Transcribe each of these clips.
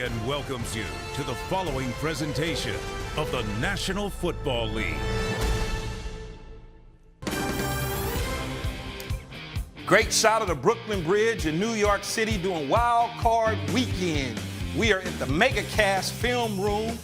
ESPN welcomes you to the following presentation of the National Football League. Great shot of the Brooklyn Bridge in New York City during Wild Card Weekend. We are at the MegaCast Film Room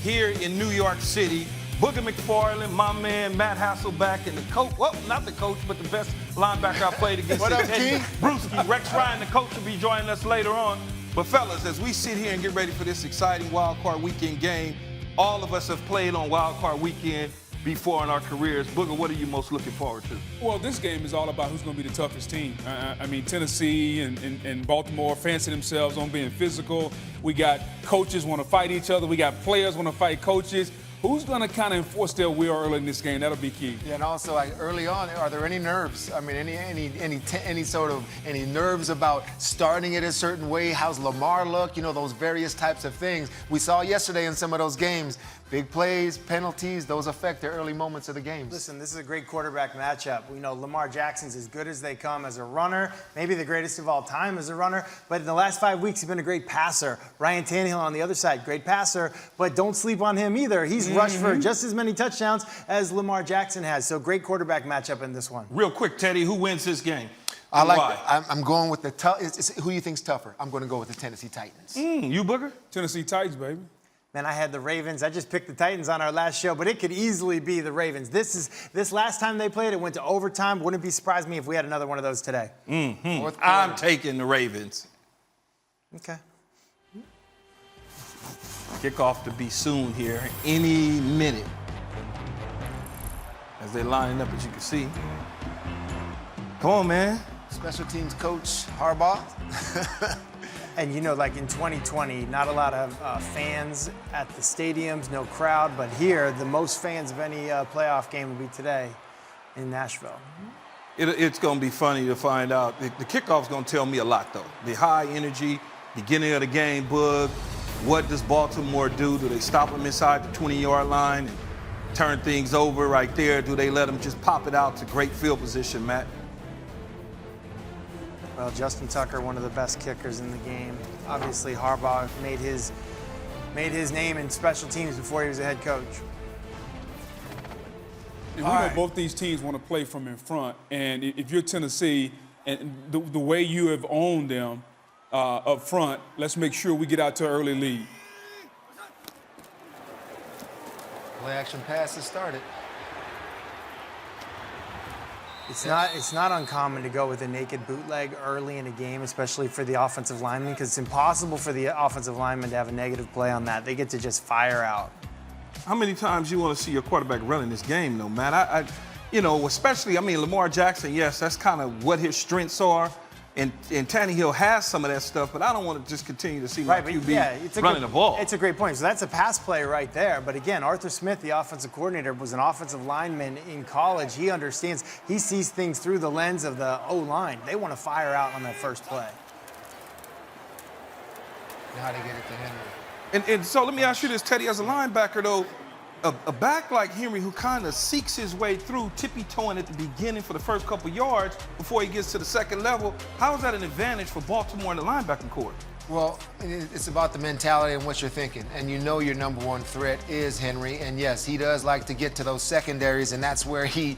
here in New York City. Booger McFarland, my man Matt Hasselback, and the coach, well, not the coach, but the best linebacker I played against. What up, King? Brewski, Rex Ryan, the coach, will be joining us later on. But fellas, as we sit here and get ready for this exciting Wild Card Weekend game, all of us have played on Wild Card Weekend before in our careers. Booger, what are you most looking forward to? Well, this game is all about who's going to be the toughest team. I mean, Tennessee and Baltimore fancy themselves on being physical. We got coaches want to fight each other. We got players want to fight coaches. Who's going to kind of enforce their will early in this game? That'll be key. Yeah, and also, like, early on, are there any nerves? I mean, any nerves about starting it a certain way? How's Lamar look? You know, those various types of things. We saw yesterday in some of those games, big plays, penalties, those affect the early moments of the games. Listen, this is a great quarterback matchup. We know Lamar Jackson's as good as they come as a runner, maybe the greatest of all time as a runner, but in the last 5 weeks, he's been a great passer. Ryan Tannehill on the other side, great passer, but don't sleep on him either. He's rushed for just as many touchdowns as Lamar Jackson has, so great quarterback matchup in this one. Real quick, Teddy, who wins this game? I'm going with the tough. Who do you think's tougher? I'm going to go with the Tennessee Titans. You, Booger? Tennessee Titans, baby. Man, I had the Ravens. I just picked the Titans on our last show, but it could easily be the Ravens. This last time they played, it went to overtime. Wouldn't be surprised me if we had another one of those today. I'm taking the Ravens. Okay. Kickoff to be soon here, any minute. As they're lining up, as you can see. Come on, man. Special teams coach Harbaugh. And you know, like in 2020, not a lot of fans at the stadiums, no crowd, but here, the most fans of any playoff game will be today in Nashville. It's going to be funny to find out. The kickoff's going to tell me a lot, though. The high energy, beginning of the game, Boog. What does Baltimore do? Do they stop them inside the 20-yard line and turn things over right there? Do they let them just pop it out to great field position, Matt? Well, Justin Tucker, one of the best kickers in the game. Obviously, Harbaugh made his name in special teams before he was a head coach. And we know both these teams want to play from in front. And if you're Tennessee, and the way you have owned them up front, let's make sure we get out to an early lead. Play action pass has started. It's not uncommon to go with a naked bootleg early in a game, especially for the offensive lineman, because it's impossible for the offensive lineman to have a negative play on that. They get to just fire out. How many times you want to see your quarterback running this game, though, Matt? Especially, Lamar Jackson, yes, that's kind of what his strengths are. And Tannehill has some of that stuff, but I don't want to just continue to see my QB running the ball. It's a great point. So that's a pass play right there. But again, Arthur Smith, the offensive coordinator, was an offensive lineman in college. He understands. He sees things through the lens of the O-line. They want to fire out on that first play. How to get it to Henry. And so let me ask you this, Teddy, as a linebacker, though, a back like Henry who kind of seeks his way through, tippy-toeing at the beginning for the first couple yards before he gets to the second level, how is that an advantage for Baltimore in the linebacking court? Well, it's about the mentality and what you're thinking. And you know your number one threat is Henry. And yes, he does like to get to those secondaries, and that's where he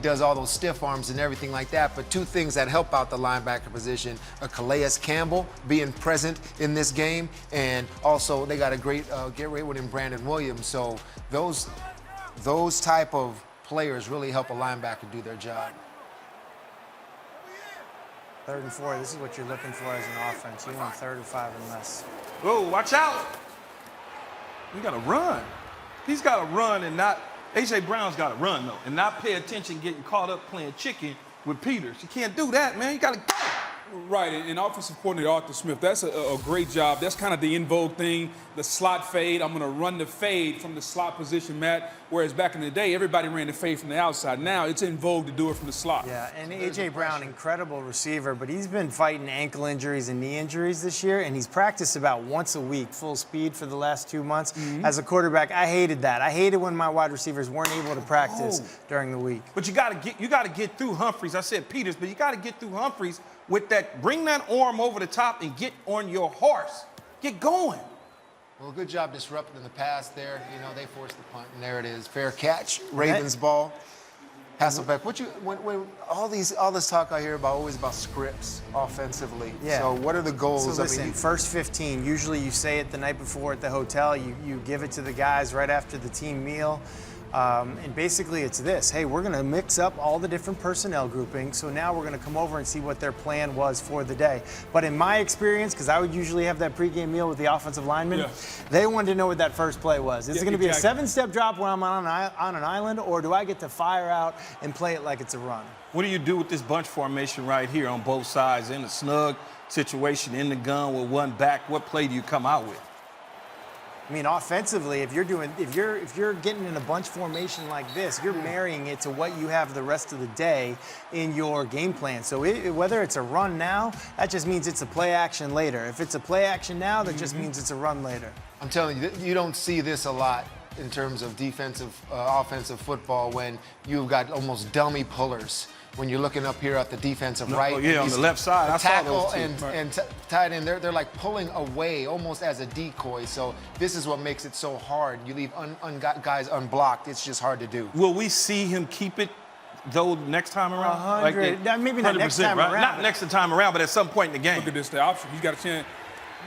does all those stiff arms and everything like that. But two things that help out the linebacker position are Calais Campbell being present in this game, and also they got a great get right with him, Brandon Williams. So those type of players really help a linebacker do their job. 3rd and 4, this is what you're looking for as an offense. You want 3rd or 5 and less. Whoa, watch out. You got to run. He's got to run and not – A.J. Brown's got to run, though, and not pay attention getting caught up playing chicken with Peters. You can't do that, man. You got to go. Right, and offensive coordinator Arthur Smith, that's a great job. That's kind of the in vogue thing, the slot fade. I'm going to run the fade from the slot position, Matt, whereas back in the day, everybody ran the fade from the outside. Now it's in vogue to do it from the slot. Yeah, and A.J. Brown, incredible receiver, but he's been fighting ankle injuries and knee injuries this year, and he's practiced about once a week, full speed for the last 2 months. As a quarterback, I hated that. I hated when my wide receivers weren't able to practice during the week. But you got to get through Humphries. I said Peters, but you got to get through Humphries with that, bring that arm over the top and get on your horse. Get going. Well, good job disrupting the pass there. You know, they forced the punt, and there it is. Fair catch, Ravens ball. Hasselbeck, when all this talk I hear about always about scripts offensively. Yeah. So what are the goals? So listen, first 15, usually you say it the night before at the hotel. You give it to the guys right after the team meal. And basically it's this: hey, we're going to mix up all the different personnel groupings, so now we're going to come over and see what their plan was for the day. But in my experience, because I would usually have that pregame meal with the offensive linemen, they wanted to know what that first play was. Is it going to be a 7-step drop when I'm on an island, or do I get to fire out and play it like it's a run? What do you do with this bunch formation right here on both sides in a snug situation in the gun with one back? What play do you come out with? I mean, offensively, if you're getting in a bunch formation like this, you're marrying it to what you have the rest of the day in your game plan. So whether it's a run now, that just means it's a play action later. If it's a play action now, that just means it's a run later. I'm telling you, you don't see this a lot in terms of defensive, offensive football when you've got almost dummy pullers. When you're looking up here at the defensive right. Oh, yeah, on the left side. I saw those two. And tight end, they're like pulling away almost as a decoy. So this is what makes it so hard. You leave guys unblocked. It's just hard to do. Will we see him keep it, though, next time around? 100. Maybe not next time right? around. Not next time around, but at some point in the game. Look at this, the option. He's got a chance.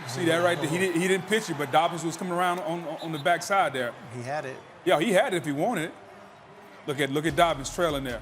See that right there? He didn't pitch it, but Dobbins was coming around on the backside there. He had it. Yeah, he had it if he wanted it. Look at Dobbins trailing there.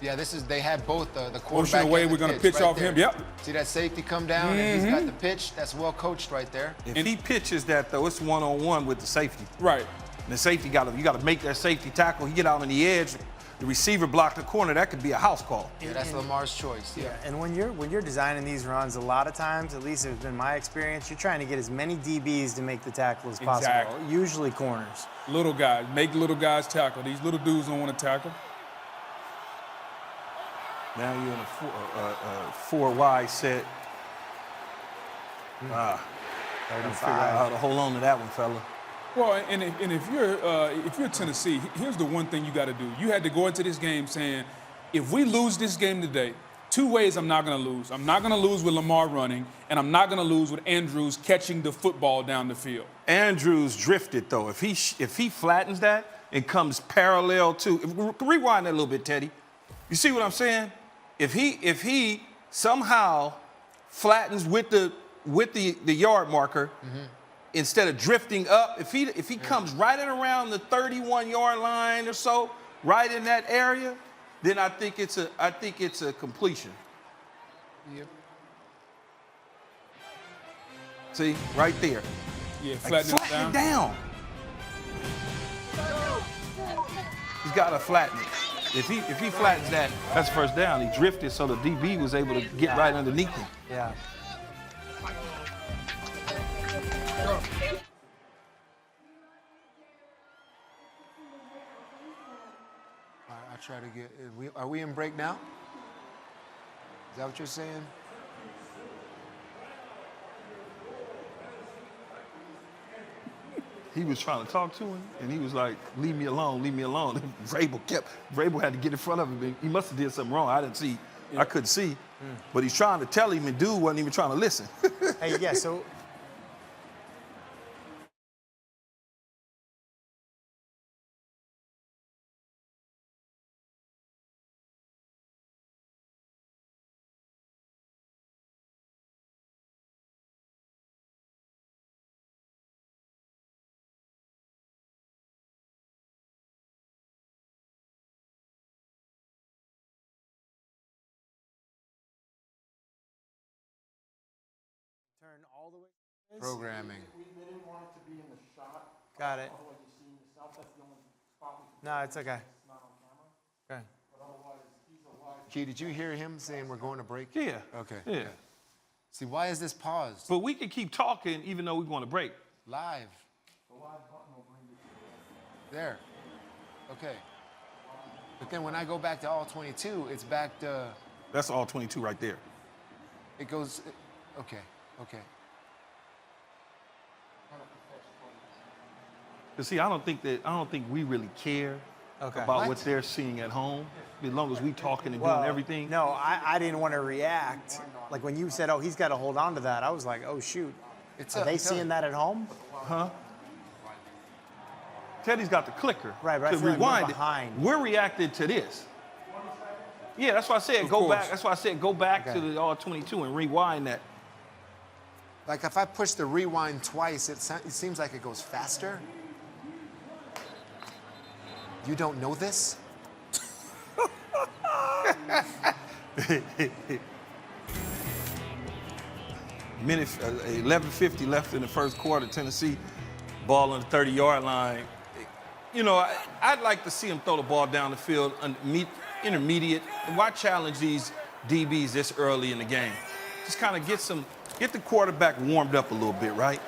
Yeah, they had both the quarterback Motion away, and the we're going to pitch pitch right off there. him. Yep. See that safety come down and he's got the pitch? That's well coached right there. If he pitches that, though, it's one-on-one with the safety. Right. And the safety you got to make that safety tackle. He get out on the edge. The receiver blocked the corner. That could be a house call. Yeah, that's Lamar's choice. Yeah. And when you're designing these runs, a lot of times, at least it's been my experience, you're trying to get as many DBs to make the tackle as possible. Exactly. Usually corners. Little guys. Make little guys tackle. These little dudes don't want to tackle. Now you're in a four wide set. Gotta figure out how to hold on to that one, fella. Well, and if you're Tennessee, here's the one thing you got to do. You had to go into this game saying, if we lose this game today, two ways I'm not going to lose. I'm not going to lose with Lamar running, and I'm not going to lose with Andrews catching the football down the field. Andrews drifted though. If he flattens that and comes parallel to, rewind that a little bit, Teddy. You see what I'm saying? If he somehow flattens with the yard marker, instead of drifting up, if he comes right at around the 31-yard line or so, right in that area, then I think it's a completion. Yep. See, right there. Yeah, Like, flatten it down. He's got to flatten it. If he flattens that, that's first down. He drifted so the DB was able to get right underneath him. Yeah. I'll try to get. Are we in break now? Is that what you're saying? He was trying to talk to him, and he was like, leave me alone, leave me alone. Vrabel had to get in front of him. He must have did something wrong. I didn't see. I couldn't see. But he's trying to tell him, and dude wasn't even trying to listen. Hey, yeah, so turn all the way. Programming. Got it. No, it's okay. Okay. Key, did you hear him saying we're going to break? Yeah. Okay. Yeah. See, why is this paused? But we can keep talking even though we want to break. Live. There. Okay. But then when I go back to all 22, it's back to. That's all 22 right there. It goes. Okay. Okay. But see, I don't think we really care about what they're seeing at home. As long as we talking and doing everything. No, I didn't want to react. Like when you said, oh, he's got to hold on to that, I was like, oh, shoot. Are they seeing that at home? Huh? Teddy's got the clicker Right, but I to feel like we're rewind behind. it. We're reacting to this. Yeah, that's why I said go back. That's why I said go back to the all-22 and rewind that. Like if I push the rewind twice, it seems like it goes faster. You don't know this? Minute 11:50 left in the first quarter. Tennessee ball on the 30-yard line. You know, I'd like to see him throw the ball down the field, intermediate. And why challenge these DBs this early in the game? Just kind of get the quarterback warmed up a little bit, right?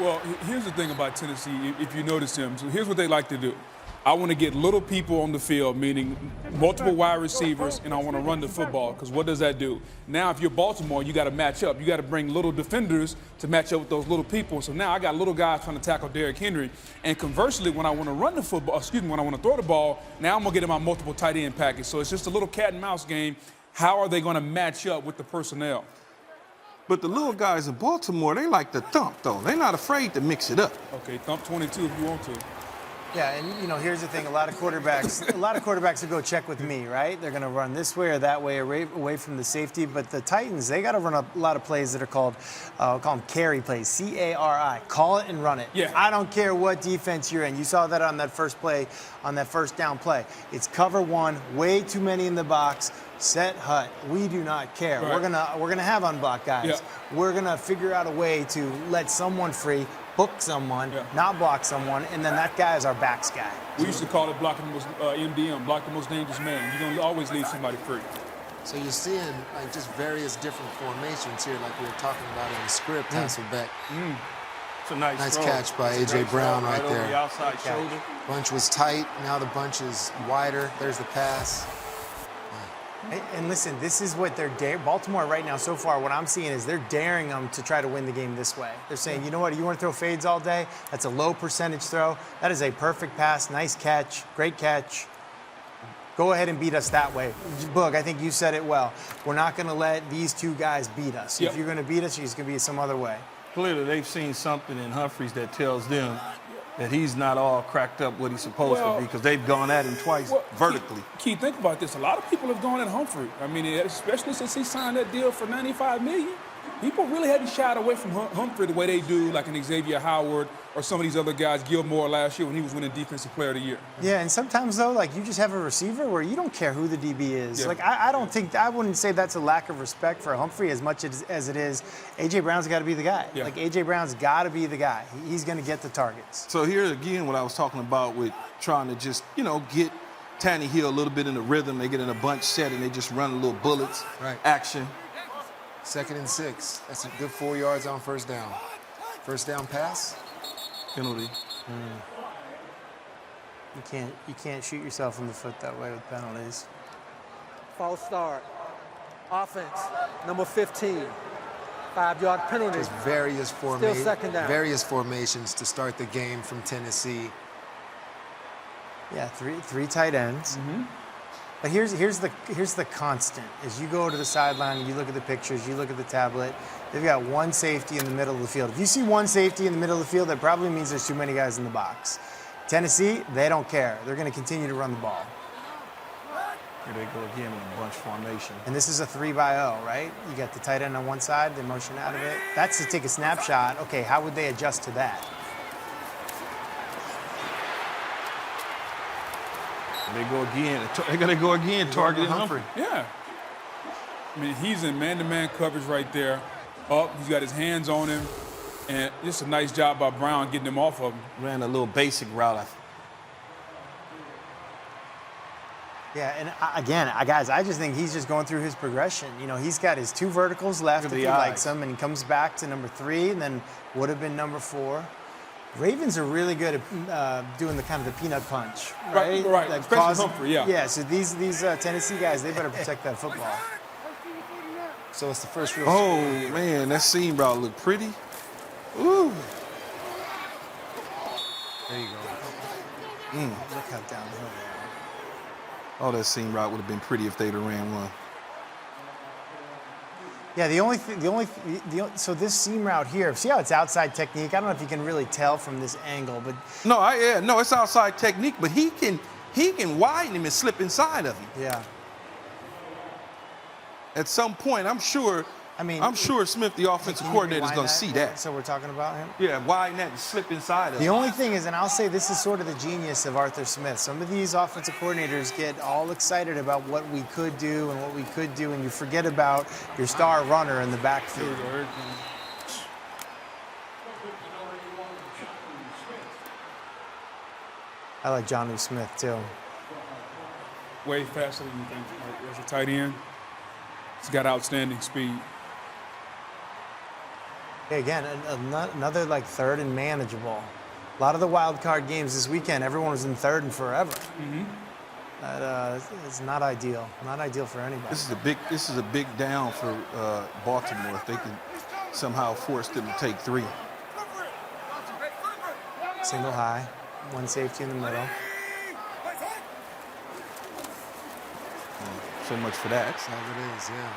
Well, here's the thing about Tennessee, if you notice him. So here's what they like to do. I want to get little people on the field, meaning multiple wide receivers, and I want to run the football, because what does that do? Now, if you're Baltimore, you got to match up. You got to bring little defenders to match up with those little people. So now I got little guys trying to tackle Derrick Henry. And conversely, when I want to run the football, when I want to throw the ball, now I'm going to get in my multiple tight end package. So it's just a little cat and mouse game. How are they going to match up with the personnel? But the little guys in Baltimore, they like to thump, though. They're not afraid to mix it up. Okay, thump 22 if you want to. Yeah, and you know, here's the thing: a lot of quarterbacks will go check with me, right? They're going to run this way or that way, away from the safety. But the Titans, they got to run a lot of plays that are called, call them carry plays, C-A-R-I. Call it and run it. Yeah. I don't care what defense you're in. You saw that on that first play, on that first down play. It's cover one, way too many in the box. Set hut. We do not care. Right. We're gonna have unblocked guys. Yeah. We're gonna figure out a way to let someone free, book someone, not block someone, and then that guy is our backs guy. We used to call it blocking the most MDM, block the most dangerous man. You're gonna always leave somebody free. So you're seeing like just various different formations here, like we were talking about in the script, Hasselbeck. It's a nice throw. Catch by It's a A.J. great Brown throw right over there. the outside shoulder. Bunch was tight, now the bunch is wider. There's the pass. And listen, this is what they're Baltimore right now so far, what I'm seeing is they're daring them to try to win the game this way. They're saying, you know what, you want to throw fades all day? That's a low percentage throw. That is a perfect pass, nice catch, great catch. Go ahead and beat us that way. Boog, I think you said it well. We're not going to let these two guys beat us. Yep. If you're going to beat us, it's going to be some other way. Clearly, they've seen something in Humphries that tells them that he's not all cracked up what he's supposed to be, because they've gone at him twice vertically. Keith, think about this. A lot of people have gone at Humphrey. I mean, especially since he signed that deal for $95 million. People really hadn't shied away from Humphrey the way they do, like an Xavier Howard or some of these other guys, Gilmore last year when he was winning Defensive Player of the Year. Yeah, and sometimes, though, like, you just have a receiver where you don't care who the DB is. Yeah. Like, I wouldn't say that's a lack of respect for Humphrey as much as it is A.J. Brown's got to be the guy. Yeah. Like, A.J. Brown's got to be the guy. He's going to get the targets. So here again, what I was talking about with trying to just, get Tannehill a little bit in the rhythm. They get in a bunch set and they just run little bullets, action. 2nd and 6. That's a good 4 yards on first down. First down pass. Penalty. You can't shoot yourself in the foot that way with penalties. False start. Offense, number 15. 5-yard penalty. Just various Still second down. various formations to start the game from Tennessee. Yeah, three tight ends. But here's the constant. As you go to the sideline and you look at the pictures, you look at the tablet, they've got one safety in the middle of the field. If you see one safety in the middle of the field, that probably means there's too many guys in the box. Tennessee, they don't care. They're going to continue to run the ball. Here they go again in a bunch formation. And this is a 3-0, right? You got the tight end on one side, they motion out of it. That's to take a snapshot. Okay, how would they adjust to that? They go again. They're going to go again, targeting Humphrey. Yeah. I mean, he's in man-to-man coverage right there. He's got his hands on him. And just a nice job by Brown getting him off of him. Ran a little basic route. Yeah, and guys, I just think he's just going through his progression. He's got his 2 verticals left if he likes them, and he comes back to number 3, and then would have been number 4. Ravens are really good at doing the kind of the peanut punch, right? Right. Like Especially Humphrey, yeah. Yeah, so these Tennessee guys, they better protect that football. So it's the first real. Oh, man, that seam route looked pretty. Ooh. There you go. Look how downhill they are. Oh, that seam route would have been pretty if they'd have ran one. Yeah, so this seam route here, see how it's outside technique? I don't know if you can really tell from this angle, but No, it's outside technique, but he can widen him and slip inside of him. yeah. At some point, I'm sure Smith, the offensive coordinator, is going to see that. So we're talking about him? Yeah, widen that and slip inside of him. The only thing is, and I'll say this is sort of the genius of Arthur Smith, some of these offensive coordinators get all excited about what we could do, and you forget about your star runner in the backfield. I like Jonnu Smith, too. Way faster than you think. Like, as a tight end, he's got outstanding speed. Hey, again, another like third and manageable. A lot of the wild card games this weekend, everyone was in third and forever. It's not ideal. Not ideal for anybody. This is a big down for Baltimore if they can somehow force them to take 3. Single high, one safety in the middle. So much for that. That's all it is, yeah.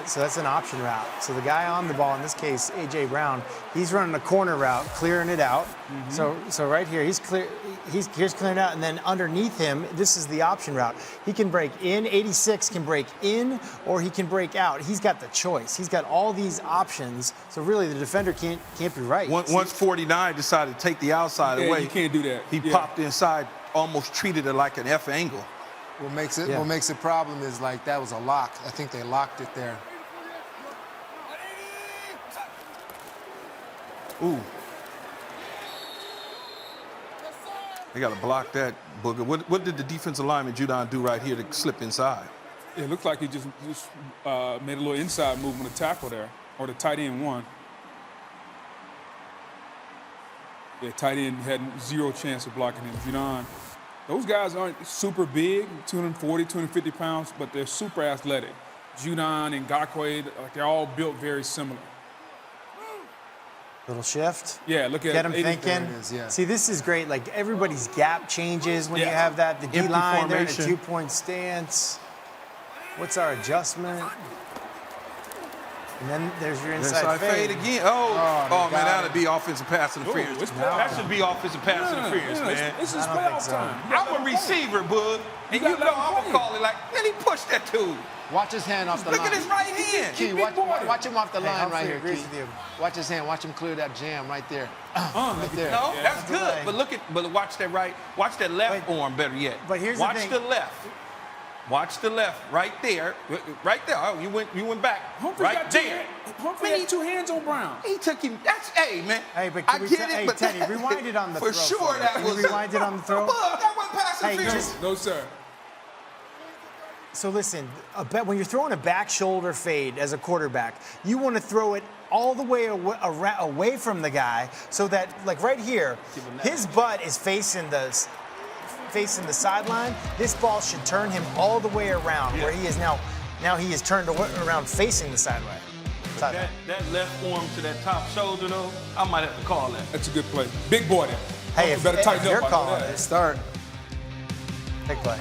So that's an option route. So the guy on the ball, in this case, A.J. Brown, he's running a corner route, clearing it out. So right here, here's clearing out, and then underneath him, this is the option route. He can break in, 86 can break in, or he can break out. He's got the choice. He's got all these options. So really, the defender can't be right. Once 49 decided to take the outside away, you can't do that. He popped inside, almost treated it like an F angle. What makes it problem is like that was a lock. I think they locked it there. Ooh. They got to block that, Booger. What did the defensive lineman Judon do right here to slip inside? It looked like he just made a little inside movement to tackle there, or the tight end won. Yeah, tight end had 0 chance of blocking him. Judon. Those guys aren't super big, 240, 250 pounds, but they're super athletic. Judon and Gakwe, like they're all built very similar. Little shift. Yeah, look at Get him 80. thinking. Yeah. See, this is great. Like everybody's gap changes when you have that. The Empty D-line, they're in a formation. 2-point stance. What's our adjustment? And then there's your inside fade. again. Oh man, got that'd be offensive pass interference. it's That should be offensive pass interference, man. This is I don't think playoff so. time. I'm a receiver, Bug, and you know I'm gonna call it like, man, he pushed that dude. Watch his hand off the Look line. at his right hand. Key, watch him off the line hopefully right he here, agrees Key. with you. Watch his hand. Watch him clear that jam right there. Right there. No, that's good. right. But watch that watch that left arm better yet. But here's the watch thing. the left. Watch the left, right there. Right there. Oh, you went back. Humphrey right got two there. Humphrey had 2 hands on Brown. He took him. Hey, man. Hey, but I can we get it, hey, but Teddy, rewind it on the for throw. sure me. that Can was you rewind it on the throw? Bug, that wasn't pass Hey, interference. No, sir. So listen, when you're throwing a back shoulder fade as a quarterback, you want to throw it all the way away from the guy so that, like right here, his butt is facing the sideline. This ball should turn him all the way around where he is now. Now he is turned around facing the sideline. That left arm to that top shoulder, though, I might have to call that. That's a good play. Big boy there. Hey, You if better tighten you're up. I know calling that. it, start. Big play.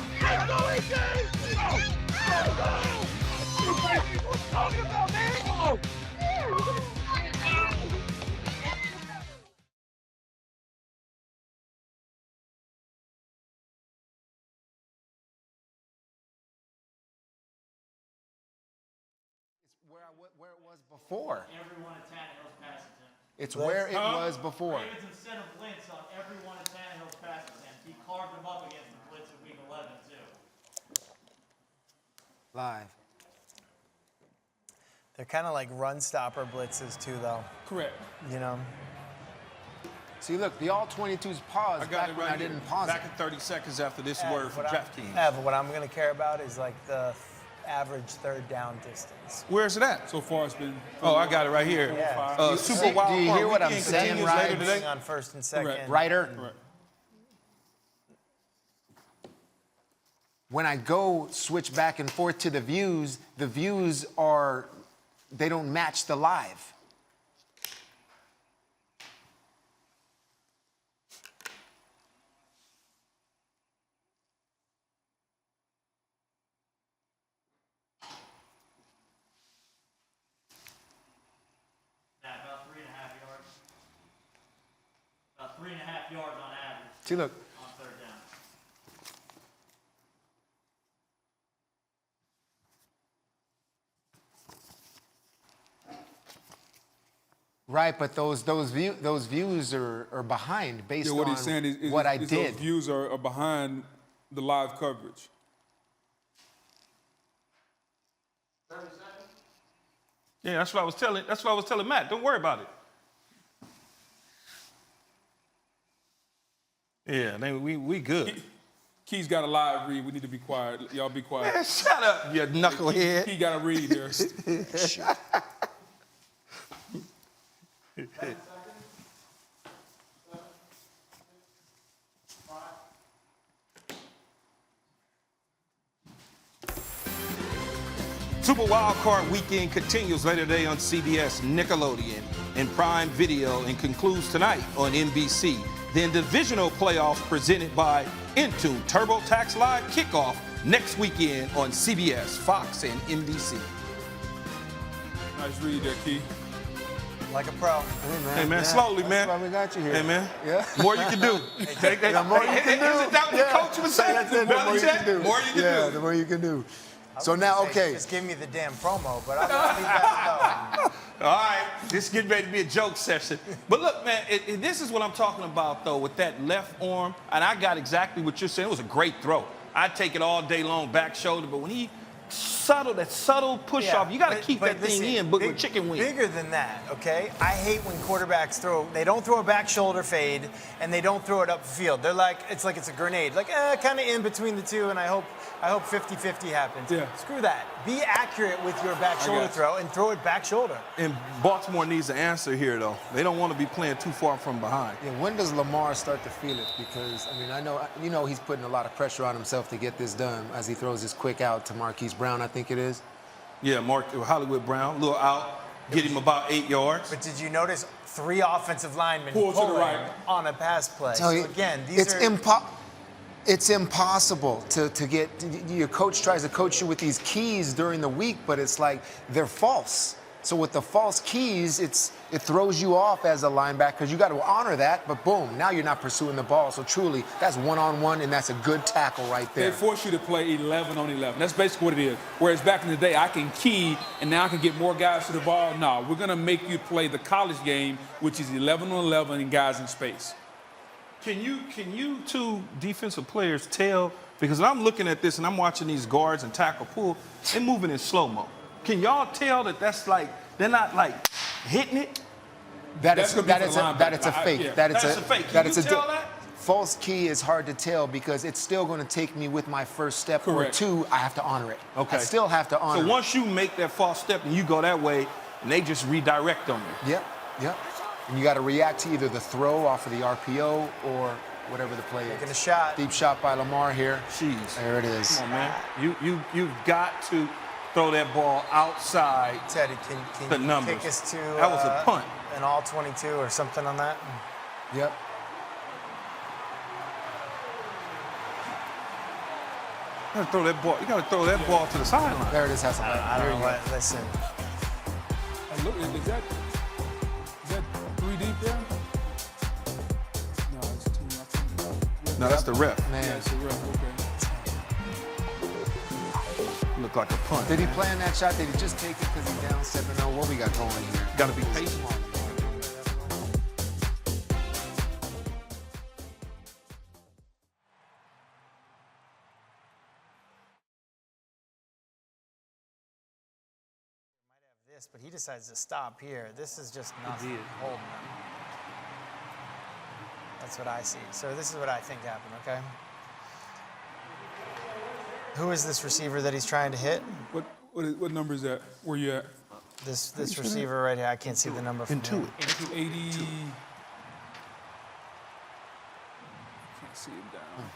Where it was before. Every one of Tannehill's pass attempts. It's where it was before. Ravens instead of blitz on every one of Tannehill's pass attempts. He carved them up against the blitz in week 11 too. Live. They're kind of like run stopper blitzes too, though. Correct. You know. See, look, the all 22s paused I got back it when right I here. didn't pause Back it. in 30 seconds after this word from DraftKings. But what I'm going to care about is like the average third down distance. Where's it at? So far, it's been. Oh, I got it right here. Yeah. Super Wild do you Card hear what I'm Weekend saying, continues Ryan? later today. On first and second. Correct. Ryder, Correct. when I go switch back and forth to the views are, they don't match the live. yards on average See, look. on third down. Right, but those views are behind based Yeah, what on he's saying is what I those did. views are behind the live coverage. Yeah, that's what I was telling Matt. Don't worry about it. Yeah, we good. Key's got a live read. We need to be quiet. Y'all be quiet. Man, shut up, you knucklehead. Key got a read here. Super Wild Card Weekend continues later today on CBS, Nickelodeon, and Prime Video, and concludes tonight on NBC. Then divisional playoffs presented by Intune TurboTax Live kickoff next weekend on CBS, Fox, and NBC. Nice read there, Key. Like a pro. Hey, man, slowly, man. That's why we got you here. Hey, man. Yeah. More you can do. Take that. The more you can do. Is that what the coach was saying? That's it, the more you can do. More you can yeah, do. the more you can do. So now, okay. Just give me the damn promo, but I'll leave that alone. All right, this is getting ready to be a joke session. But look, man, this is what I'm talking about, though, with that left arm. And I got exactly what you're saying. It was a great throw. I'd take it all day long, back shoulder. But when he that subtle push-off, you got to keep that thing in, but with chicken wing. Bigger than that, okay? I hate when quarterbacks they don't throw a back shoulder fade, and they don't throw it up the field. They're like, it's a grenade. Like, kind of in between the two, and I hope 50-50 happens. Yeah. Screw that. Be accurate with your back shoulder throw and throw it back shoulder. And Baltimore needs an answer here, though. They don't want to be playing too far from behind. Yeah, when does Lamar start to feel it? Because, I mean, I know he's putting a lot of pressure on himself to get this done as he throws his quick out to Marquise Brown, I think it is. Yeah, Hollywood Brown, a little out, get him about 8 yards. But did you notice 3 offensive linemen Pull to the pulling right. on a pass play? Tell you, So again, it's impossible to get. Your coach tries to coach you with these keys during the week, but it's like they're false. So with the false keys, it throws you off as a linebacker because you got to honor that. But boom, now you're not pursuing the ball. So truly, that's one-on-one, and that's a good tackle right there. They force you to play 11 on 11. That's basically what it is. Whereas back in the day, I can key, and now I can get more guys to the ball. No, we're going to make you play the college game, which is 11 on 11 and guys in space. Can you two defensive players tell? Because I'm looking at this and I'm watching these guards and tackle pull, they're moving in slow-mo. Can y'all tell that that's like, they're not like hitting it? It's a fake. Yeah. That's a fake. That Can it's you a tell that? False key is hard to tell because it's still going to take me with my first step Correct. or two. I have to honor it. Okay. I still have to honor So it. once you make that false step and you go that way, and they just redirect on you. Yep. And you got to react to either the throw off of the RPO or whatever the play is. Taking a shot. Deep shot by Lamar here. Jeez. There it is. Come on, man. You've got to throw that ball outside. Teddy, The can you numbers. take us to That was a punt. an all 22 or something on that? Yep. You gotta throw that ball. You gotta throw that ball to the sideline. There it is, Hasselbeck. I There don't you know go. what. Listen, And look, is that 3 deep there? No, it's 2. No, that's the ref. Yeah, Man, it's a ref, okay. Look like a punt. did he plan that shot? Did he just take it because he's down 7-0? What we got going here? Gotta be patient. this, but he decides to stop here. This is just nothing holding him. That's what I see. So this is what I think happened, okay? Who is this receiver that he's trying to hit? What number is that? Where you at? This receiver right here. I can't see the number from here. 80. Can't see him down.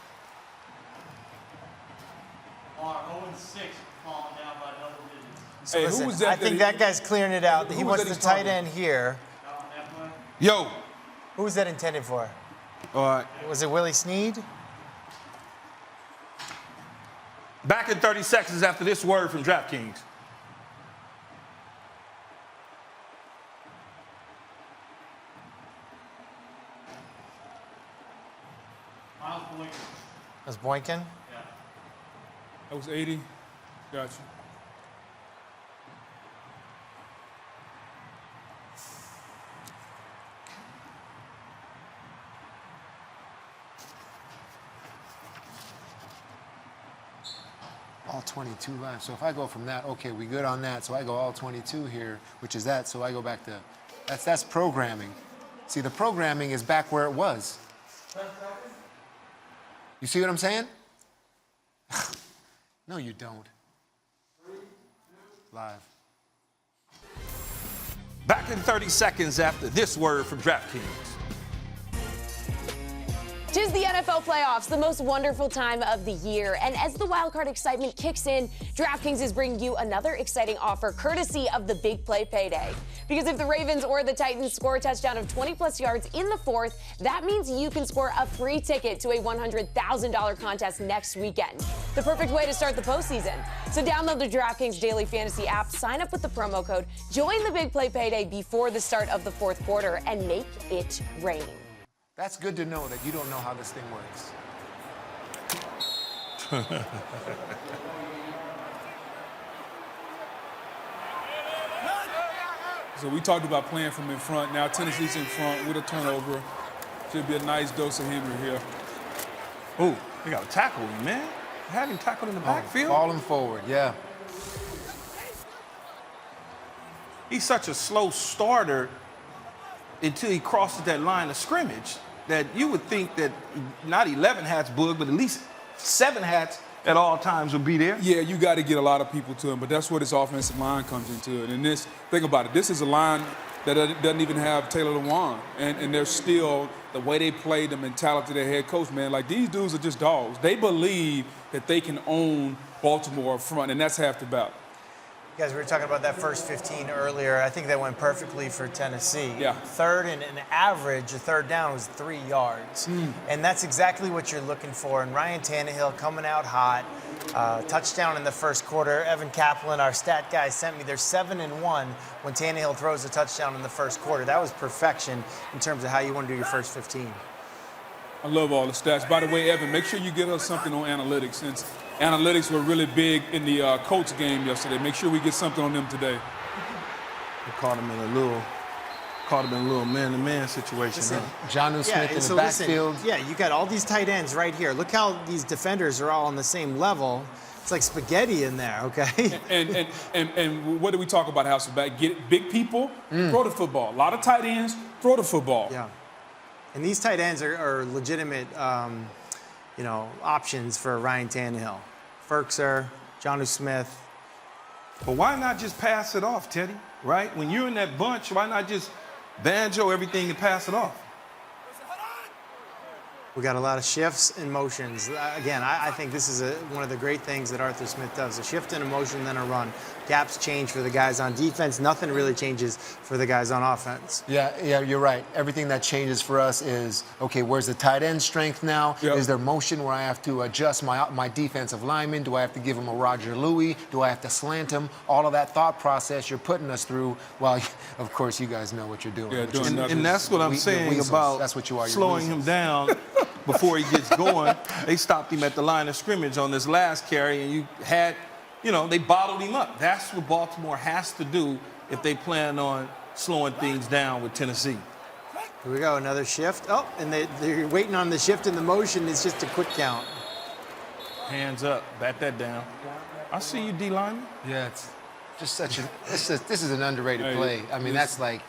Are 0-6 falling down by double digits. So Hey, listen, who was that? I think that guy's clearing it out. He Who was wants that the he's tight talking? end here. On that play? Yo. Who was that intended for? All right. Was it Willie Snead? Back in 30 seconds after this word from DraftKings. That's Boykin. That was 80. Gotcha. All 22 lines. So if I go from that, okay, we good on that. So I go all 22 here, which is that. So I go back to, that's programming. See, the programming is back where it was. You see what I'm saying? No, you don't. Live. Back in 30 seconds after this word from DraftKings. 'Tis the NFL playoffs, the most wonderful time of the year. And as the wildcard excitement kicks in, DraftKings is bringing you another exciting offer courtesy of the Big Play Payday. Because if the Ravens or the Titans score a touchdown of 20-plus yards in the fourth, that means you can score a free ticket to a $100,000 contest next weekend. The perfect way to start the postseason. So download the DraftKings Daily Fantasy app, sign up with the promo code, join the Big Play Payday before the start of the fourth quarter, and make it rain. That's good to know that you don't know how this thing works. So we talked about playing from in front. Now Tennessee's in front with a turnover. Should be a nice dose of Henry here. Oh, they got to tackle him, man. Had him tackled in the backfield. Falling forward, yeah. He's such a slow starter until he crosses that line of scrimmage that you would think that not 11 hats, Boog, but at least 7 hats at all times would be there. Yeah, you got to get a lot of people to him, but that's where this offensive line comes into it. And this, think about it, this is a line that doesn't even have Taylor Lewan. And they're still, the way they play, the mentality of their head coach, man, like these dudes are just dogs. They believe that they can own Baltimore up front, and that's half the battle. You guys, we were talking about that first 15 earlier. I think that went perfectly for Tennessee. Yeah. Third and an average, a third down was 3 yards. And that's exactly what you're looking for. And Ryan Tannehill coming out hot. Touchdown in the first quarter. Evan Kaplan, our stat guy, sent me. They're 7-1 when Tannehill throws a touchdown in the first quarter. That was perfection in terms of how you want to do your first 15. I love all the stats. By the way, Evan, make sure you get us something on analytics, since analytics were really big in the Colts game yesterday. Make sure we get something on them today. They caught him in a little man-to-man situation. Listen, Jonnu Smith in the listen, backfield. you got all these tight ends right here. Look how these defenders are all on the same level. It's like spaghetti in there, okay? And what do we talk about, House of Back? Get big people, throw the football. A lot of tight ends, throw the football. Yeah. And these tight ends are legitimate, options for Ryan Tannehill. Ferkser, Jonnu Smith. But why not just pass it off, Teddy? Right? When you're in that bunch, why not just banjo everything and pass it off? We got a lot of shifts and motions. Again, I think this is one of the great things that Arthur Smith does. A shift and a motion, then a run. Gaps change for the guys on defense. Nothing really changes for the guys on offense. Yeah, you're right. Everything that changes for us is, okay, where's the tight end strength now? Yep. Is there motion where I have to adjust my defensive lineman? Do I have to give him a Roger Louie? Do I have to slant him? All of that thought process you're putting us through. Well, of course, you guys know what you're doing. Yeah, doing nothing. And that's what I'm saying weasels. about That's what you are, slowing him down before he gets going. They stopped him at the line of scrimmage on this last carry, and they bottled him up. That's what Baltimore has to do if they plan on slowing things down with Tennessee. Here we go, another shift. Oh, and they're waiting on the shift and the motion. It's just a quick count. Hands up, bat that down. I see you, D lineman. Yeah, it's just this is an underrated play. I mean, that's like.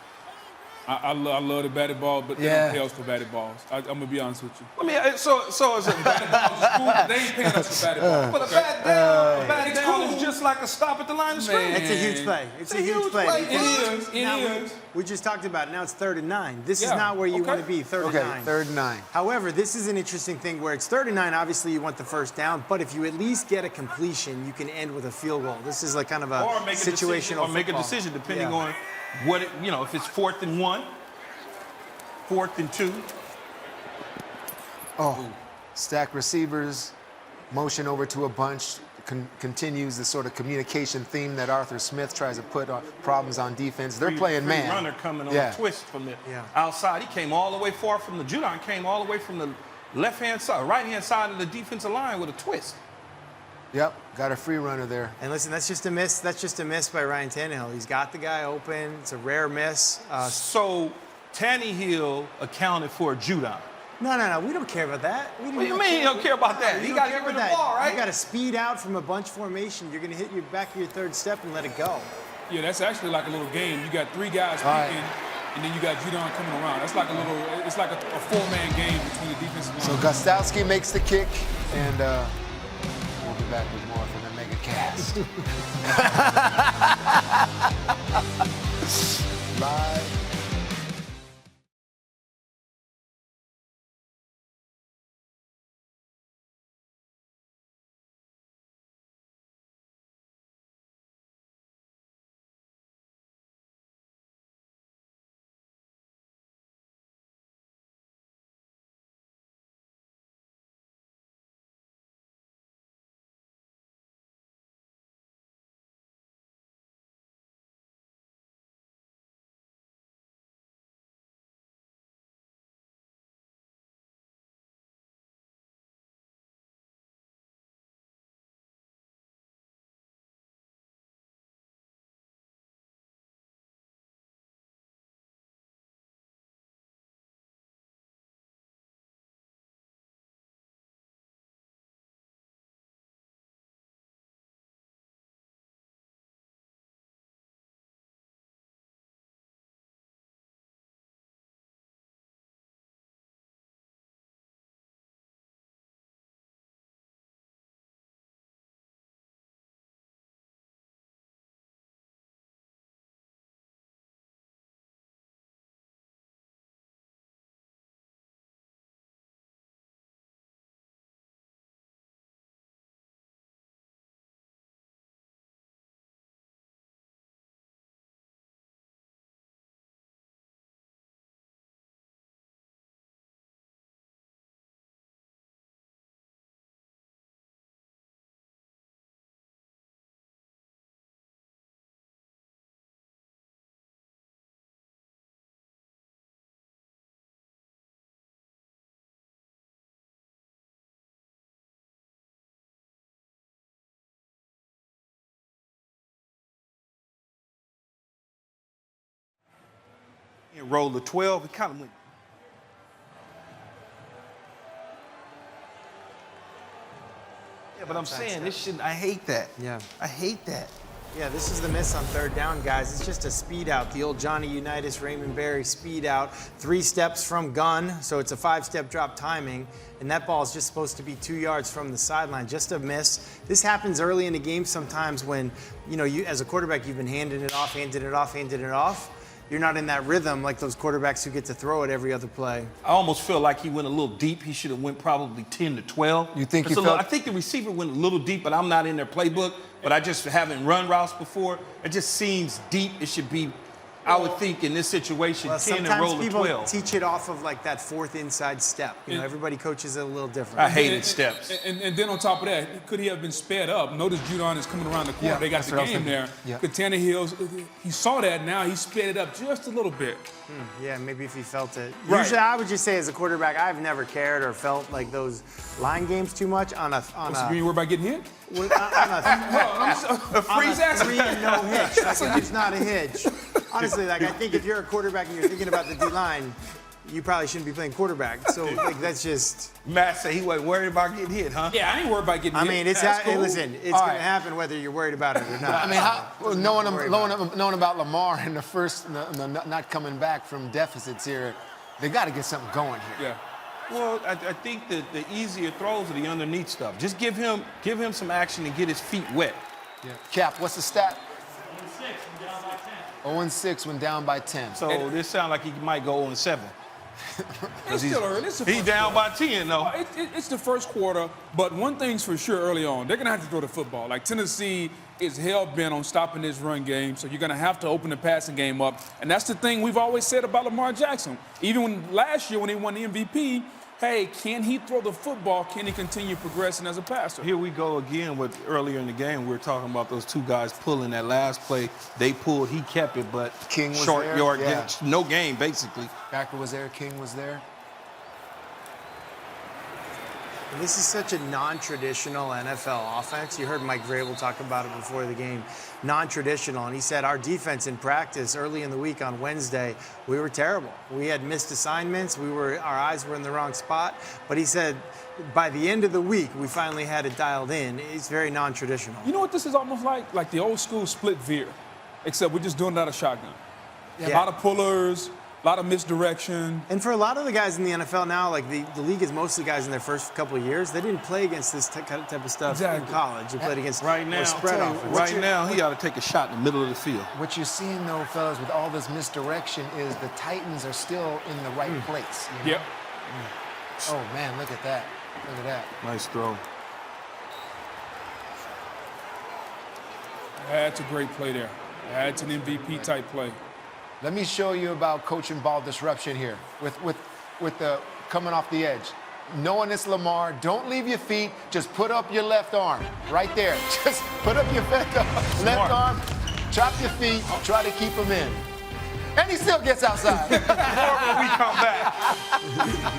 I love the batted ball, but they don't pay us for batted balls. I'm going to be honest with you. I mean, so is it batted ball? They ain't paying us for batted balls. But a bat down is just like a stop at the line of scrimmage. It's a huge play. It's a huge play. It is. We just talked about it. Now it's 3rd and 9. This is not where you want to be, 3rd and 9. 3rd and 9. However, this is an interesting thing where it's 3rd and 9. Obviously, you want the first down, but if you at least get a completion, you can end with a field goal. This is like kind of a situational or make a decision depending on what if it's 4th and 1, 4th and 2. Oh, stack receivers, motion over to a bunch, continues the sort of communication theme that Arthur Smith tries to put on problems on defense. They're playing free man. Runner coming on a twist from the outside. He came all the way far from the Judon came all the way from the left-hand side, right-hand side of the defensive line with a twist. Yep, got a free runner there. And listen, that's just a miss. That's just a miss by Ryan Tannehill. He's got the guy open. It's a rare miss. So Tannehill accounted for a Judon. No. We don't care about that. What do you mean you don't care about that? He got to get rid of the ball, right? You got to speed out from a bunch formation. You're going to hit your back of your third step and let it go. Yeah, that's actually like a little game. You got 3 guys peeking, and then you got Judon coming around. That's like it's like a 4-man game between the defensive line. So Gostowski makes the kick, and we'll be back with more from the Mega Cast. Live. And rolled the 12. It kind of went. Yeah, but I'm saying this shouldn't. I hate that. Yeah. I hate that. Yeah, this is the miss on third down, guys. It's just a speed out. The old Johnny Unitas, Raymond Berry speed out. 3 steps from gun, so it's a 5-step drop timing. And that ball is just supposed to be 2 yards from the sideline. Just a miss. This happens early in the game sometimes when, you as a quarterback, you've been handing it off. You're not in that rhythm like those quarterbacks who get to throw it every other play. I almost feel like he went a little deep. He should have went probably 10 to 12. You think I think the receiver went a little deep, but I'm not in their playbook. But I just haven't run routes before. It just seems deep. It should be, I would think, in this situation, 10 and roll to 12. Sometimes people teach it off of like that 4th inside step. Everybody coaches it a little different. I hated steps. And then on top of that, could he have been sped up? Notice Judon is coming around the corner. Yeah, they got the game there. Yeah. But Tannehill, he saw that now. He sped it up just a little bit. Yeah, maybe if he felt it. Right. Usually, I would just say as a quarterback, I've never cared or felt like those line games too much on a. So you worried about getting hit? On a Freeze ass. 3 and no hitch. Like if it's not a hitch. Honestly, like I think if you're a quarterback and you're thinking about the D-line, you probably shouldn't be playing quarterback. So like that's just. Matt said he wasn't worried about getting hit, huh? Yeah, I ain't worried about getting hit. I mean, it's That's cool. listen, it's going to happen whether you're worried about it or not. I mean, knowing about Lamar in the first, not coming back from deficits here, they got to get something going here. Yeah. Well, I think that the easier throws are the underneath stuff. Just give him some action and get his feet wet. Yeah. Cap, what's the stat? 0-6 when down by 10. 0-6 when down by 10. So this sounds like he might go 0-7. It's still early. He's down by 10, though. It's the first quarter, but one thing's for sure early on, they're going to have to throw the football. Like Tennessee is hell-bent on stopping this run game, so you're going to have to open the passing game up. And that's the thing we've always said about Lamar Jackson. Even last year when he won the MVP, hey, can he throw the football? Can he continue progressing as a passer? Here we go again with earlier in the game, we were talking about those 2 guys pulling that last play. They pulled, he kept it, but King was short there, yard, yeah. no game, basically. Packer was there, King was there. And this is such a non-traditional NFL offense. You heard Mike Vrabel talk about it before the game. Non-traditional. And he said our defense in practice early in the week on Wednesday, we were terrible. We had missed assignments. Our eyes were in the wrong spot. But he said by the end of the week, we finally had it dialed in. It's very non-traditional. You know what this is almost like? Like the old school split veer, except we're just doing it out of shotgun. Yeah. A lot of pullers, a lot of misdirection. And for a lot of the guys in the NFL now, like the league is mostly guys in their first couple of years. They didn't play against this type of stuff in college. They played against more spread offense. Right now, he ought to take a shot in the middle of the field. What you're seeing, though, fellas, with all this misdirection is the Titans are still in the right place. You know? Yep. Oh, man, look at that. Look at that. Nice throw. That's a great play there. That's an MVP type play. Let me show you about coaching ball disruption here with the coming off the edge. Knowing it's Lamar, don't leave your feet. Just put up your left arm right there. Just put up your left arm, chop your feet, try to keep him in. And he still gets outside. When we come back.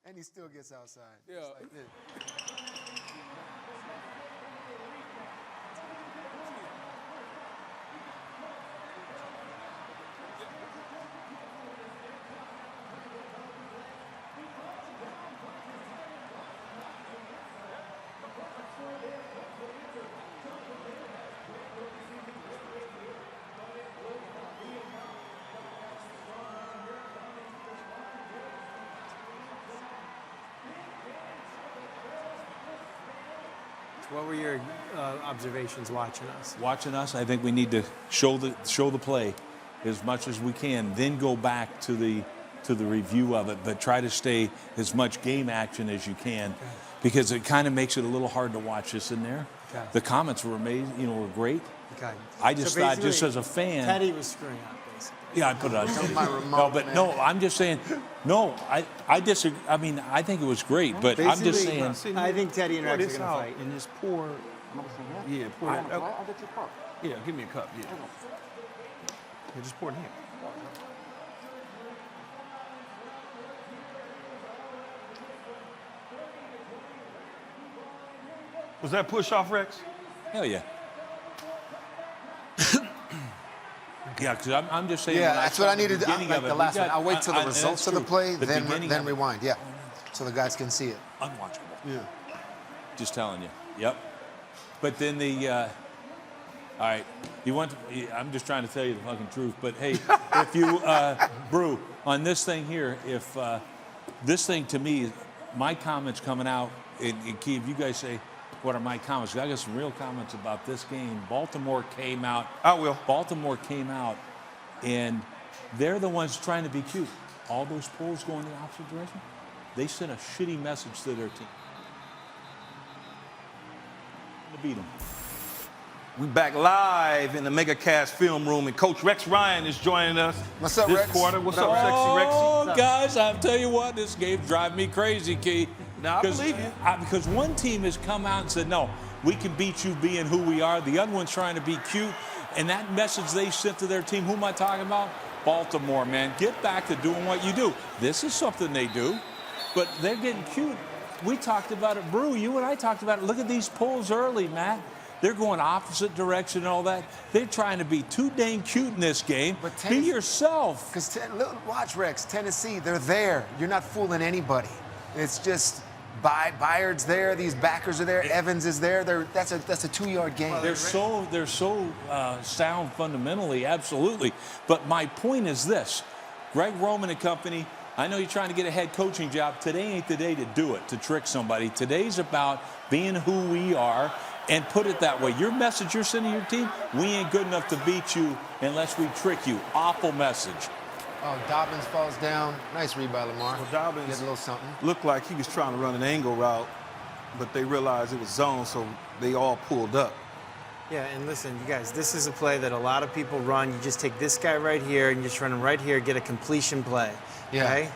And he still gets outside. Yeah. Just like this. What were your observations watching us? Watching us, I think we need to show the play as much as we can, then go back to the review of it, but try to stay as much game action as you can, because it kind of makes it a little hard to watch this in there. Okay. The comments were amazing, were great. Okay. I just So thought, just basically, as a fan, Teddy was screwing up, basically. yeah, I put it on. my remote, No, but man. no, I'm just saying, no, I disagree. I mean, I think it was great, but I'm just saying. I think Teddy and Rex are this going to out fight. and just pour. Yeah, pour it. I'll get your cup. Yeah, give me a cup. Yeah. Yeah, just pour it in here. Was that push off, Rex? Hell yeah. Yeah, because I'm just saying. Yeah, when that's what I saw the needed. beginning Like of it, the we last got- one. I'll wait till the and that's results of the true. play, The beginning then of it, rewind. Yeah, so the guys can see it. Unwatchable. Yeah. Just telling you. Yep. But then all right, I'm just trying to tell you the fucking truth. But hey, if you, Brew, on this thing here, if this thing to me, my comments coming out, and Key, if you guys say, what are my comments? I got some real comments about this game. Baltimore came out. I will. Baltimore came out, and they're the ones trying to be cute. All those polls going the opposite direction. They sent a shitty message to their team. To beat them. We back live in the MegaCast film room, and Coach Rex Ryan is joining us What's up, this Rex? quarter. What's up, Sexy Oh, Rexy? guys, I'll tell you what, this game's driving me crazy, Key. Now, I believe you. Because one team has come out and said, no, we can beat you being who we are. The other one's trying to be cute. And that message they sent to their team, who am I talking about? Baltimore, man. Get back to doing what you do. This is something they do, but they're getting cute. We talked about it, Brew. You and I talked about it. Look at these pulls early, Matt. They're going opposite direction and all that. They're trying to be too dang cute in this game. But be yourself. Because watch, Rex, Tennessee, they're there. You're not fooling anybody. It's just Byard's there. These backers are there. Evans is there. That's a 2-yard game. They're so sound fundamentally, absolutely. But my point is this: Greg Roman and company. I know you're trying to get a head coaching job. Today ain't the day to do it, to trick somebody. Today's about being who we are, and put it that way. Your message you're sending your team: we ain't good enough to beat you unless we trick you. Awful message. Oh, Dobbins falls down. Nice read by Lamar. Well, Dobbins Get a little something. looked like he was trying to run an angle route, but they realized it was zone, so they all pulled up. Yeah, and listen, you guys, this is a play that a lot of people run. You just take this guy right here and just run him right here, get a completion play. Yeah. Okay?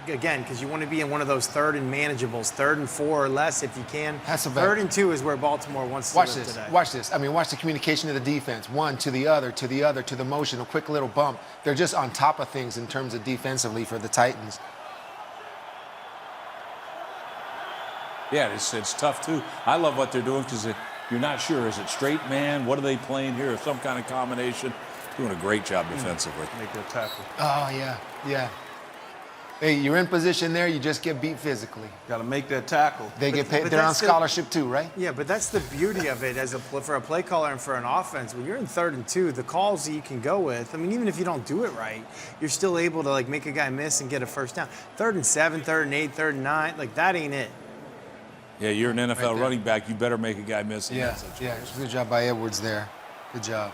again, because you want to be in one of those third and manageables, 3rd and 4 or less if you can. That's a 3rd and 2 is where Baltimore wants to Watch live this. today. Watch this. I mean, watch the communication of the defense. One to the other, to the other, to the motion, a quick little bump. They're just on top of things in terms of defensively for the Titans. Yeah, it's tough, too. I love what they're doing because you're not sure. Is it straight man? What are they playing here? Some kind of combination. Doing a great job defensively. Make that tackle. Oh, yeah, yeah. Hey, you're in position there, you just get beat physically. Got to make that tackle. They get paid, but they're on that's scholarship too, right? Yeah, but that's the beauty of it for a play caller and for an offense. When you're in 3rd and 2, the calls that you can go with, I mean, even if you don't do it right, you're still able to, like, make a guy miss and get a first down. 3rd and 7, 3rd and 8, 3rd and 9, like, that ain't it. Yeah, you're an NFL there. running back. You better make a guy miss. In Yeah, that situation. yeah. Good job by Edwards there. Good job.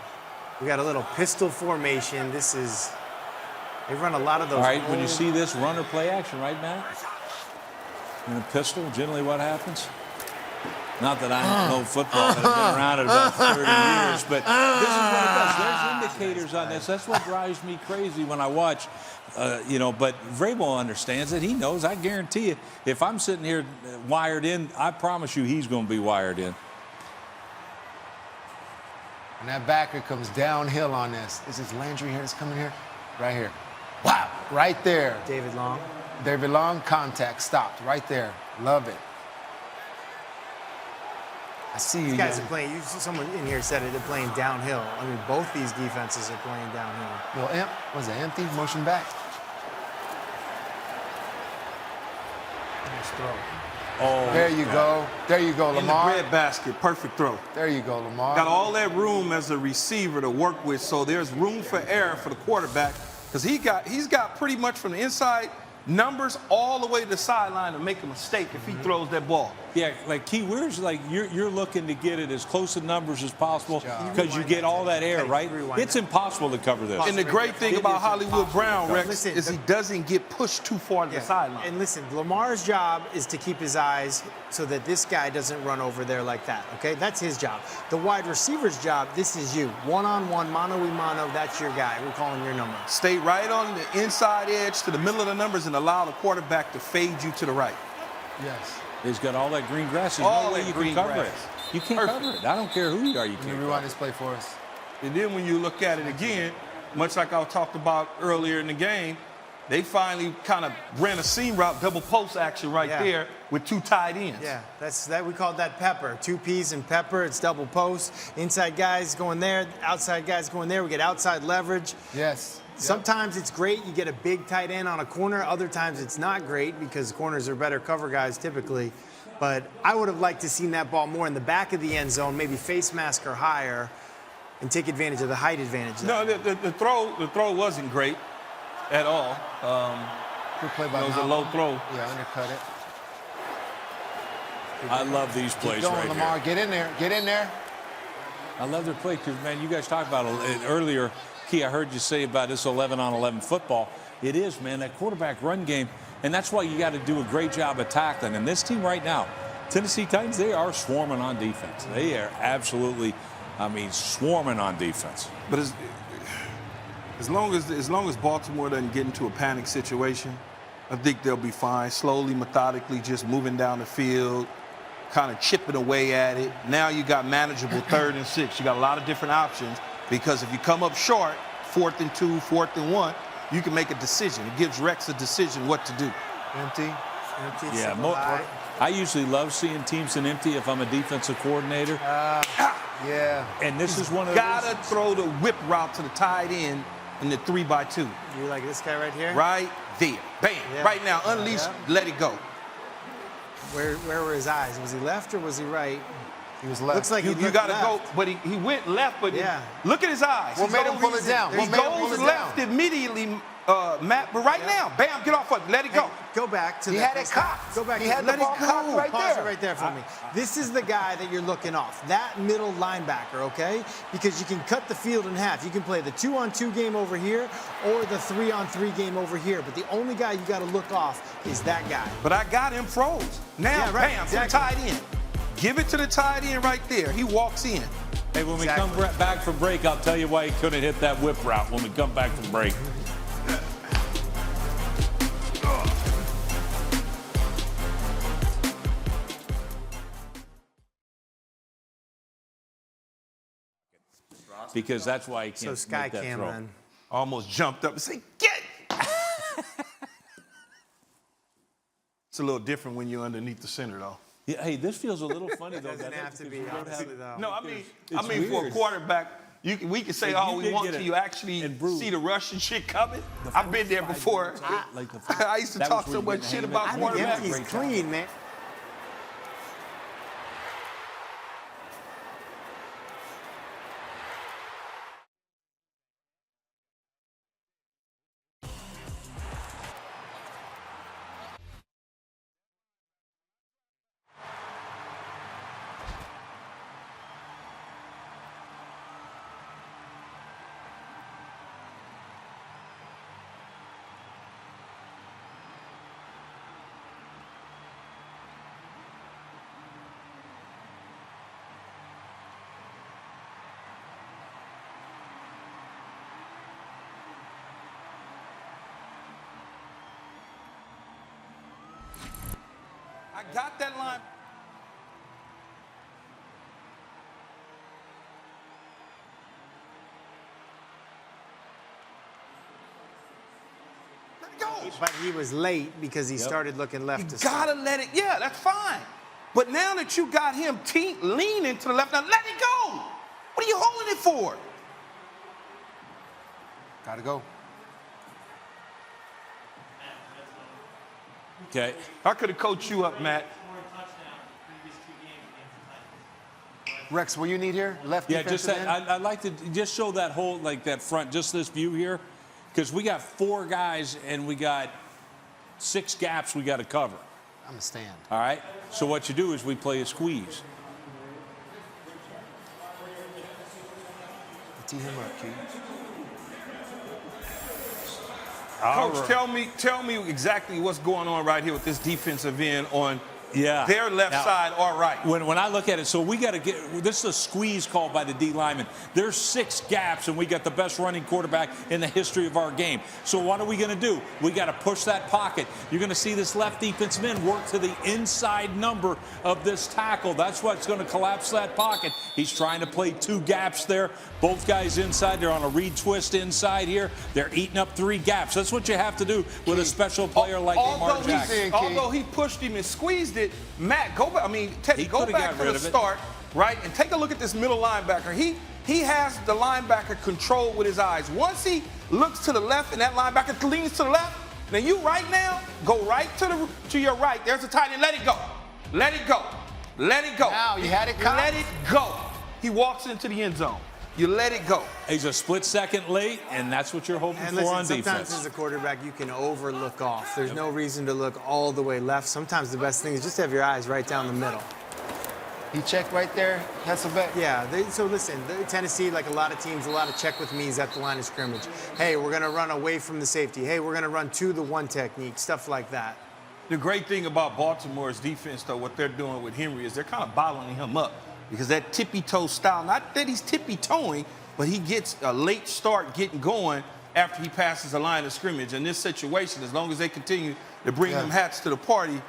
We got a little pistol formation. They run a lot of those. All right, when you old- see this, run or play action, right, Matt? In a pistol, generally what happens? Not that I know football, but I've been around it about 30 years, but this is what it does. There's indicators on this. That's what drives me crazy when I watch, but Vrabel understands it. He knows. I guarantee you, if I'm sitting here wired in, I promise you he's going to be wired in. And that backer comes downhill on this. Is this Landry here that's coming here? Right here. Wow, right there. David Long. David Long, contact, stopped, right there. Love it. I see you. These guys young. are playing. Someone in here said it. They're playing downhill. I mean, both these defenses are playing downhill. Well, was it empty? Motion back. Nice throw. Oh, There you go. There you go, In the Lamar. bread basket, perfect throw. There you go, Lamar. Got all that room as a receiver to work with, so there's room for error for the quarterback because he's got pretty much from the inside numbers all the way to the sideline to make a mistake if he throws that ball. Yeah, like Key, where's like you're looking to get it as close to numbers as possible because you get all that air, right? It's impossible to cover this. And the great thing about Hollywood Brown, Rex, Listen, is he doesn't get pushed too far to the sideline. And listen, Lamar's job is to keep his eyes so that this guy doesn't run over there like that, okay? That's his job. The wide receiver's job, this is you. One-on-one, mano-a-mano, that's your guy. We're calling your number. Stay right on the inside edge to the middle of the numbers and allow the quarterback to fade you to the right. Yes. He's got all that green grass. There's All no way that you green can cover grass. it. You can't cover it. I don't care who you are. You Can you can't rewind cover this play for us? And then when you look at it again, much like I talked about earlier in the game, they finally kind of ran a seam route, double post action right there with two tight ends. Yeah, we called that pepper. 2 P's and pepper. It's double post. Inside guys going there, outside guys going there. We get outside leverage. Yes. Sometimes it's great. You get a big tight end on a corner. Other times it's not great because corners are better cover guys typically. But I would have liked to seen that ball more in the back of the end zone, maybe face mask or higher, and take advantage of the height advantage there. No, the throw wasn't great at all. Good play by It was a Malcolm. low throw. Yeah, undercut it. it. I love these plays Keep going, right Lamar. here. Get in there. Get in there. I love their play because, man, you guys talked about it earlier. Key, I heard you say about this 11-on-11 football. It is, man, that quarterback run game. And that's why you got to do a great job of tackling. And this team right now, Tennessee Titans, they are swarming on defense. They are absolutely, swarming on defense. But as long as Baltimore doesn't get into a panic situation, I think they'll be fine. Slowly, methodically, just moving down the field, kind of chipping away at it. Now you got manageable 3rd and 6. You got a lot of different options because if you come up short, 4th and 2, 4th and 1, you can make a decision. It gives Rex a decision what to do. Empty. Yeah, I usually love seeing teams in empty if I'm a defensive coordinator. Yeah. And this is one of Gotta throw the whip route to the tight end in the 3-by-2. You like this guy right here? Right there. Bam. Yeah. Right now, unleash, let it go. Where were his eyes? Was he left or was he right? He was left. Looks like You he looked got to left. go, but he went left, but Yeah. look at his eyes. What He made him goes- pull it down? He What made him pull goes it left down? immediately, Matt, but right now, bam, get off of it. Let it go. Hey, go back to He that had it first cocked. half. Go back. He to had let the ball it go. cocked right Pause there. it right there for me. This is the guy that you're looking off. That middle linebacker, okay? Because you can cut the field in half. You can play the 2-on-2 game over here or the 3-on-3 game over here. But the only guy you got to look off is that guy. But I got him froze. Now, Yeah, right, bam, exactly. to the tight end. Give it to the tight end right there. He walks in. Hey, when we Exactly. come back from break, I'll tell you why he couldn't hit that whip route when we come back from break. because that's why he So can't Sky make that Cam throw. then. Almost jumped up and said, "Get!" It's a little different when you're underneath the center, though. Yeah, hey, this feels a little funny though. Doesn't doesn't it? have to Because be, we don't honestly, have- though. No, I mean It's for a weird. quarterback, we can say Hey, all you we did want get to. it. You actually And Bruce, see the Russian shit coming. the I've been there first 5 before. minutes, like the first- I used to that talk was so where you much get shit the about hang of it. I quarterbacks. think he's clean, man. I got that line. Let it go. But he was late because he started looking left to You gotta let it. Yeah, that's fine. But now that you got him leaning to the left, now let it go. What are you holding it for? Gotta go. Okay. I could have coached you up, Matt. Scoring touchdowns in the previous 2 games against the Titans. Rex, what you need here? Left Yeah, just defensive that. end? I'd like to just show that whole, like that front, just this view here, because we got 4 guys and we got 6 gaps we got to cover. I'm a stand. All right. So what you do is we play a squeeze. Tee him up, Q. Coach, tell me exactly what's going on right here with this defensive end on Yeah. their left Now, side or right. When I look at it, so we got to get this is a squeeze call by the D lineman. There's 6 gaps, and we got the best running quarterback in the history of our game. So what are we going to do? We got to push that pocket. You're going to see this left defensive end work to the inside number of this tackle. That's what's going to collapse that pocket. He's trying to play 2 gaps there. Both guys inside. They're on a read twist inside here. They're eating up 3 gaps. That's what you have to do with a special player like Lamar Jackson. Although he pushed him and squeezed it, Matt, go back. I mean, He go coulda back got to rid the of it. start, right, and take a look at this middle linebacker. He has the linebacker controlled with his eyes. Once he looks to the left and that linebacker leans to the left, then you right now go right to your right. There's a tight end. Let it go. Let it go. Let it go. Now, you had it cocked. Let it go. He walks into the end zone. You let it go. He's a split second late, and that's what you're hoping And for listen, on sometimes defense. as a quarterback, you can overlook off. There's no reason to look all the way left. Sometimes the best thing is just have your eyes right down the middle. He checked right there. That's a bet. Yeah, so listen, Tennessee, like a lot of teams, a lot of check with me's at the line of scrimmage. Hey, we're going to run away from the safety. Hey, we're going to run to the one technique, stuff like that. The great thing about Baltimore's defense, though, what they're doing with Henry is they're kind of bottling him up because that tippy-toe style, not that he's tippy-toeing, but he gets a late start getting going after he passes the line of scrimmage. In this situation, as long as they continue to bring them hats to the party,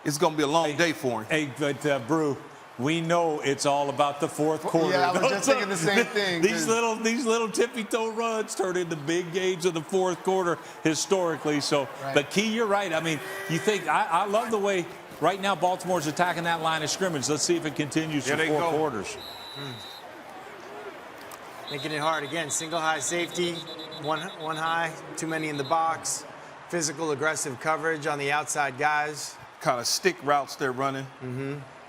it's going to be a long day for him. Hey, but Brew, we know it's all about the fourth quarter. Yeah, I was just thinking the same thing. These little tippy-toe runs turn into big games in the fourth quarter historically. So, But Key, you're right. I mean, you think I love the way right now Baltimore's attacking that line of scrimmage. Let's see if it continues for 4 quarters. Making it hard again. Single high safety, one high, too many in the box. Physical, aggressive coverage on the outside guys. Kind of stick routes they're running.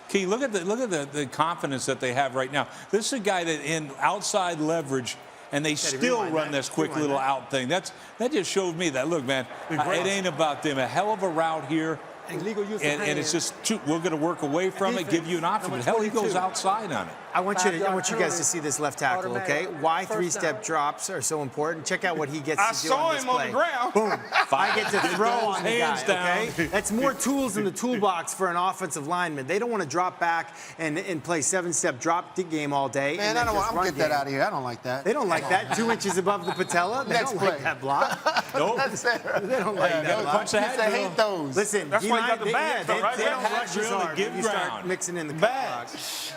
Key, look at the confidence that they have right now. This is a guy that in outside leverage, and they still run this quick little out thing. That just showed me that, look, man, it ain't about them. A hell of a route here. And legal use of And hand. it's just, we're going to work away from it, give you an option. But hell, he goes outside on it. I want you guys to see this left tackle, okay? Why 3-step drops are so important. Check out what he gets to do on this play. I saw him on the ground. Boom. I get to throw on the hands guy, okay? down. That's more tools in the toolbox for an offensive lineman. They don't want to drop back and play 7-step drop game all day. Man, I'm get that out of here. I don't like that. They don't like that. 2 inches above the patella. They Next don't play. like that block. Nope. They don't like that block. punch the hat I drill. hate those. Listen, That's why you got the bags, though, right? They don't Hat rush as drill and hard give when you start ground. mixing in the cut blocks.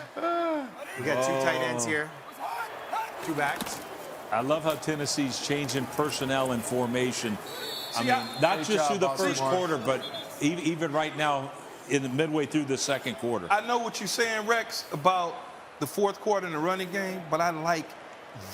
We got 2 tight ends here. Two backs. I love how Tennessee's changing personnel and formation. I mean, I- not Great just job, through the Baltimore. first quarter, but even right now, in the midway through the second quarter. I know what you're saying, Rex, about the fourth quarter in the running game, but I like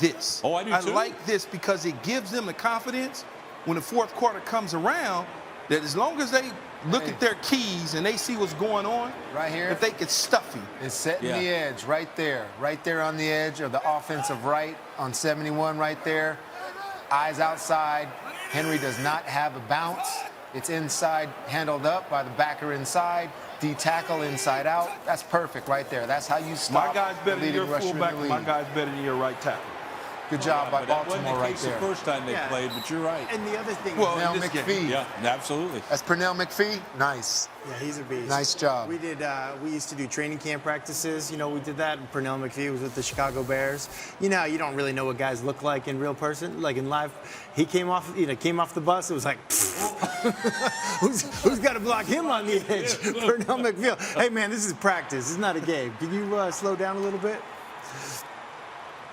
this. Oh, I do too. I like this because it gives them the confidence when the fourth quarter comes around that as long as they look at their keys and they see what's going on, Right here. that they can stuff him. It's setting Yeah. the edge right there on the edge of the offensive right on 71 right there. Eyes outside. Henry does not have a bounce. It's inside, handled up by the backer inside. D-tackle inside out. That's perfect right there. That's how you stop My guy's better the than your leading rusher in fullback. the My league. guy's better than your right tackle. Good job by But that wasn't Baltimore the right case there. the first time they Yeah. played, but you're right. And the other thing, Well, Pernell in this game. McPhee. Yeah, absolutely. That's Pernell McPhee. Nice. yeah, he's a beast. Nice job. We did. We used to do training camp practices. You know, we did that. Pernell McPhee was with the Chicago Bears. You know, you don't really know what guys look like in real person, like in live. He came off the bus. It was like, who's got to block him on the edge? Pernell McPhee. Hey man, this is practice. It's not a game. Can you slow down a little bit?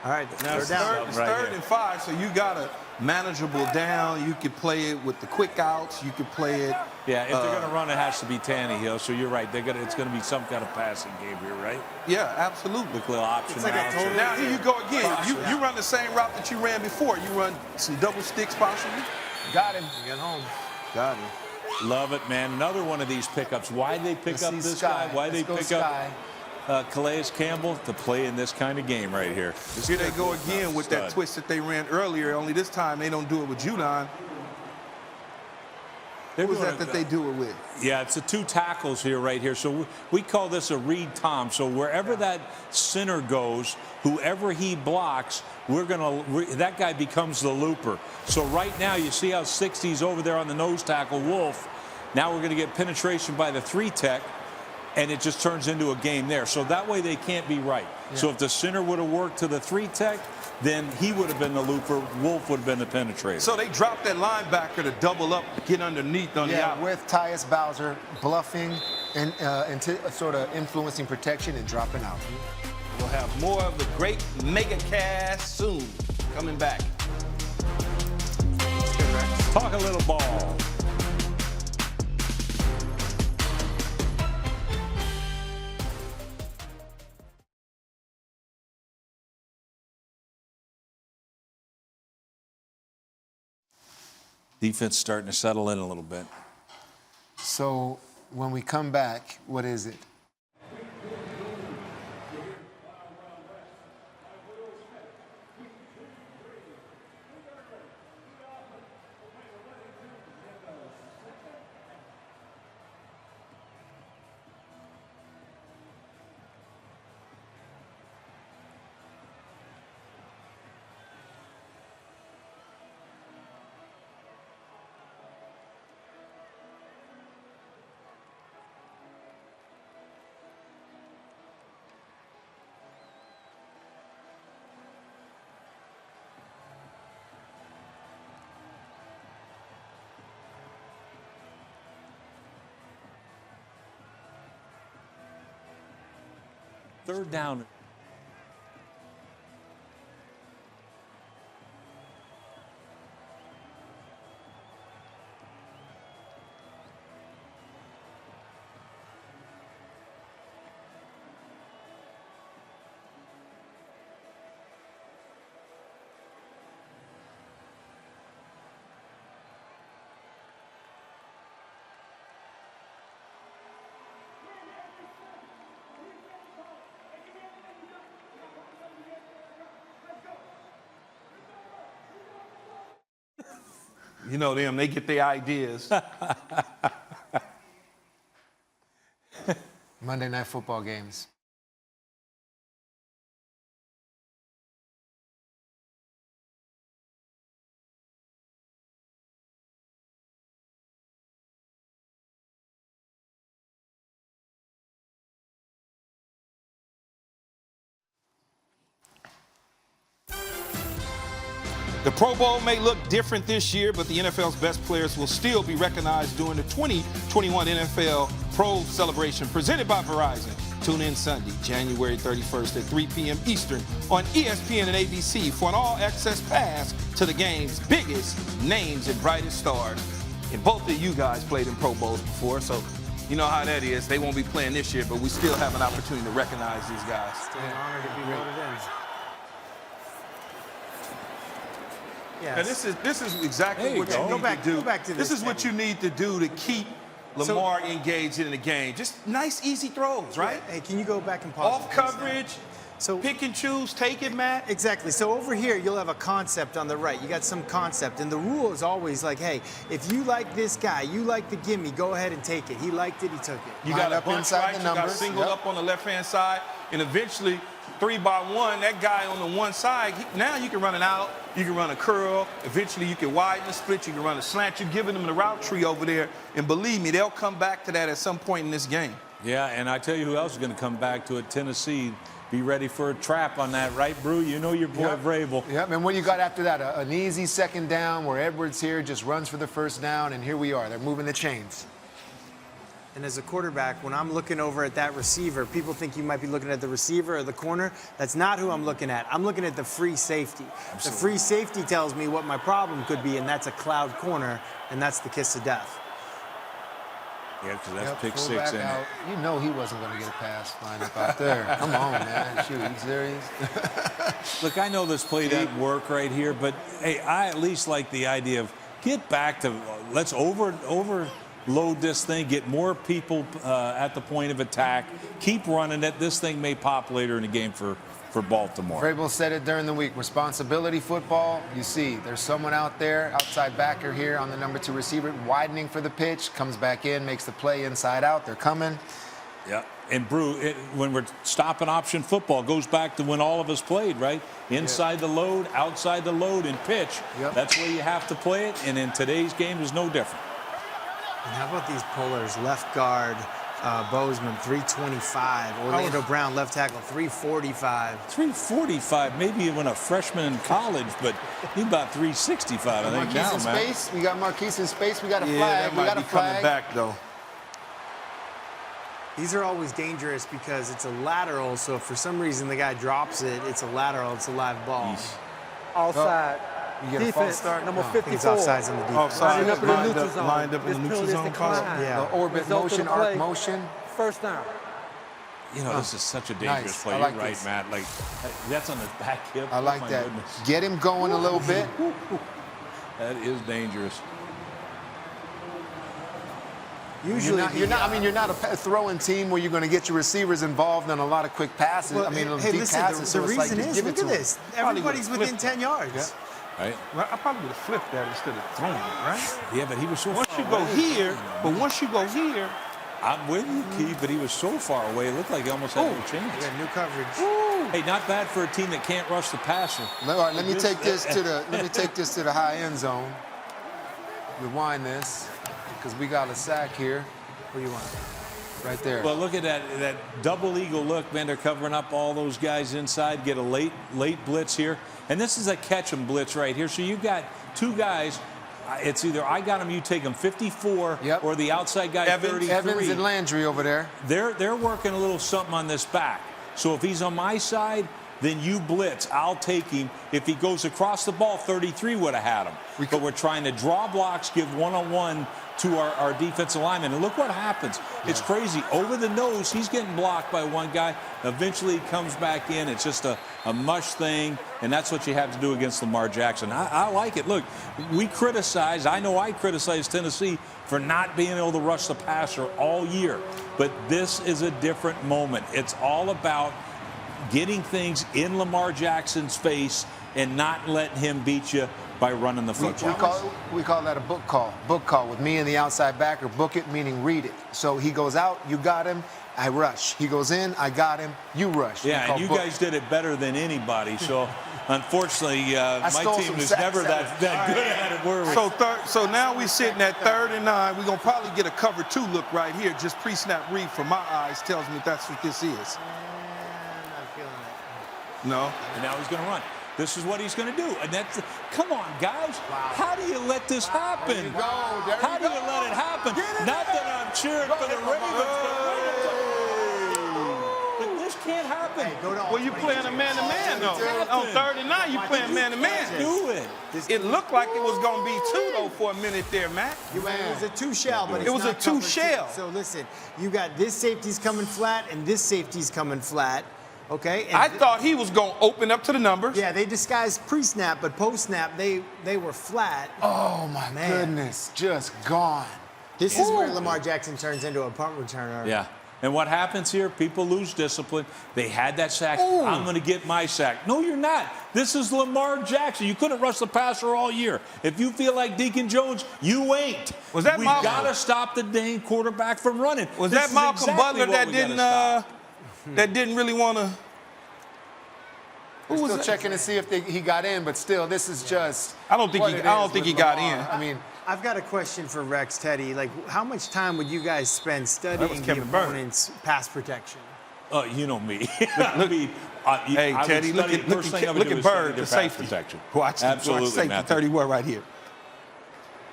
All right, Now it's third down. third, Right third here. and 5, so you got a manageable down. You could play it with the quick outs. You could play it. Yeah, if they're going to run, it has to be Tannehill. So you're right. It's going to be some kind of passing game here, right? Yeah, absolutely. With little option. It's like a outs. total- Now here you go again. You run the same route that you ran before. You run some double sticks possibly. Got him. He got home. Got it. Love it, man. Another one of these pickups. Why they pick Let's up see this Sky. guy? Why Let's they go pick Sky. up Calais Campbell to play in this kind of game right here? Here they go again with that Stud. twist that they ran earlier. Only this time they don't do it with Judon. They're Who was doing that they do it with? Yeah, it's the two tackles here, right here. So we call this a read Tom. So wherever that center goes, whoever he blocks, that guy becomes the looper. So right now, you see how 60's over there on the nose tackle, Wolf. Now we're going to get penetration by the 3-tech, and it just turns into a game there. So that way they can't be right. Yeah. So if the center would have worked to the 3-tech, then he would have been the looper. Wolf would have been the penetrator. So they dropped that linebacker to double up, get underneath on the Yeah, out. with Tyus Bowser bluffing and sort of influencing protection and dropping out. We'll have more of the great mega cast soon. Coming back. Talk a little ball. Defense starting to settle in a little bit. So when we come back, what is it? Third down. You know them, they get their ideas. Monday Night Football games. The Pro Bowl may look different this year, but the NFL's best players will still be recognized during the 2021 NFL Pro Celebration presented by Verizon. Tune in Sunday, January 31st at 3 p.m. Eastern on ESPN and ABC for an all-access pass to the game's biggest names and brightest stars. And both of you guys played in Pro Bowls before, so you know how that is. They won't be playing this year, but we still have an opportunity to recognize these guys. Still an honor to be voted in. Yes. Now this is exactly what you need to do. Go back to this is what you need to do to keep Lamar engaged in the game. Just nice, easy throws, right? Hey, can you go back and pause? Off coverage. So pick and choose, take it, Matt. Exactly. So over here, you'll have a concept on the right. You got some concept. And the rule is always like, hey, if you like this guy, you like the gimme, go ahead and take it. He liked it, he took it. You got a bunch right, you got single up on the left-hand side, and eventually 3-by-1, that guy on the one side, now you can run an out, you can run a curl, eventually you can widen the split, you can run a slant. You're giving them the route tree over there, and believe me, they'll come back to that at some point in this game. Yeah, and I tell you who else is going to come back to it, Tennessee. Be ready for a trap on that, right, Brew? You know your boy Vrabel. Yep, and what you got after that? An easy second down where Edwards here just runs for the first down, and here we are. They're moving the chains. And as a quarterback, when I'm looking over at that receiver, people think you might be looking at the receiver or the corner. That's not who I'm looking at. I'm looking at the free safety. Absolutely. The free safety tells me what my problem could be, and that's a cloud corner, and that's the kiss of death. Yeah, because that's pick six in it. You know he wasn't going to get a pass lined up out there. Come on, man. Shoot, you serious? Look, I know this play didn't work right here, but, hey, I at least like the idea of get back to let's overload this thing, get more people at the point of attack, keep running it. This thing may pop later in the game for Baltimore. Vrabel said it during the week. Responsibility football. You see, there's someone out there, outside backer here on the number 2 receiver, widening for the pitch, comes back in, makes the play inside out. They're coming. Yeah, and Brew, when we're stopping option football, goes back to when all of us played, right? Inside the load, outside the load, and pitch. Yep. That's where you have to play it, and in today's game is no different. And how about these pullers? Left guard, Bozeman, 325. Orlando Brown, left tackle, 345. 345, maybe when a freshman in college, but he's about 365, I think, now, Marquise in man. space. We got Marquise in space. We got a flag. That We might got a be coming flag. back, though. These are always dangerous because it's a lateral, so if for some reason the guy drops it, it's a lateral, it's a live ball. Offside. You get a false Defense, start? number No. 54. He's offsides on the defense. Lining up in the Lined neutral up- zone. lined up in the This neutral penalty is zone call. declined. Yeah. The orbit Result of motion, the arc play, motion. First down. You know, this is such a dangerous Nice. play. I like You're right, this. Matt. Like, that's on the back hip. I like Oh, my that. goodness. Get him going a little bit. That is dangerous. Usually, You're not a throwing team where you're going to get your receivers involved in a lot of quick passes. Well, deep listen, passes. the so it's like reason just is, give look it at to this. Everybody's within 10 yards. Right? Well, I probably would have flipped that instead of throwing it, right? Yeah, but he was so Once far you go away. here, but once you go here, I'm with you, Keith, but he was so far away. It looked like he almost had no chance. Yeah, new coverage. Hey, not bad for a team that can't rush the passer. All right, let me take this to the high end zone. Rewind this because we got a sack here. What do you want? Right there. Well, look at that double eagle look, man. They're covering up all those guys inside. Get a late blitz here. And this is a catch 'em blitz right here. So you got two guys. It's either I got him, you take him 54, Yep. or the outside guy 33. Evans and Landry over there. They're working a little something on this back. So if he's on my side, then you blitz. I'll take him. If he goes across the ball, 33 would have had him. But we're trying to draw blocks, give one-on-one to our defensive lineman. And look what happens. It's crazy. Over the nose, he's getting blocked by one guy. Eventually, he comes back in. It's just a mush thing, and that's what you have to do against Lamar Jackson. I like it. Look, I criticize Tennessee for not being able to rush the passer all year. But this is a different moment. It's all about getting things in Lamar Jackson's face and not letting him beat you by running the football. We call that a book call. Book call with me and the outside backer. Book it, meaning read it. So he goes out, you got him, I rush. He goes in, I got him, you rush. Yeah, and you guys did it better than anybody. So, unfortunately, my team is never that good at it. Were we? so now we're sitting at 3rd and 9. We're going to probably get a cover 2 look right here. Just pre-snap read from my eyes tells me that's what this is. I'm not feeling it. No. And now he's going to run. This is what he's going to do. And that's, come on, guys. How do you let this happen? There you go. How do you let it happen? Not that I'm cheering for the Ravens, but happened? Hey, go to all Well, you 22. playing a man-to-man, though. On 3rd and 9, you playing man-to-man. Do it. It looked like it was going to be 2, though, for a minute there, Matt. It was a 2-shell, but it's It was a not cover 2-shell. 2. So listen, you got this safety's coming flat and this safety's coming flat. Okay? And I thought he was going to open up to the numbers. yeah, they disguised pre-snap, but post-snap they were flat. Oh my goodness, just gone. This is where Lamar Jackson turns into a punt returner. Yeah. And what happens here? People lose discipline. They had that sack. I'm going to get my sack. No, you're not. This is Lamar Jackson. You couldn't rush the passer all year. If you feel like Deacon Jones, you ain't. Was that We've Malcolm? got to stop the dang quarterback from running. Was This that is Malcolm exactly Butler what that we gotta didn't stop. that didn't really want to? We're still checking to see if he got in, but still, this is just. I don't think what he- it I don't is think with he got Lamar. in. I mean, I've got a question for Rex, Teddy. Like, how much time would you guys spend studying the Kevin Byrne. opponent's pass protection? You know me. I mean, Hey, I would Teddy, look study- at look first thing I at would look do at is study Bird, their the pass safety. protection. Watch Absolutely, safety, Matthew. 31 right here.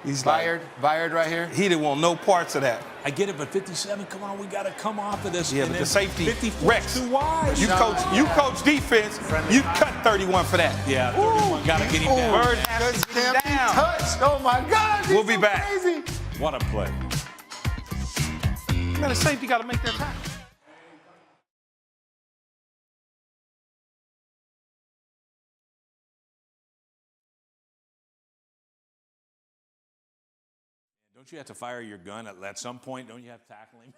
He's like, Bayard right here. he didn't want no parts of that. I get it, but 57, come on, we got to come off of this. Yeah, And but then the safety, 54 Rex, too wide. you coach defense, you cut 31 for that. Yeah, 31, got to get him down. Bird has to get him Can't be down. touched. Oh my God. We'll he's be so back. Crazy. What a play. Man, the safety got to make that tackle. Don't you have to fire your gun at some point? Don't you have to tackle him?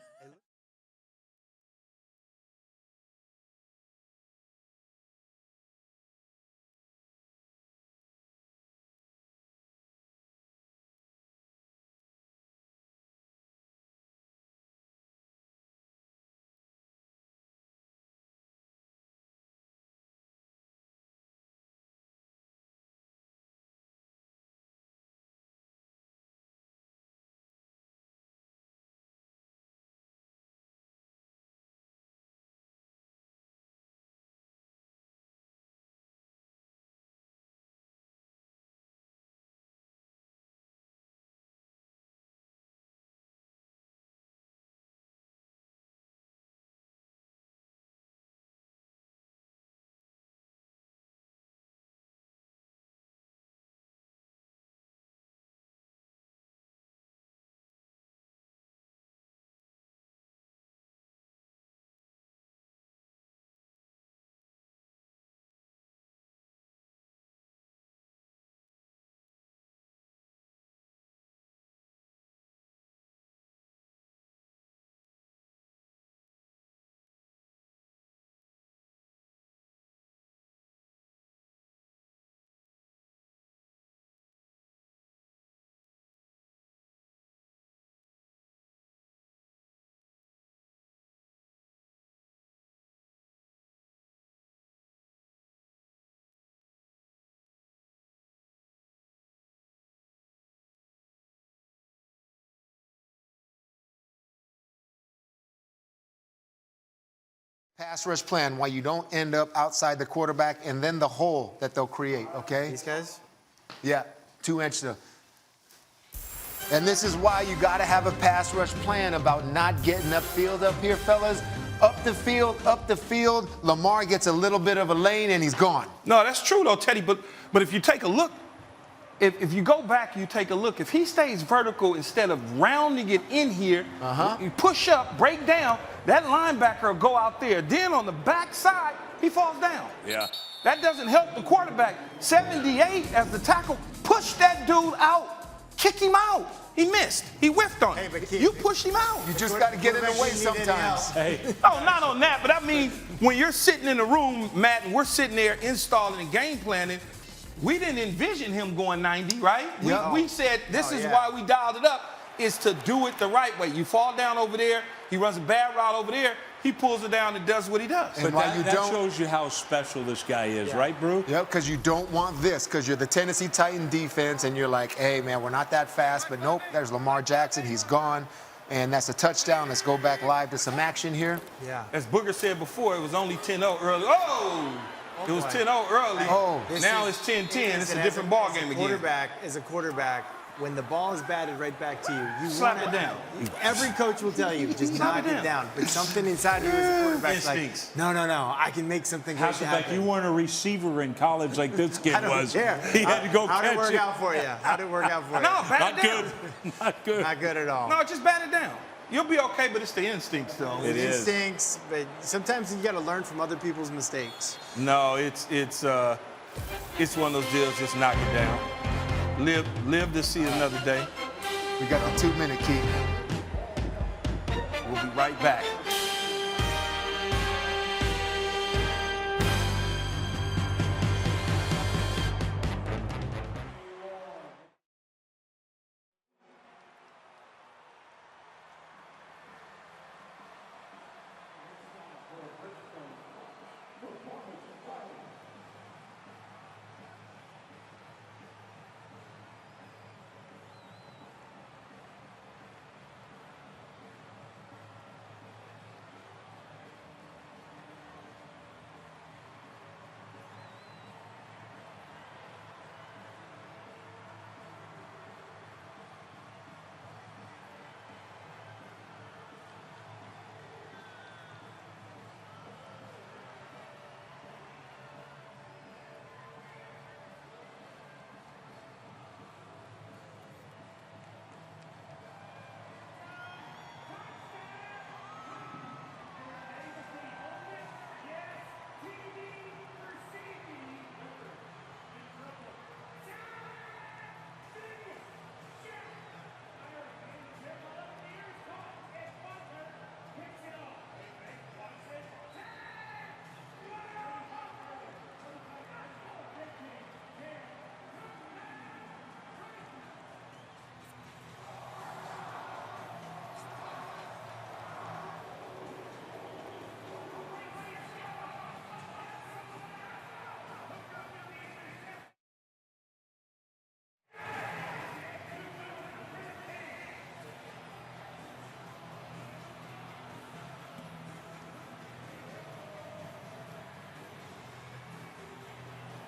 Pass rush plan, why you don't end up outside the quarterback and then the hole that they'll create, okay? These guys? Yeah, 2-inch to. And this is why you got to have a pass rush plan about not getting upfield up here, fellas. Up the field. Lamar gets a little bit of a lane and he's gone. No, that's true though, Teddy. But if you take a look, if you go back, you take a look. If he stays vertical instead of rounding it in here, you push up, break down. That linebacker will go out there. Then on the backside, he falls down. Yeah. That doesn't help the quarterback. 78 as the tackle. Push that dude out. Kick him out. He missed. He whiffed on it. You pushed him out. You just got to get in the way sometimes. Hey, Oh, not on that, but I mean, when you're sitting in the room, Matt, and we're sitting there installing and game planning, we didn't envision him going 90, right? We said this is why we dialed it up, is to do it the right way. You fall down over there, he runs a bad route over there, he pulls it down and does what he does. And but why that, you that don't- shows you how special this guy is, right, Brew? Yep, because you don't want this, because you're the Tennessee Titan defense, and you're like, hey, man, we're not that fast, but nope, there's Lamar Jackson, he's gone, and that's a touchdown. Let's go back live to some action here. Yeah. As Booger said before, it was only 10-0 early. Oh! It was 10-0 early. Oh. Now it's 10-10. It's a different ball game again. As a quarterback, when the ball is batted right back to you, Slap it down. Every coach will tell you, just knock it down. But something inside you as a quarterback like, no, I can make something great Hasselbeck, happen. you weren't a receiver in college like this kid I don't was. care. He had to go How'd catch it work it. out for you? How'd it work out for you? No, bat Not it down. good. Not good. Not good at all. No, just bat it down. You'll be okay, but it's the instincts, though. It is. Instincts, but sometimes you got to learn from other people's mistakes. No, it's one of those deals. Just knock it down. Live to see another day. We got the 2-minute key. We'll be right back.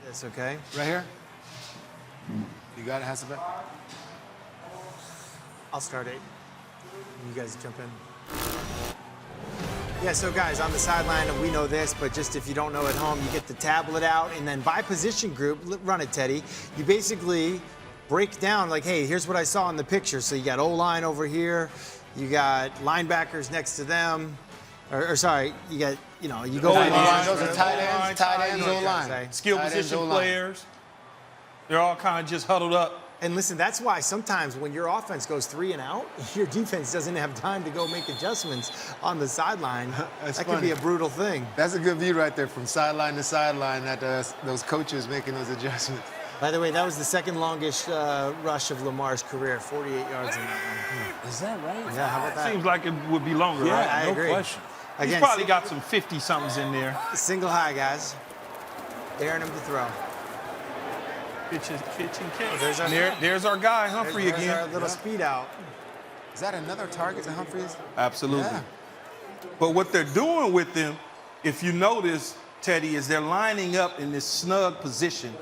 It's okay. Right here. You got it, Hasselbeck? I'll start it. You guys jump in. Yeah, so guys, on the sideline, we know this, but just if you don't know at home, you get the tablet out, and then by position group, run it, Teddy. You basically break down, like, hey, here's what I saw in the picture. So you got O-line over here, you got linebackers next to them, or sorry, you got, you know, you go in O-line, those are tight ends, O-line. Skill Tight ends, position O-line. players. They're all kind of just huddled up. And listen, that's why sometimes when your offense goes 3 and out, your defense doesn't have time to go make adjustments on the sideline. That's that funny. could be a brutal thing. That's a good view right there from sideline to sideline at those coaches making those adjustments. By the way, that was the second longest rush of Lamar's career, 48 yards in that one. Is that right? Yeah, how about that? Seems like it would be longer, Yeah, right? I no agree. question. He's Again, probably got some 50-somethings in there. single high, guys. Daring him to throw. Pitch and catch. There's our, There's our guy, Humphrey, there's again. our little speed out. Is that another target to Humphries? Absolutely. Yeah. But what they're doing with them, if you notice, Teddy, is they're lining up in this snug position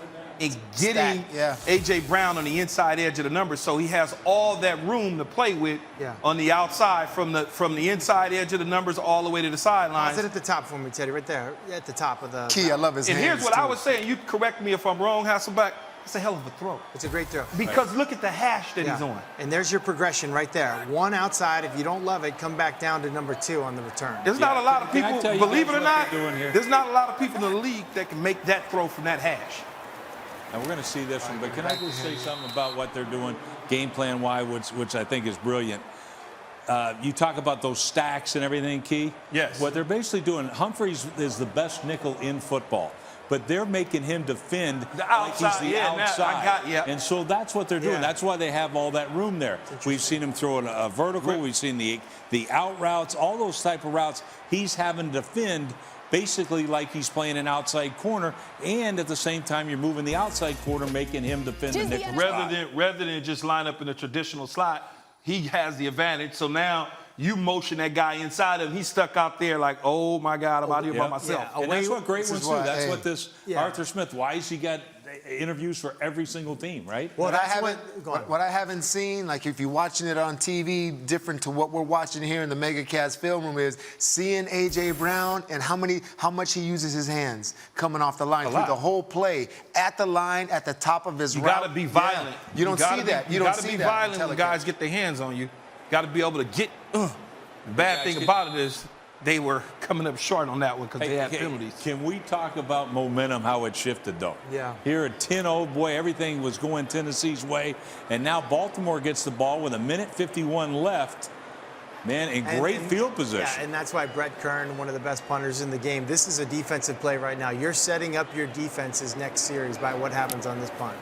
and getting Stacked, yeah. A.J. Brown on the inside edge of the numbers, so he has all that room to play with Yeah. on the outside from the inside edge of the numbers all the way to the sidelines. Sit at the top for me, Teddy, right there, at the top of the. Key, I love his And hands, here's what I too. was saying. You correct me if I'm wrong, Hasselbeck. It's a hell of a throw. It's a great throw. Because look at the hash that Yeah. he's on. And there's your progression right there. One outside. If you don't love it, come back down to number 2 on the return. There's not a lot of Can I people, tell you believe it guys or what not, they're doing here? there's not a lot of people in the league that can make that throw from that hash. And we're going to see this one, but can I just say something about what they're doing game plan-wise, which I think is brilliant? You talk about those stacks and everything, Key. Yes. What they're basically doing, Humphries is the best nickel in football, but they're making him defend The like he's outside, the yeah, that- I outside. got- yeah. And so that's what they're doing. Yeah. That's why they have all that room there. We've seen him throw a vertical. We've seen the out routes, all those type of routes. He's having to defend basically like he's playing an outside corner, and at the same time, you're moving the outside corner, making him defend the Just the nickel NFL spot. Rather than just line up in a traditional slot, he has the advantage. So now you motion that guy inside of him. He's stuck out there like, oh my God, I'm out here by Yeah. myself. Yeah. And that's what great This ones is do. why, That's hey. what this Yeah. Arthur Smith, why has he got interviews for every single team, right? Well, What I haven't seen, like if you're watching it on TV, different to what we're watching here in the MegaCast film room, is seeing A.J. Brown and how much he uses his hands coming off the line through the whole play, at the line, at the top of his route. You got to be violent. Yeah. You don't see that. You don't see that. You got to be violent when guys get their hands on you. Got to be able to get. The bad thing about it is they were coming up short on that one because they had penalties. Can we talk about momentum, how it shifted, though? Yeah. Here at 10-0, boy, everything was going Tennessee's way. And now Baltimore gets the ball with 1:51 left. Man, in great field position. Yeah, and that's why Brett Kern, one of the best punters in the game, this is a defensive play right now. You're setting up your defenses next series by what happens on this punt.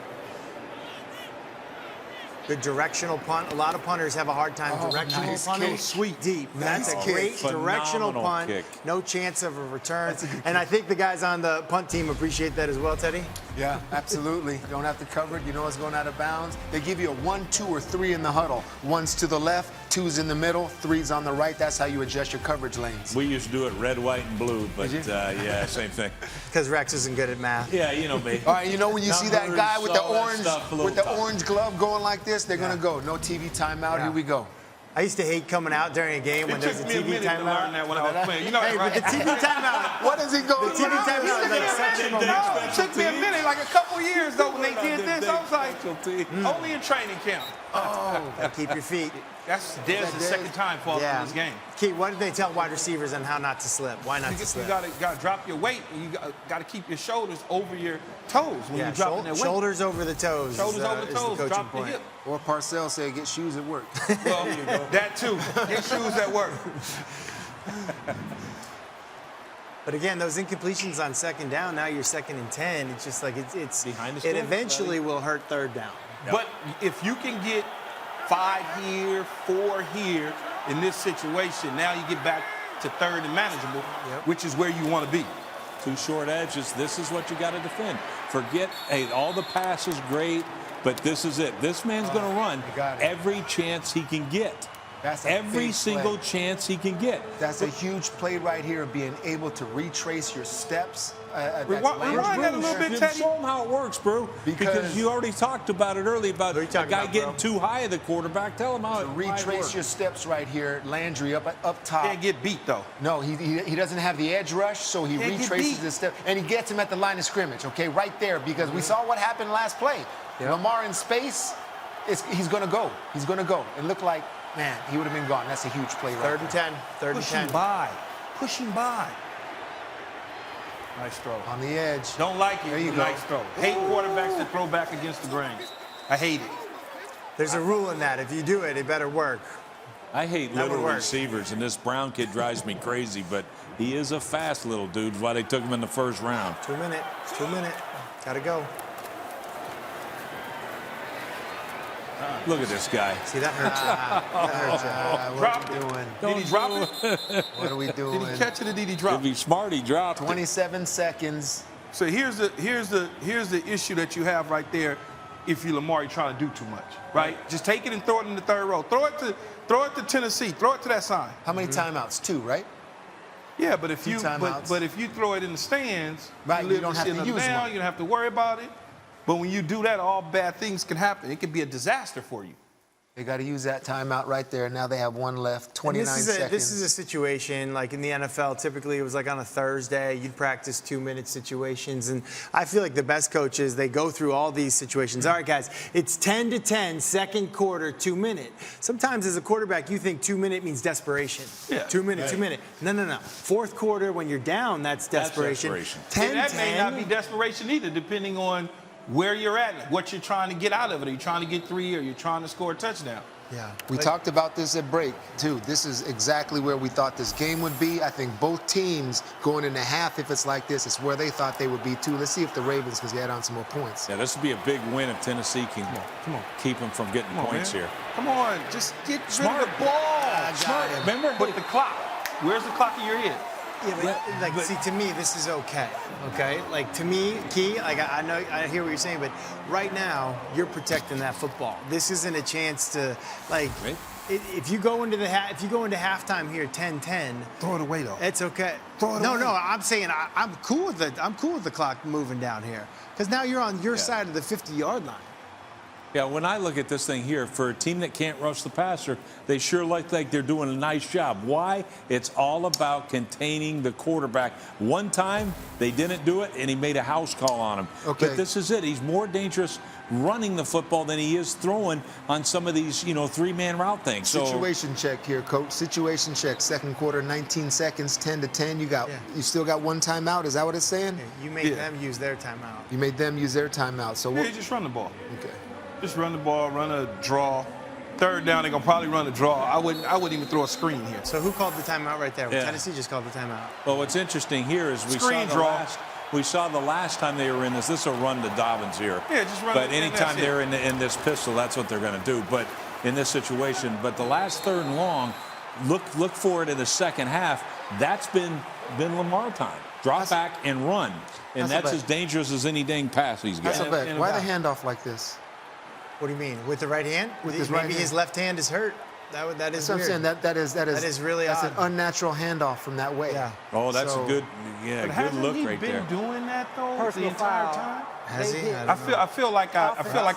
Good directional punt. A lot of punters have a hard time directional punting. Sweet. Deep. That's a great directional punt. Kick. No chance of a return. And I think the guys on the punt team appreciate that as well, Teddy. Yeah, absolutely. You don't have to cover it. You know it's going out of bounds. They give you a 1, 2, or 3 in the huddle. 1's to the left, 2's in the middle, 3's on the right. That's how you adjust your coverage lanes. We used to do it red, white, and blue, but yeah, same thing. Because Rex isn't good at math. Yeah, you know me. All right, you know when you see that guy with the Numbers, orange glove going like this, they're gonna go. No TV timeout. Here we go. I used to hate coming out during a game when there's a TV timeout. To learn that when I was playing. You know Hey, that, but right? the TV timeout. What is he going? The TV timeout is like such a moment. It took me a minute, like a couple years though, when they did this. I was like, only in training camp. Gotta keep your feet. That's Dez' second time falling in this game. Keith, what did they tell wide receivers on how not to slip? Why not to You slip? gotta drop your weight, and you gotta keep your shoulders over your toes when you're dropping that weight. Shoulders over the toes. Shoulders over the toes, coaching drop point. the hip. Or Parcells said, get shoes at work. Well, that too. Get shoes at work. But again, those incompletions on second down, now you're 2nd and 10. It's just like it eventually will hurt third down. Yep. But if you can get 5 here, 4 here in this situation, now you get back to 3rd and manageable, which is where you want to be. 2 short edges. This is what you got to defend. Forget, hey, all the passes great, but this is it. This man's going to run every chance he can get. That's a every big single play. chance he can get. That's a huge play right here of being able to retrace your steps. Rewind that a little bit, Teddy. Show him how it works, bro. Because you already talked about it earlier about a guy getting too high of the quarterback. Tell him how it retrace your steps right here. Landry up top. Can't get beat though. No, he doesn't have the edge rush, so he retraces his step and he gets him at the line of scrimmage. Okay, right there, because we saw what happened last play. Lamar in space, he's gonna go. He's gonna go. It looked like, man, he would have been gone. That's a huge play right 3rd and 10. 3rd and 10. Pushing by. Nice throw. On the edge. Don't like it. There you go. Nice throw. Hate quarterbacks that throw back against the grain. I hate it. There's a rule in that. If you do it, it better work. I hate little receivers, and this Brown kid drives me crazy, but he is a fast little dude. Why they took him in the 1st round. 2 minute. 2 minute. Gotta go. Look at this guy. See, that hurts you. That hurts you. What are we doing? Did he drop it? What are we doing? Did he catch it or did he drop If he's smart, he dropped it. 27 seconds. So here's the issue that you have right there. If you're Lamar, you're trying to do too much, right? Just take it and throw it in the 3rd row. Throw it to Tennessee. Throw it to that sign. How many timeouts? 2, right? Yeah, but if you timeouts. but if you throw it in the stands, Right, you you don't have to use down, one. you don't have to worry about it. But when you do that, all bad things can happen. It can be a disaster for you. They got to use that timeout right there. Now they have 1 left, 29 seconds. This is a situation, like in the NFL, typically it was like on a Thursday, you'd practice 2-minute situations. And I feel like the best coaches, they go through all these situations. All right, guys, it's 10 to 10, 2nd quarter, 2 minute. Sometimes as a quarterback, you think 2 minute means desperation. Yeah. 2 minute, 2 minute. No. 4th quarter, when you're down, that's desperation. 10, And that 10. may not be desperation either, depending on where you're at, what you're trying to get out of it. Are you trying to get 3 or you're trying to score a touchdown? Yeah. We talked about this at break, too. This is exactly where we thought this game would be. I think both teams going into half, if it's like this, it's where they thought they would be, too. Let's see if the Ravens can get on some more points. Yeah, this would be a big win if Tennessee can keep him from getting points here. Come on, just get rid of the ball. Smart. Remember, but the clock. Where's the clock in your head? Yeah, but see, to me, this is okay. Okay, like to me, Key, like I know, I hear what you're saying, but right now you're protecting that football. This isn't a chance to, like, If you go into halftime here 10-10, Throw it away, though. it's okay. Throw it no, away. no, I'm saying I'm cool with the clock moving down here because now you're on your side of the 50-yard line. Yeah, when I look at this thing here, for a team that can't rush the passer, they sure look like they're doing a nice job. Why? It's all about containing the quarterback. One time, they didn't do it, and he made a house call on him. Okay. But this is it. He's more dangerous running the football than he is throwing on some of these, three-man route things. Situation check here, coach. Situation check. Second quarter, 19 seconds, 10-10. You still got one timeout. Is that what it's saying? You made them use their timeout. You made them use their timeout. So Yeah, just run the ball. Okay. Just run the ball, run a draw. Third down, they're gonna probably run a draw. I wouldn't even throw a screen here. So who called the timeout right there? Yeah. Tennessee just called the timeout. Well, what's interesting here is we Screen saw draw. the last time they were in this. This is a run to Dobbins here. Yeah, just run But it, and anytime that's it. they're in this pistol, that's what they're going to do. But in this situation, the last third and long, look for it in the second half. That's been Lamar time. Drop back and run, and that's as dangerous as any dang pass he's got. That's a bet. Why the handoff like this? What do you mean? With the right hand? With his Maybe right hand. his left hand is hurt. That is That's what I'm weird. saying. That is really that's odd. an unnatural handoff from that way. Yeah. Oh, that's So- a good But good hasn't look he right been there. doing that though Personal the entire foul. time? Has he? They I did. don't know. I feel like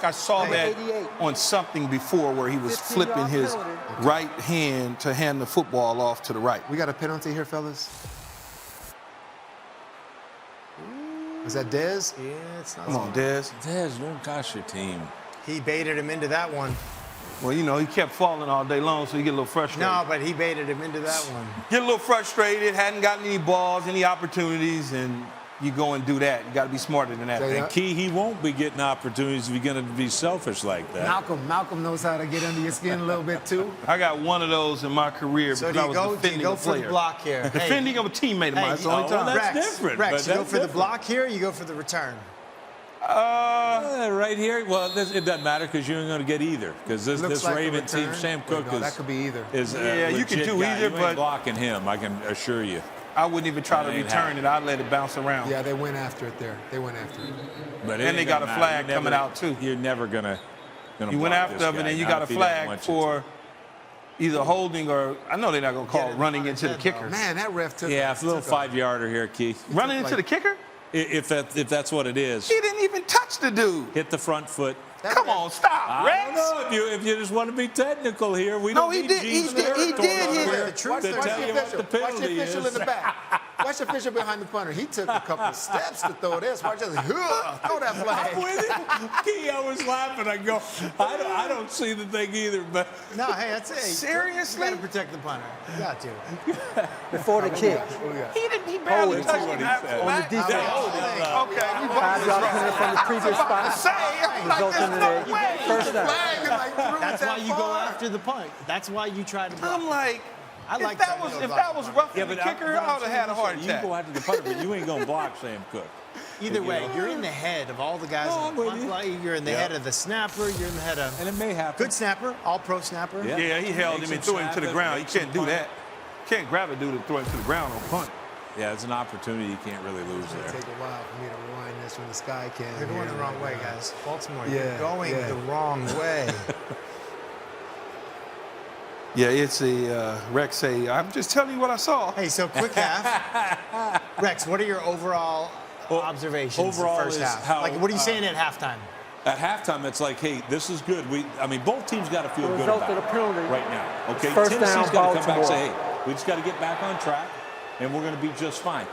I saw that 88. on something before where he was 15-yard flipping his penalty. right hand to hand the football off to the right. We got a penalty here, fellas. Is that Dez? Yeah, it's not. Come on, Dez. Dez, don't cost your team. He baited him into that one. Well, he kept falling all day long, so you get a little frustrated. No, but he baited him into that one. Get a little frustrated, hadn't gotten any balls, any opportunities, and you go and do that. You got to be smarter than that. So, And Key, he won't be getting opportunities if you're going to be selfish like that. Malcolm knows how to get under your skin a little bit too. I got one of those in my career So because do I you was go defending a for the player. block here? Defending of a teammate of mine. It's the only well, time. that's Rex, different, Rex, but you go that's for the different. block here, you go for the return. Right here, well, it doesn't matter because you ain't going to get either. Because Looks this like a Raven team, return. Sam Wait, Cook no, is that could be either. Is a Yeah, you can legit do guy. either, You ain't but- blocking him. I can assure you. I wouldn't even try to That ain't return happening. it. I'd let it bounce around. Yeah, they went after it there. They went after it. But And they got a flag coming out, too. You're never gonna. You went after him, and then you got a flag for either holding or I know they're not going to call Get it running on his into the head, kicker. Man, that ref took. Yeah, it's a little took 5-yarder here, Keith. Running into the kicker? If that's what it is, He didn't even touch the dude. hit the front foot. Come on, stop, I Rex. don't know if you just want to be technical here. We No, don't he need did- Gene he did- he Steratore did over hit here it. to Watch the tell you what the official. Watch the penalty official is. in the back. Watch the official behind the punter. He took a couple of steps to throw this. Watch this. Throw that I'm flag. with you. Key, I was laughing. I go, I don't see the thing either, but No, hey, that's it. Seriously? You got to protect the punter. You got to. Before the kick. He barely Let's touched see what him he after said. the On the back. defense. Okay, you both 5-yard penalty from the previous spot. say, I'm like, Resulting there's in no a way. first down. Flag and, like, threw it That's that why you go far. after the punt. That's why you try to block. I'm like, I like if that trying to was go if block that the was punter. roughing the kicker, I would have had a heart You attack. go after the punter, but you ain't gonna block Sam Cook. Either way, you're in the head of all the guys No, on I'm the with punt you. play. You're in the Yeah. head of the snapper. You're in the head of And it may happen. good snapper, all pro snapper. Yeah. Yeah, he held Makes him and him threw him to the snap it, ground. You makes him can't do punt. that. Can't grab a dude and throw him to the ground on punt. Yeah, it's an opportunity you can't really lose It'll there. take a while for me to rewind this from the sky cam. You're going here. the wrong way, guys. Baltimore, Yeah, you're going yeah. the wrong way. Yeah, it's a Rex say, I'm just telling you what I saw. Hey, so quick half. Rex, what are your overall observations overall the first is half? how, Like, what are you saying at halftime? At halftime, it's like, hey, this is good. Both teams got to feel good Result about of the it penalty. right now. Okay, First Tennessee's down, got to come back and say, Baltimore. hey, we just got to get back on track, and we're going to be just fine.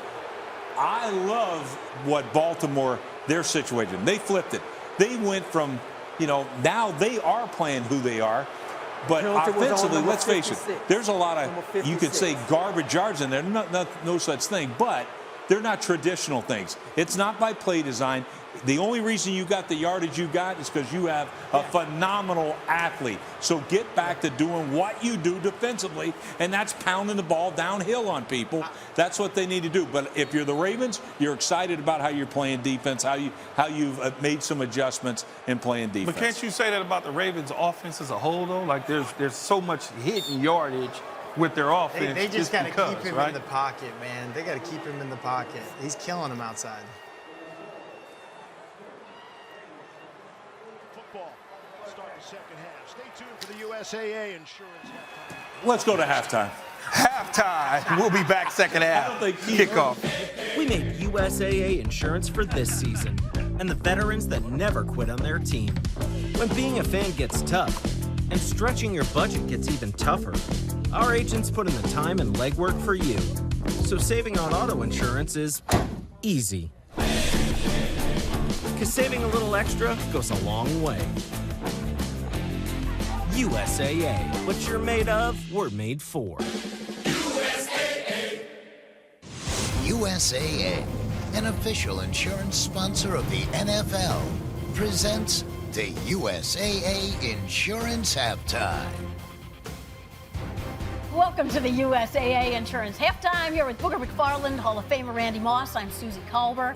I love what Baltimore, their situation. They flipped it. They went from, now they are playing who they are. But Penalty was on offensively, number let's face it, 56. there's a lot Number of, you could say 56. garbage yards in there, no such thing, but they're not traditional things. It's not by play design. The only reason you got the yardage you got is because you have a phenomenal athlete. So get back to doing what you do defensively, and that's pounding the ball downhill on people. That's what they need to do. But if you're the Ravens, you're excited about how you're playing defense, how you've made some adjustments in playing defense. But can't you say that about the Ravens' offense as a whole, though? Like, there's so much hidden yardage with their offense. They just got to because, keep him right? in the pocket, man. They got to keep him in the pocket. He's killing him outside. Football. Start the second half. Stay For the USAA insurance halftime. Let's go to halftime. Halftime. We'll be back second half. Kickoff. We made USAA insurance for this season and the veterans that never quit on their team. When being a fan gets tough and stretching your budget gets even tougher, our agents put in the time and legwork for you. So saving on auto insurance is easy. Because saving a little extra goes a long way. USAA. What you're made of, we're made for. USAA, an official insurance sponsor of the NFL, presents the USAA Insurance Halftime. Welcome to the USAA Insurance Halftime here with Booger McFarland, Hall of Famer Randy Moss. I'm Susie Colbert.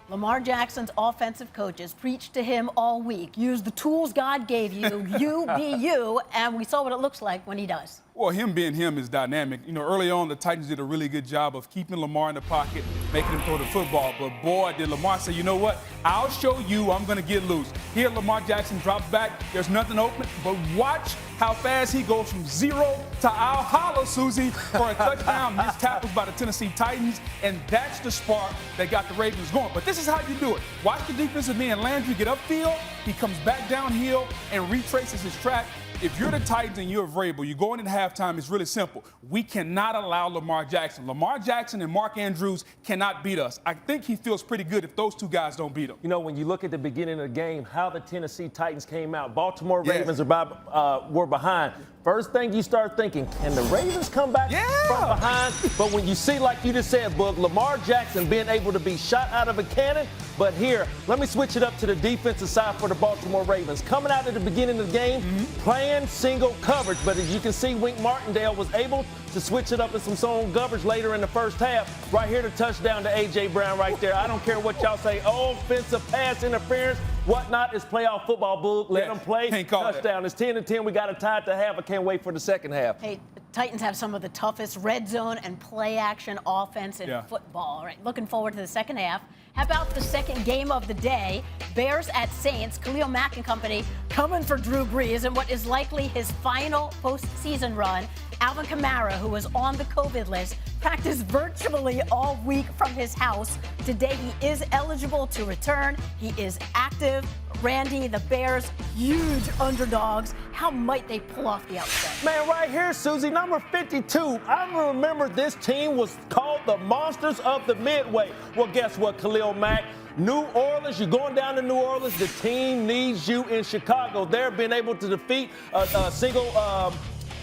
Lamar Jackson's offensive coaches preached to him all week. Use the tools God gave you, you be you, and we saw what it looks like when he does. Well, him being him is dynamic. You know, early on, the Titans did a really good job of keeping Lamar in the pocket, making him throw the football. But boy, did Lamar say, you know what? I'll show you I'm going to get loose. Here, Lamar Jackson drops back. There's nothing open. But watch how fast he goes from zero to I'll holler, Susie, for a touchdown. Missed tackles by the Tennessee Titans. And that's the spark that got the Ravens going. But this is how you do it. Watch the defensive man, Landry, get upfield. He comes back downhill and retraces his track. If you're the Titans and you're Vrabel, you're going into halftime, it's really simple. We cannot allow Lamar Jackson. Lamar Jackson and Mark Andrews cannot beat us. I think he feels pretty good if those two guys don't beat him. You know, when you look at the beginning of the game, how the Tennessee Titans came out, Baltimore Ravens were behind. First thing you start thinking, can the Ravens come back from behind? But when you see, like you just said, Boog, Lamar Jackson being able to be shot out of a cannon. But here, let me switch it up to the defensive side for the Baltimore Ravens. Coming out at the beginning of the game, playing single coverage. But as you can see, Wink Martindale was able to switch it up in some zone coverage later in the first half. Right here, the touchdown to A.J. Brown right there. I don't care what y'all say. Offensive pass interference, whatnot. It's playoff football, Boog. Let them play. Touchdown. It's 10-10. We got a tie to half. I can't wait for the second half. Hey, the Titans have some of the toughest red zone and play action offense in football. All right, looking forward to the second half. How about the second game of the day? Bears at Saints. Khalil Mack and company coming for Drew Brees in what is likely his final postseason run. Alvin Kamara, who was on the COVID list, practiced virtually all week from his house. Today, he is eligible to return. He is active. Randy, the Bears, huge underdogs. How might they pull off the upset? Man, right here, Susie, number 52. I remember this team was called the Monsters of the Midway. Well, guess what, Khalil Mack? New Orleans, you're going down to New Orleans. The team needs you in Chicago. They're being able to defeat a single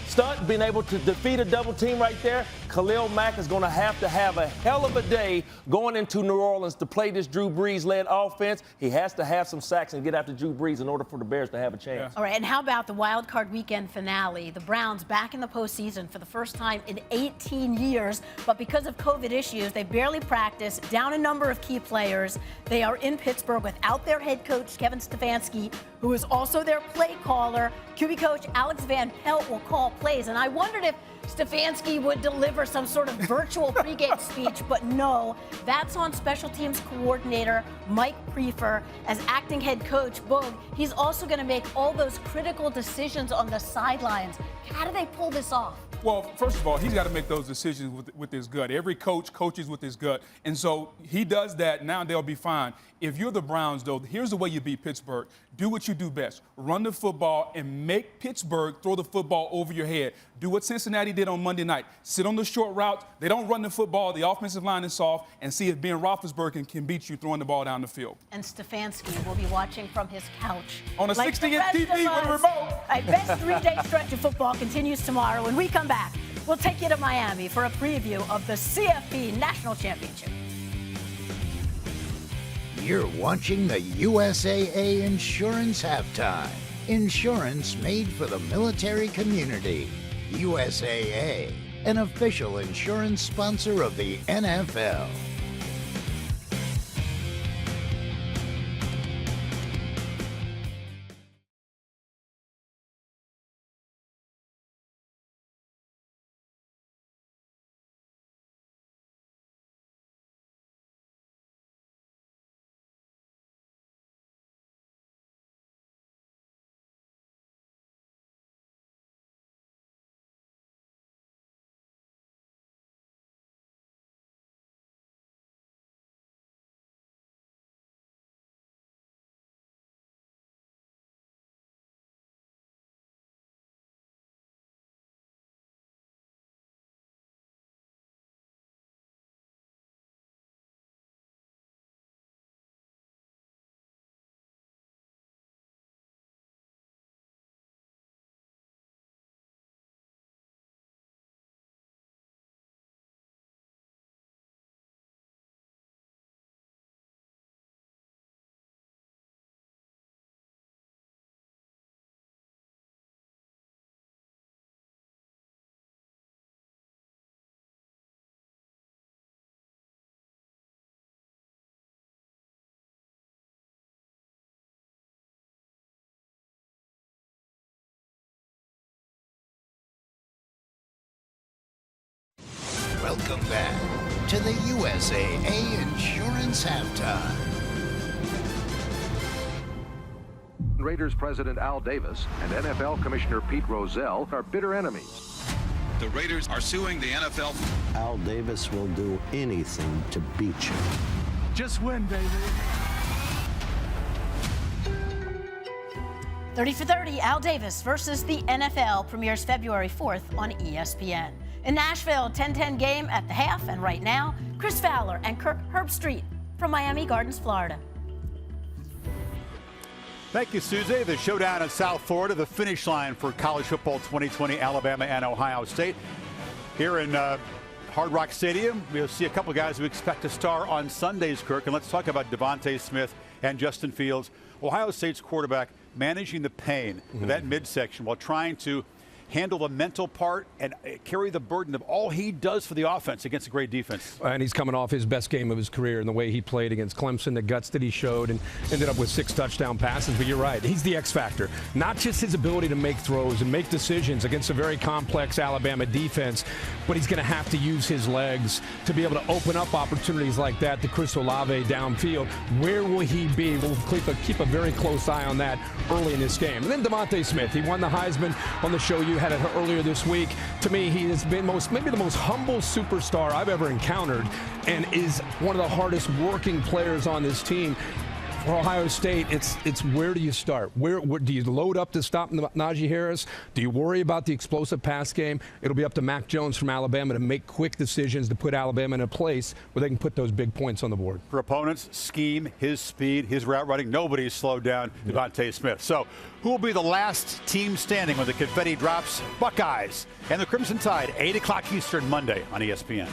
stunt, being able to defeat a double team right there. Khalil Mack is going to have a hell of a day going into New Orleans to play this Drew Brees-led offense. He has to have some sacks and get after Drew Brees in order for the Bears to have a chance. All right, and how about the wild card weekend finale? The Browns back in the postseason for the first time in 18 years, but because of COVID issues, they barely practiced, down a number of key players. They are in Pittsburgh without their head coach, Kevin Stefanski, who is also their play caller. QB coach Alex Van Pelt will call plays, and I wondered if Stefanski would deliver some sort of virtual pregame speech, but no. That's on special teams coordinator Mike Prefer. As acting head coach, Boog, he's also going to make all those critical decisions on the sidelines. How do they pull this off? Well, first of all, he's got to make those decisions with his gut. Every coach coaches with his gut. And so he does that. Now they'll be fine. If you're the Browns, though, here's the way you beat Pittsburgh. Do what you do best. Run the football and make Pittsburgh throw the football over your head. Do what Cincinnati did on Monday night. Sit on the short route. They don't run the football. The offensive line is soft. And see if Ben Roethlisberger can beat you throwing the ball down the field. And Stefanski will be watching from his couch. On a 60-inch TV with a remote. Our best 3-day stretch of football continues tomorrow. When we come back, we'll take you to Miami for a preview of the CFP National Championship. You're watching the USAA Insurance Halftime. Insurance made for the military community. USAA, an official insurance sponsor of the NFL. Welcome back to the USAA Insurance Halftime. Raiders president Al Davis and NFL Commissioner Pete Rozelle are bitter enemies. The Raiders are suing the NFL. Al Davis will do anything to beat you. Just win, baby. 30 for 30, Al Davis versus the NFL premieres February 4th on ESPN. In Nashville, 10-10 game at the half, and right now, Chris Fowler and Kirk Herbstreit from Miami Gardens, Florida. Thank you, Susie. The showdown in South Florida, the finish line for college football 2020, Alabama and Ohio State. Here in Hard Rock Stadium, we'll see a couple guys we expect to star on Sundays, Kirk. And let's talk about Devontae Smith and Justin Fields. Ohio State's quarterback managing the pain of that midsection while trying to handle the mental part and carry the burden of all he does for the offense against a great defense. And he's coming off his best game of his career in the way he played against Clemson, the guts that he showed, and ended up with 6 touchdown passes. But you're right, he's the X factor. Not just his ability to make throws and make decisions against a very complex Alabama defense, but he's going to have to use his legs to be able to open up opportunities like that to Chris Olave downfield. Where will he be? We'll keep a very close eye on that early in this game. And then Devontae Smith, he won the Heisman on the show you had it earlier this week. To me, he has been maybe the most humble superstar I've ever encountered, and is one of the hardest working players on this team. For Ohio State, it's where do you start? Where do you load up to stop Najee Harris? Do you worry about the explosive pass game? It'll be up to Mac Jones from Alabama to make quick decisions to put Alabama in a place where they can put those big points on the board. For opponents, scheme, his speed, his route running, nobody's slowed down Devontae Smith. So who will be the last team standing when the confetti drops? Buckeyes and the Crimson Tide, 8 o'clock Eastern Monday on ESPN.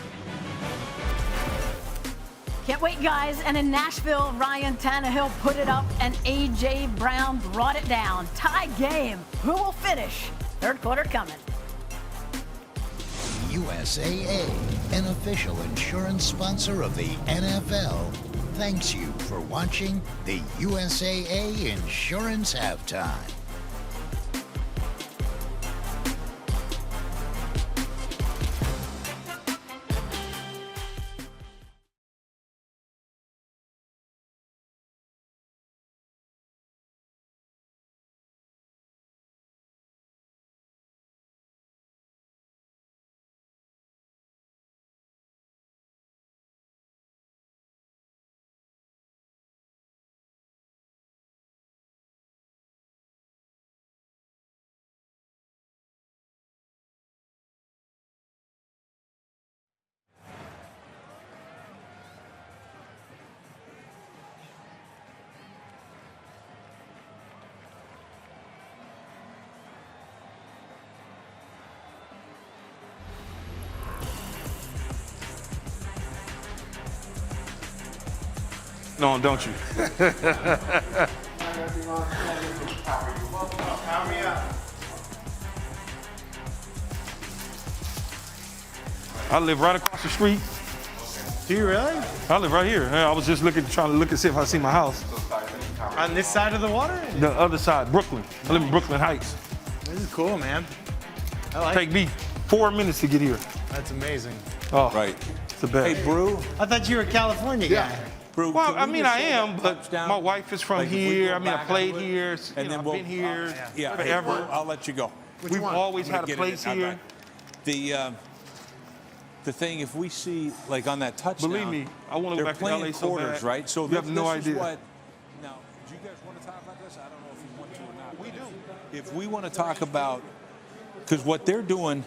Can't wait, guys. And in Nashville, Ryan Tannehill put it up, and A.J. Brown brought it down. Tie game. Who will finish? Third quarter coming. USAA, an official insurance sponsor of the NFL, thanks you for watching the USAA Insurance Halftime. No, don't you? I live right across the street. Do you really? I live right here. I was just trying to look and see if I see my house. On this side of the water? The other side, Brooklyn. I live in Brooklyn Heights. This is cool, man. I like Take me 4 minutes to get here. That's amazing. Oh, right. It's the best. Hey, Brew. I thought you were a California guy. Brew, well, I we mean, just I say am, that but touchdown? my wife is from Like, if we here. go I mean, I back played on it, here. and then I've we'll been here Yeah, hey, forever. Brew, I'll let you go. We've always I'm had gonna a get place it. here. The thing, if we see, like on that touchdown, Believe me, I want to go they're back to LA playing so quarters, bad. right? So You have no this idea. Is what, now, do you guys want to talk about this? I don't know if you want to or not. We do. If we want to talk about, because what they're doing,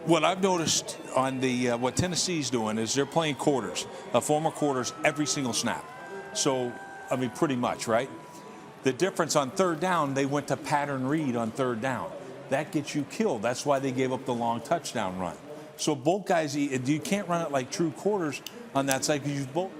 what I've noticed on the what Tennessee's doing is they're playing quarters, former quarters, every single snap. So, I mean, pretty much, right? The difference on third down, they went to pattern read on third down. That gets you killed. That's why they gave up the long touchdown run. So both guys, you can't run it like true quarters on that side because you both.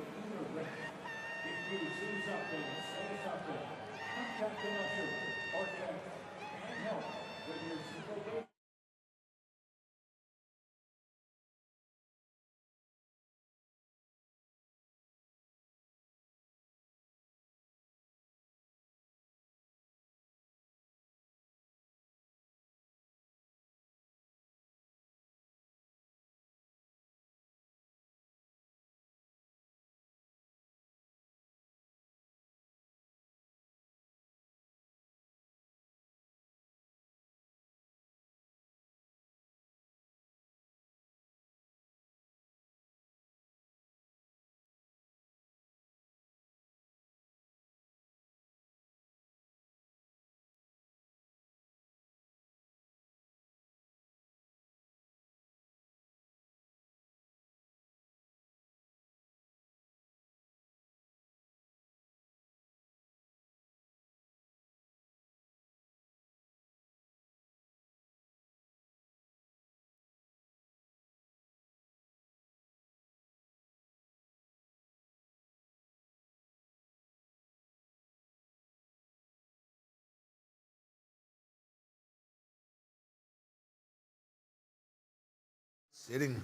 Sitting.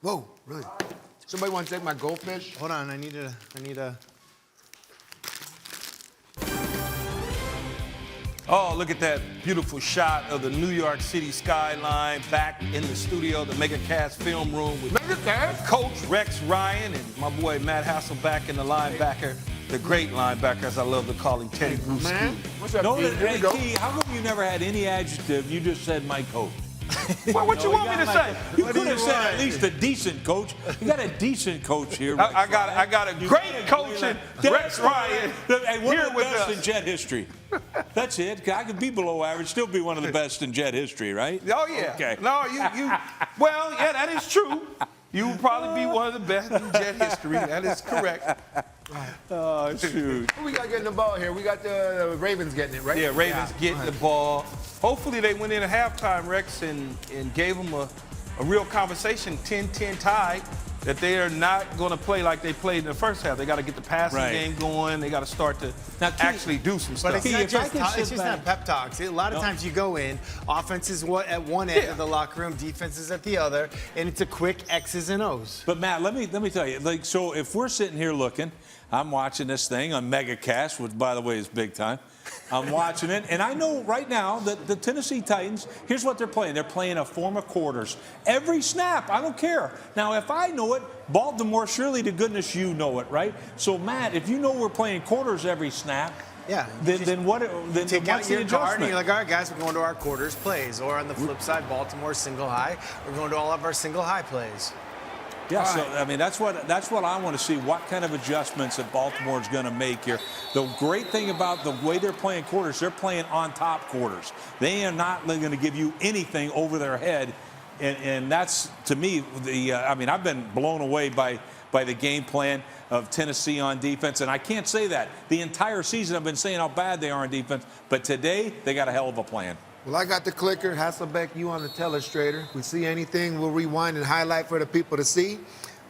Whoa, really? Somebody want to take my goldfish? Hold on, I need a. Oh, look at that beautiful shot of the New York City skyline back in the studio, the MegaCast film room with Coach Rex Ryan and my boy Matt Hasselbeck and the linebacker, the great linebacker, as I love to call him, Teddy Bruschi. Man, what's up, No, Pete? Here we hey, go. Key, how come you never had any adjective? You just said my coach. Well, what you want me to say? You could have said at least a decent coach. You got a decent coach here. I got a great coach in Rex Ryan Hey, one here of the with best us. in Jet history. That's it. I could be below average, still be one of the best in Jet history, right? Oh, yeah. Okay. No, well, yeah, that is true. You will probably be one of the best in Jet history. That is correct. Oh, shoot. Who we got getting the ball here? We got the Ravens getting it, right? Yeah, Ravens getting the ball. Hopefully they went in at halftime, Rex, and gave them a real conversation, 10-10 tie, that they are not going to play like they played in the first half. They got to get the passing game going. They got to start to actually do some stuff. But it's just not pep talks. A lot of times you go in, offense is at one end of the locker room, defense is at the other, and it's a quick X's and O's. But Matt, let me tell you, like, so if we're sitting here looking, I'm watching this thing on MegaCast, which by the way is big time. I'm watching it, and I know right now that the Tennessee Titans, here's what they're playing. They're playing a form of quarters. Every snap, I don't care. Now, if I know it, Baltimore, surely to goodness you know it, right? So, Matt, if you know we're playing quarters every snap, then what? Then take what's out the your card and adjustment? you're like, all right, guys, we're going to our quarters plays. Or on the flip side, Baltimore single high. We're going to all of our single high plays. Yeah, so I mean that's what I want to see. What kind of adjustments that Baltimore is going to make here? The great thing about the way they're playing quarters, they're playing on top quarters. They are not going to give you anything over their head, and that's to me the. I mean, I've been blown away by the game plan of Tennessee on defense, and I can't say that the entire season. I've been saying how bad they are on defense, but today they got a hell of a plan. Well, I got the clicker. Hasselbeck, you on the telestrator. If we see anything, we'll rewind and highlight for the people to see.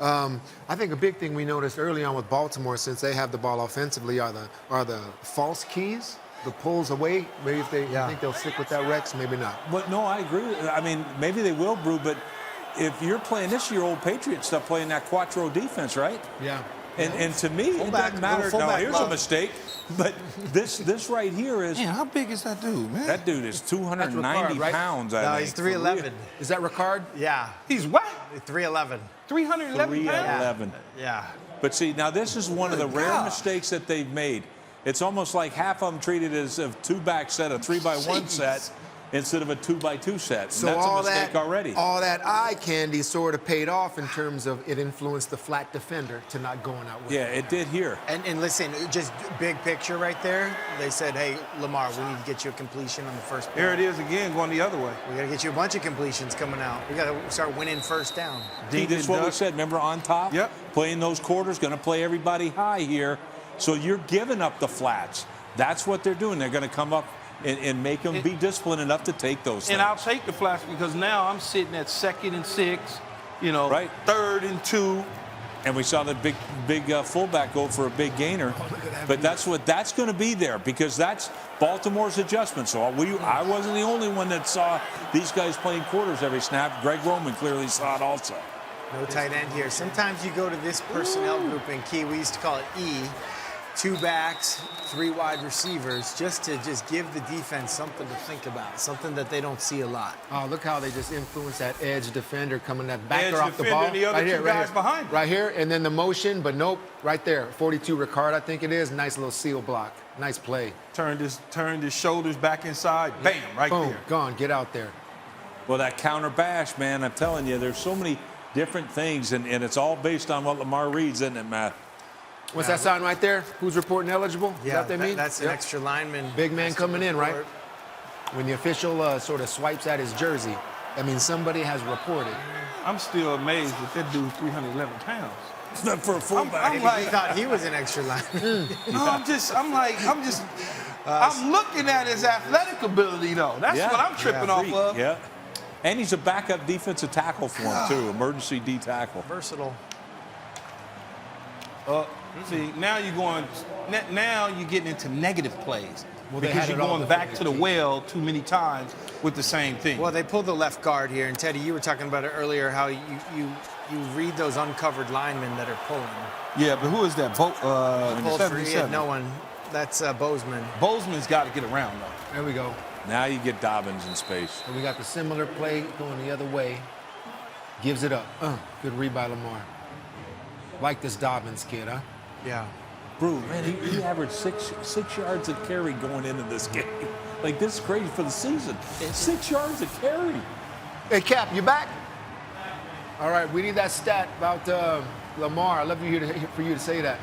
I think a big thing we noticed early on with Baltimore, since they have the ball offensively, are the false keys, the pulls away. Maybe if they think they'll stick with that, Rex, maybe not. But no, I agree. I mean, maybe they will, Brew, but if you're playing this year, old Patriot stuff, playing that Quattro defense, right? Yeah. And to me, it doesn't matter. No, here's a mistake. But this right here is. Man, how big is that dude, man? That dude is 290 right? pounds, I No, think. he's 311. Is that Ricard? Yeah. He's what? 311. 311 pounds? 311. Yeah. But see, now this is one of the rare mistakes that they've made. It's almost like half of them treated as a two-back set, a 3x1 set, instead of a 2x2 set. So and that's all a mistake already. All that eye candy sort of paid off in terms of it influenced the flat defender to not going out with Yeah, it did here. And listen, just big picture right there. They said, hey, Lamar, we need to get you a completion on the first play. Here it is again, going the other way. We got to get you a bunch of completions coming out. We got to start winning first down. See, this is what we said. Remember, on top? Yep. Playing those quarters, going to play everybody high here. So you're giving up the flats. That's what they're doing. They're going to come up and make them be disciplined enough to take those things. And I'll take the flats because now I'm sitting at 2nd and 6, right. 3rd and 2. And we saw the big fullback go for a big gainer. But that's going to be there because that's Baltimore's adjustment. So I wasn't the only one that saw these guys playing quarters every snap. Greg Roman clearly saw it also. No tight end here. Sometimes you go to this personnel group in Key. We used to call it E. 2 backs, 3 wide receivers, just to give the defense something to think about, something that they don't see a lot. Oh, look how they just influence that edge defender coming that backer Edge off the defender ball. and the other two guys behind him. Right here, and then the motion, but nope, right there. 42 Ricard, I think it is. Nice little seal block. Nice play. Turned his shoulders back inside. Bam, right Boom, there. gone. Get out there. Well, that counter bash, man, I'm telling you, there's so many different things, and it's all based on what Lamar reads, isn't it, Matt? What's that sign right there? Who's reporting eligible? Is Yeah, that what they mean? that's an extra lineman. Big man coming in, right? When the official sort of swipes at his jersey, that means somebody has reported. I'm still amazed that dude's 311 pounds. It's not for a fullback. I'm like, he thought he was an extra lineman. No, I'm looking at his athletic ability, though. That's what I'm tripping off of. Yeah. And he's a backup defensive tackle for him, too. Emergency D tackle. Versatile. See, now you're going now you're getting into negative plays. Well, they because had you're it all going the back way, to the Keith. well too many times with the same thing. Well, they pulled the left guard here, and Teddy, you were talking about it earlier, how you read those uncovered linemen that are pulling. Yeah, but who is that? Pulled for 77. no one. That's Bozeman. Bozeman's got to get around, though. There we go. Now you get Dobbins in space. So we got the similar play going the other way. Gives it up. Good read by Lamar. Like this Dobbins kid, huh? Yeah. Bro, man, he averaged six yards a carry going into this game. Like, this is crazy for the season. 6 yards a carry. Hey, Cap, you back? All right, we need that stat about Lamar. I'd love for you to say that.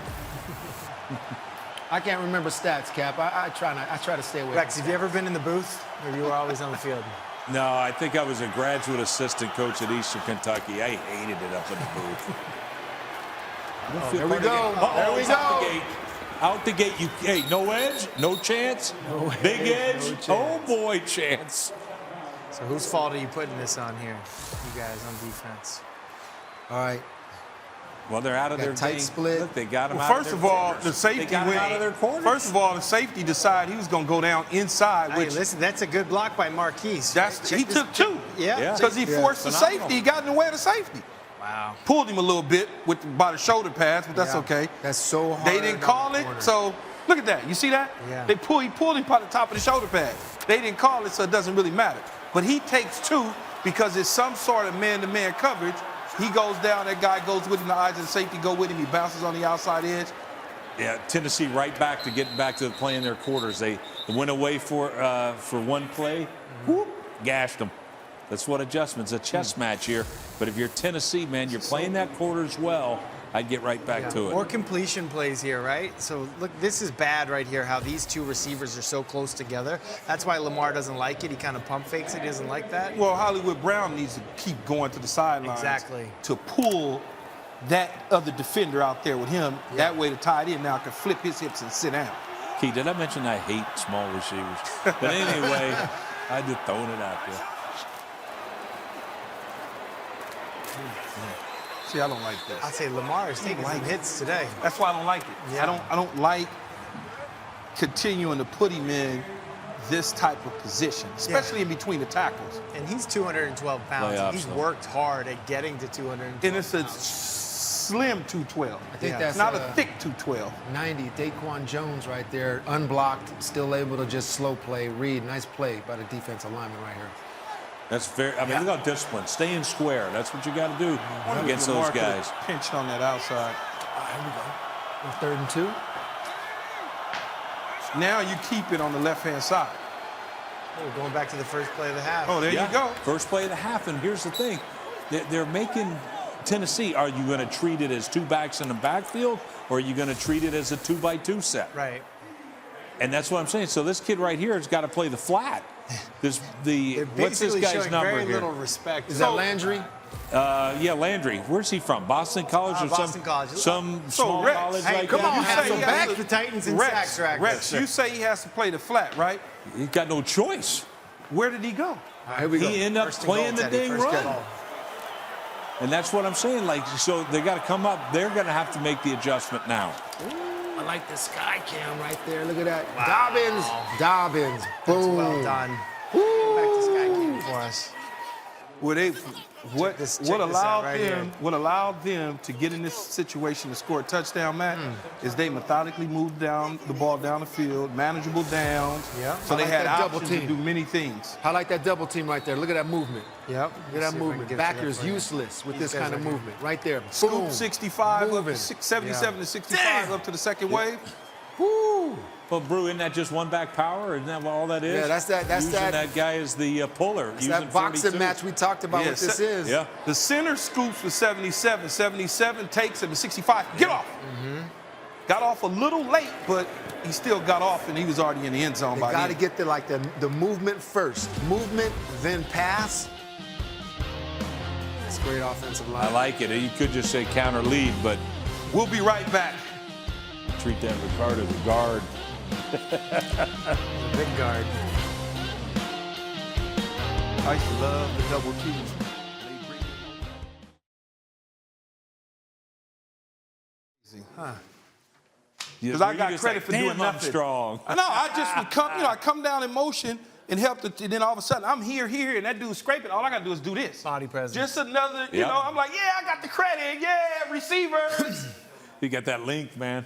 I can't remember stats, Cap. I try to stay away. Rex, from have you ever been in the booth, or you were always on the field? No, I think I was a graduate assistant coach at Eastern Kentucky. I hated it up in the booth. There we go. There we go. Out the gate. Hey, no edge, no chance. Big edge. No chance. Oh boy, chance. So whose fault are you putting this on here, you guys, on defense? All right. Well, they're out of their tight game. split. Look, they got him Well, out first of of their all, corners. the safety They got him went out of their corners. First of all, the safety decided he was going to go down inside. Hey, Which listen, that's a good block by Marquise. he took two. Yeah. Because he forced the Phenomenal. safety. He got in the way of the safety. Wow. Pulled him a little bit by the shoulder pads, but that's Yeah. okay. That's so hard. They didn't call it, corner. so look at that. You see that? Yeah. He pulled him by the top of the shoulder pad. They didn't call it, so it doesn't really matter. But he takes two because it's some sort of man-to-man coverage. He goes down, that guy goes with him, the eyes of the safety go with him, he bounces on the outside edge. Yeah, Tennessee right back to getting back to playing their quarters. They went away for one play, whoop, gashed them. That's what adjustments, a chess match here. But if you're Tennessee, man, you're playing that quarters well, I'd get right back to it. More completion plays here, right? So, look, this is bad right here, how these two receivers are so close together. That's why Lamar doesn't like it. He kind of pump fakes it. He doesn't like that. Well, Hollywood Brown needs to keep going to the sidelines. Exactly. To pull that other defender out there with him. Yeah. That way the tight end now can flip his hips and sit down. Key, did I mention I hate small receivers? But anyway, I just throwing it out there. See, I don't like this. I'd say Lamar is taking some hits today. That's why I don't like it. Yeah. I don't like continuing to put him in this type of position, especially in between the tackles. And he's 212 pounds. Playoffs, He's though. worked hard at getting to 212. And it's a slim 212. I think Yeah. that's Not a thick 212. 90, Daquan Jones right there, unblocked, still able to just slow play, read. Nice play by the defensive lineman right here. That's fair. I mean, look how disciplined. Staying square. That's what you got to do against those Lamar could've guys. pinched on that outside. Here we go. On 3rd and 2. Now you keep it on the left-hand side. Oh, going back to the first play of the half. Oh, there Yeah. you go. First play of the half, and here's the thing. They're making Tennessee, are you going to treat it as two backs in the backfield, or are you going to treat it as a 2-by-2 set? Right. And that's what I'm saying. So this kid right here has got to play the flat. What's this Basically guy's showing number very here? little respect. Is that Landry? Yeah, Landry. Where's he from? Boston College or Boston College. some So, small Rex, college hey, like come that? on, You have say some he has back to- the Titans and Rex, sacks record. Rex, you say he has to play the flat, right? He's got no choice. Where did he go? All right, here we go. He ended up First and playing goal, the Teddy. dang First run. goal. And that's what I'm saying. Like, so they got to come up. They're going to have to make the adjustment now. I like the sky cam right there. Look at that. Dobbins. That's Boom. well done. Back to Sky King for us. What Check this out right here. what allowed them to get in this situation to score a touchdown, Matt, is they methodically moved down the ball down the field, manageable downs. Yeah. So I they like had that double options to team. do many things. I like that double team right there. Look at that movement. Yep. Look at that movement. Backer's useless with this kind of movement. Right there. Scoop Boom. 65 Moving. up to 77 to 65 up to the second wave. Woo. Well, Brew, isn't that just one back power? Isn't that what all that is? Yeah, that's Using that guy as the puller. It's that boxing 42. match we talked about Yeah, what this is. Yeah. The center scoops for 77. 77 takes him to 65. Get off. Got off a little late, but he still got off, and he was already in the end zone They by got to then. get the movement first. Movement, then pass. That's great offensive line. I like it. You could just say counter lead, but We'll be right back. treat that Ricardo as a guard. Big guard. I used to love the double T. Huh. because I got credit for doing I'm nothing. strong. I know. I just would come, I come down in motion and help. And then all of a sudden, I'm here, and that dude's scraping. All I got to do is do this. Body presence. Just another, you know. I'm like, yeah, I got the credit. Yeah, receivers. You got that length, man.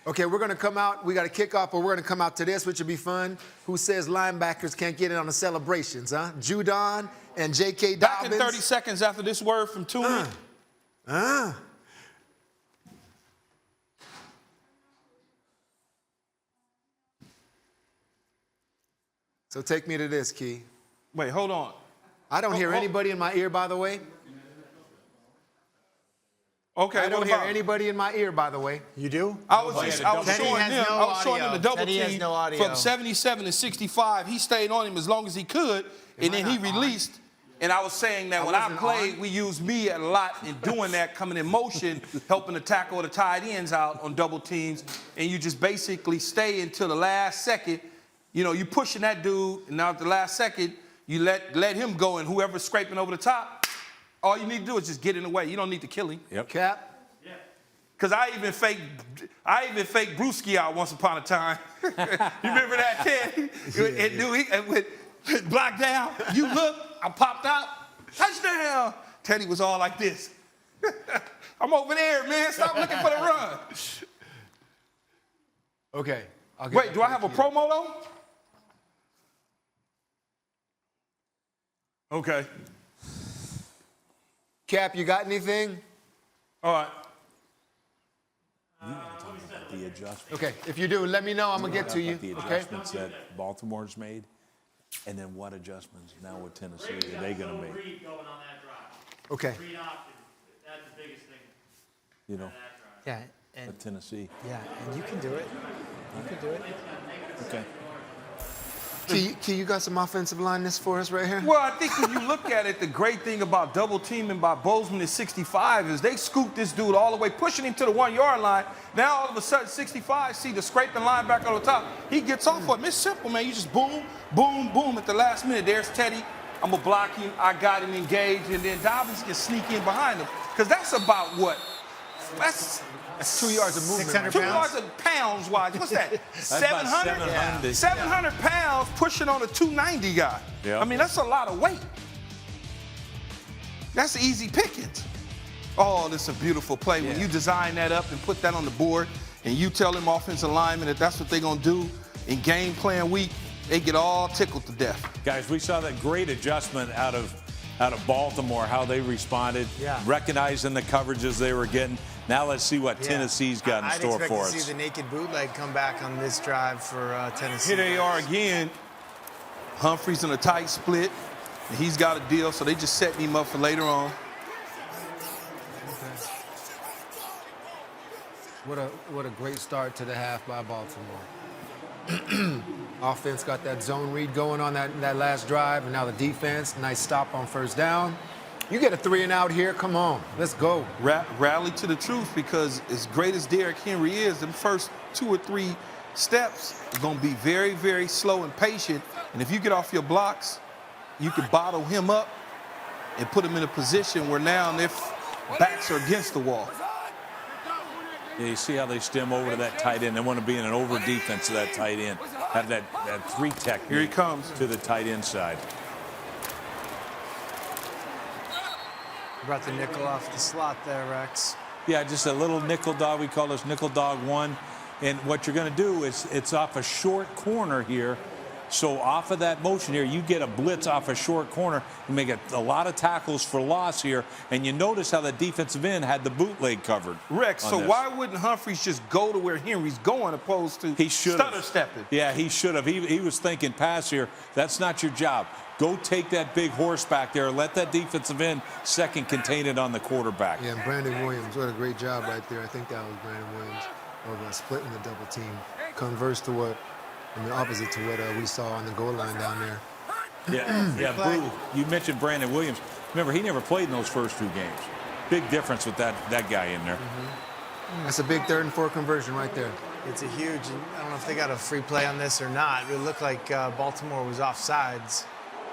Okay, we're going to come out. We got a kickoff, but we're going to come out to this, which will be fun. Who says linebackers can't get in on the celebrations, huh? Judon and J.K. Dobbins. Back in 30 seconds after this word from Toomey. So take me to this, Key. Wait, hold on. I don't hear anybody in my ear, by the way. Okay, I don't hear anybody in my ear, by the way. You do? I was showing him the double Teddy has team no audio. from 77 to 65. He stayed on him as long as he could, and then he released. And I was saying that when I played, we used me a lot in doing that, coming in motion, helping to tackle the tight ends out on double teams, and you just basically stay until the last second. You know, you pushing that dude, and now at the last second, you let him go, and whoever's scraping over the top, all you need to do is just get in the way. You don't need to kill him. Yep. Cap? Yeah. Because I even faked Brewski out once upon a time. You remember that, Ted? And with blocked down, you look, I popped out, touchdown. Teddy was all like this. I'm over there, man. Stop looking for the run. Okay. Wait, do I have a promo, though? Okay. Cap, you got anything? All right. The adjustment. Okay, if you do, let me know. I'm going to get to you. The Okay? adjustments that Baltimore's made, and then what adjustments now with Tennessee are they going to make? Read going on that drive. Okay. Read option. That's the biggest thing. You know, Yeah, and with Tennessee. yeah, and you can do it. You can do it. Okay. Key, you got some offensive lineess for us right here? Well, I think when you look at it, the great thing about double teaming by Bozeman at 65 is they scooped this dude all the way, pushing him to the 1 yard line. Now all of a sudden, 65 see the scraping linebacker on the top. He gets off of him. It's simple, man. You just boom, boom, boom at the last minute. There's Teddy. I'm gonna block him. I got him engaged, and then Dobbins can sneak in behind him. Because that's about what? That's 2 yards of movement. 600 2 pounds? yards of pounds wise. What's that? That's about 700. 700 pounds pushing on a 290 guy. Yeah. I mean, that's a lot of weight. That's easy pickings. Oh, this is a beautiful play. When you design that up and put that on the board and you tell them offensive linemen that that's what they're going to do in game plan week, they get all tickled to death. Guys, we saw that great adjustment out of Baltimore, how they responded, recognizing the coverages they were getting. Now let's see what Tennessee's got in store for us. I'd expect to see the naked bootleg come back on this drive for Tennessee. Here they are again. Humphreys in a tight split. And he's got a deal, so they just setting him up for later on. What a great start to the half by Baltimore. Offense got that zone read going on that last drive, and now the defense, nice stop on first down. You get a 3 and out here, come on, let's go. Rally to the truth, because as great as Derrick Henry is, the first 2 or 3 steps are going to be very, very slow and patient. And if you get off your blocks, you can bottle him up and put him in a position where now their backs are against the wall. Yeah, you see how they stem over to that tight end. They want to be in an over defense to that tight end. Have that 3 technique. Here he comes. To the tight end side. Brought the nickel off the slot there, Rex. Yeah, just a little nickel dog. We call this nickel dog 1. And what you're going to do is it's off a short corner here. So off of that motion here, you get a blitz off a short corner. You make a lot of tackles for loss here. And you notice how the defensive end had the bootleg covered. Rex, so why wouldn't Humphreys just go to where Henry's going opposed to stutter stepping? Yeah, he should have. He was thinking pass here. That's not your job. Go take that big horse back there. Let that defensive end second contain it on the quarterback. Yeah, and Brandon Williams, what a great job right there. I think that was Brandon Williams over splitting the double team. Converse to what, opposite to what we saw on the goal line down there. Yeah, Brew, you mentioned Brandon Williams. Remember, he never played in those first 2 games. Big difference with that guy in there. That's a big 3rd and 4 conversion right there. It's a huge, I don't know if they got a free play on this or not. It looked like Baltimore was offsides.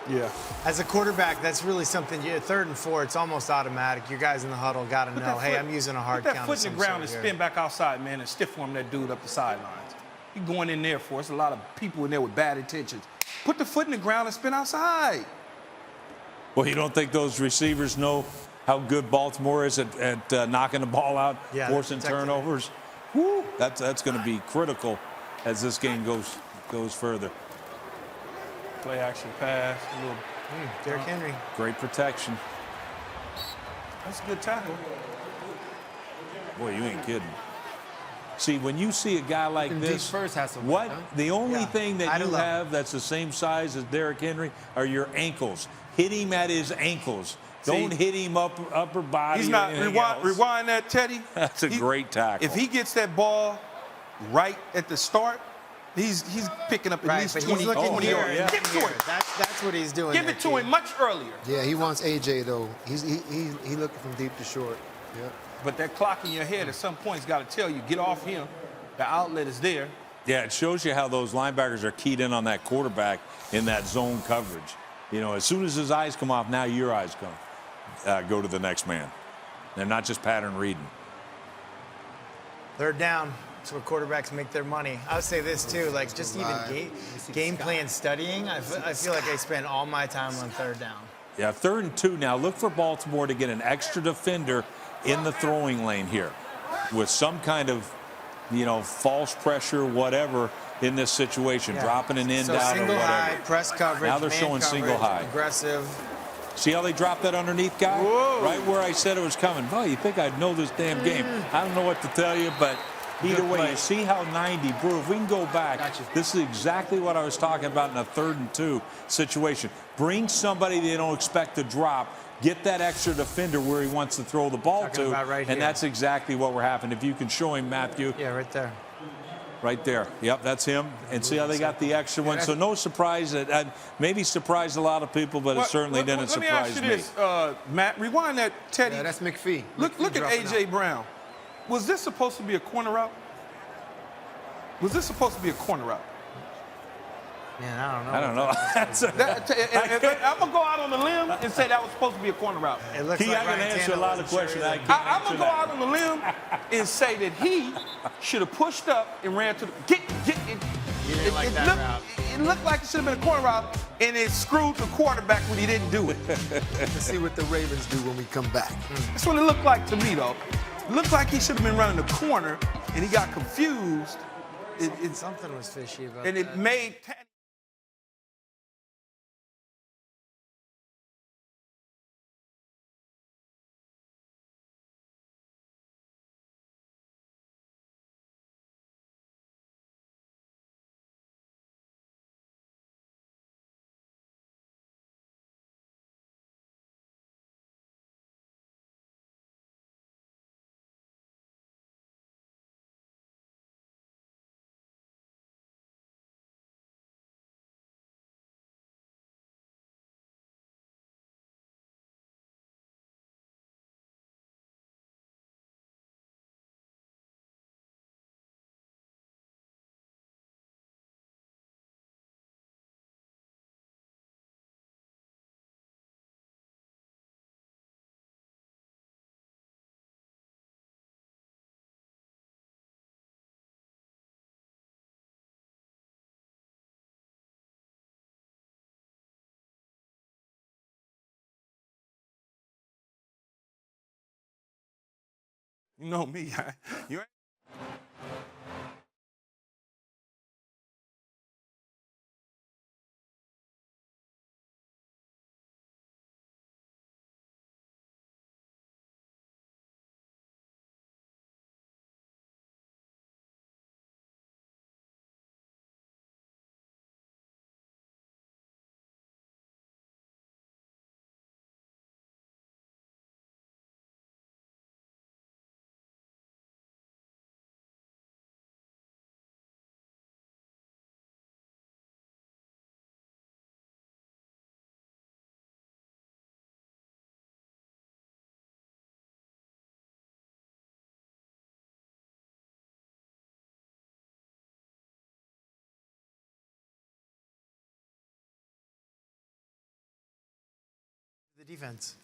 Yeah. As a quarterback, that's really something. 3rd and 4, it's almost automatic. You guys in the huddle got to know, hey, I'm using a hard count. Put that foot in the ground and spin back outside, man, and stiff arm that dude up the sidelines. You're going in there for us. A lot of people in there with bad intentions. Put the foot in the ground and spin outside. Well, you don't think those receivers know how good Baltimore is at knocking the ball out, forcing turnovers? Woo, that's going to be critical as this game goes further. Play action pass. Derrick Henry. Great protection. That's a good tackle. Boy, you ain't kidding. See, when you see a guy like this, the only thing that you have that's the same size as Derrick Henry are your ankles. Hit him at his ankles. Don't hit him upper body. He's not rewind that, Teddy. That's a great tackle. If he gets that ball right at the start, he's picking up at least 20 yards. Give it to him. That's what he's doing. Give it to him much earlier. Yeah, he wants AJ though. He looking from deep to short. Yeah. But that clock in your head at some point has got to tell you, get off him. The outlet is there. Yeah, it shows you how those linebackers are keyed in on that quarterback in that zone coverage. You know, as soon as his eyes come off, now your eyes go to the next man. They're not just pattern reading. 3rd down. That's where quarterbacks make their money. I would say this too, like just even game plan studying. I feel like I spend all my time on 3rd down. Yeah, 3rd and 2 now. Look for Baltimore to get an extra defender in the throwing lane here with some kind of, false pressure, whatever, in this situation, dropping an end out or whatever. High, press coverage. Now they're showing single high. Aggressive. See how they dropped that underneath guy? Whoa. Right where I said it was coming. Well, you think I'd know this damn game. I don't know what to tell you, but either way, you see how 90 brew. If we can go back, this is exactly what I was talking about in a 3rd and 2 situation. Bring somebody they don't expect to drop. Get that extra defender where he wants to throw the ball to, and that's exactly what we're having. If you can show him, Matthew. Yeah, right there. Right there. Yep, that's him. And see how they got the extra one. So no surprise. That maybe surprised a lot of people, but it certainly didn't surprise me. Let me ask you this, Matt. Rewind that, Teddy. Yeah, that's McPhee. Look at A.J. Brown. Was this supposed to be a corner route? Was this supposed to be a corner route? Man, I don't know. I don't know. I'm going to go out on the limb and say that was supposed to be a corner route. It looks like I can answer a lot of questions. I'm going to go out on the limb and say that he should have pushed up and ran to the it looked like it should have been a corner route, and it screwed the quarterback when he didn't do it. Let's see what the Ravens do when we come back. That's what it looked like to me, though. It looked like he should have been running the corner, and he got confused. Something was fishy about and that. it made you know me. You The defense.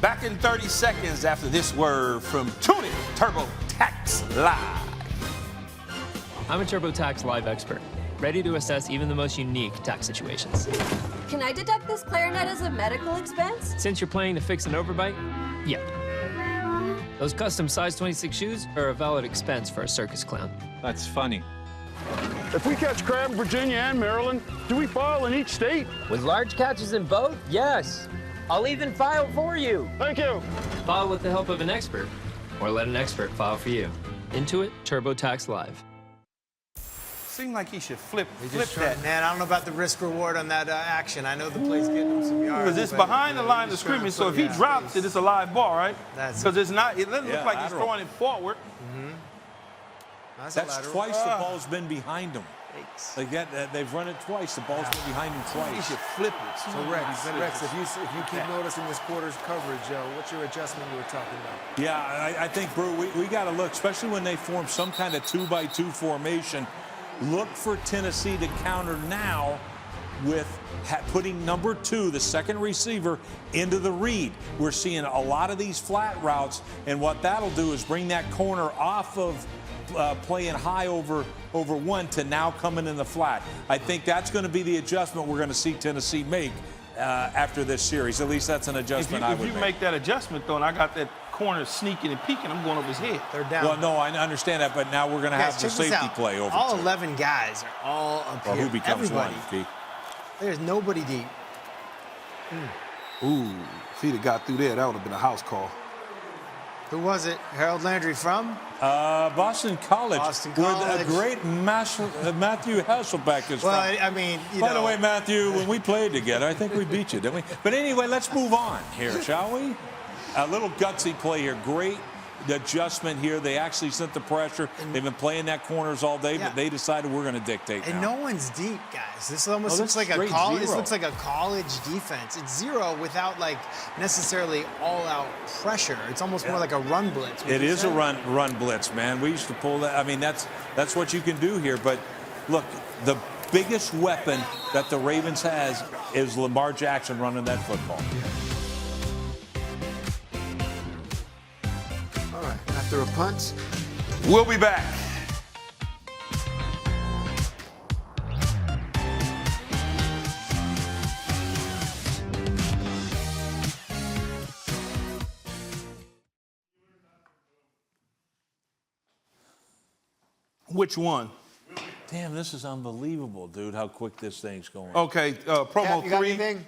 Back in 30 seconds after this word from TuneIn TurboTax Live. I'm a TurboTax Live expert, ready to assess even the most unique tax situations. Can I deduct this clarinet as a medical expense? Since you're planning to fix an overbite, yeah. Those custom size 26 shoes are a valid expense for a circus clown. That's funny. If we catch crab in Virginia and Maryland, do we file in each state? With large catches in both, yes. I'll even file for you. Thank you. File with the help of an expert, or let an expert file for you. Intuit TurboTax Live. Seemed like he should flip that. Man, I don't know about the risk reward on that action. I know the play's getting him some yards. Because it's behind the line of scrimmage, so if he drops it, it's a live ball, right? Because it's not. It doesn't look like he's throwing it forward. That's twice the ball's been behind him. They've run it twice. The ball's been behind him twice. He should flip it. So Rex, if you keep noticing this quarter's coverage, what's your adjustment you were talking about? Yeah, I think, Brew, we got to look, especially when they form some kind of 2-by-2 formation. Look for Tennessee to counter now with putting number 2, the second receiver, into the read. We're seeing a lot of these flat routes, and what that'll do is bring that corner off of playing high over one to now coming in the flat. I think that's going to be the adjustment we're going to see Tennessee make after this series. At least that's an adjustment I would make. If you make that adjustment, though, and I got that corner sneaking and peeking, I'm going over his head. They're down. Well, no, I understand that, but now we're going to have the safety play over. All 11 guys are all up here. Who becomes Everybody. one, Keith? There's nobody deep. Ooh, if he'd have got through there, that would have been a house call. Who was it? Harold Landry from? Boston College. Where the great Matthew Hasselbeck is from. Well, I mean, By the way, Matthew, when we played together, I think we beat you, didn't we? But anyway, let's move on here, shall we? A little gutsy play here. Great adjustment here. They actually sent the pressure. They've been playing that corners all day, but they decided we're going to dictate and now. no one's deep, guys. This almost looks like a college. This looks like a college defense. It's zero without like necessarily all-out pressure. It's almost more like a run blitz. It is a run blitz, man. We used to pull that. I mean, that's what you can do here. But look, the biggest weapon that the Ravens has is Lamar Jackson running that football. After a punt, we'll be back. Which one? Damn, this is unbelievable, dude, how quick this thing's going. Okay, promo Cap, you got 3. anything?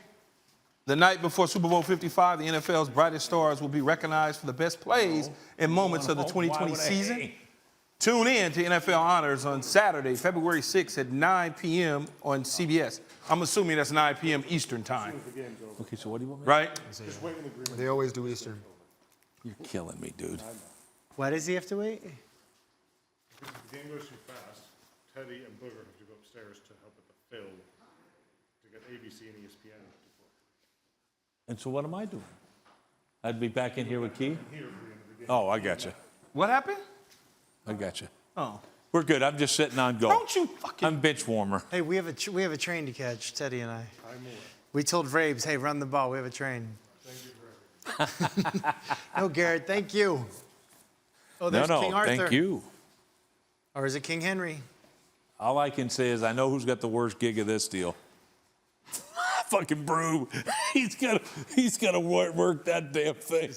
The night before Super Bowl 55, the NFL's brightest stars will be recognized for the best plays and moments of the 2020 season. Tune in to NFL Honors on Saturday, February 6th at 9 p.m. on CBS. I'm assuming that's 9 p.m. Eastern time. Okay, so what do you want me? Right? They always do Eastern. You're killing me, dude. Why does he have to wait? Because if the game goes too fast, Teddy and Booger have to go upstairs to help with the fill to get ABC and ESPN. And so what am I doing? I'd be back in here with Keith? Oh, I got you. What happened? I got you. Oh. We're good. I'm just sitting on go. Don't you fucking... I'm bench warmer. Hey, we have a train to catch, Teddy and I. We told Vrabes, hey, run the ball. We have a train. Thank you, No, Garrett, thank you. Oh, there's King Arthur. Thank you. Or is it King Henry? All I can say is I know who's got the worst gig of this deal. Fucking Brew. He's gonna work that damn thing.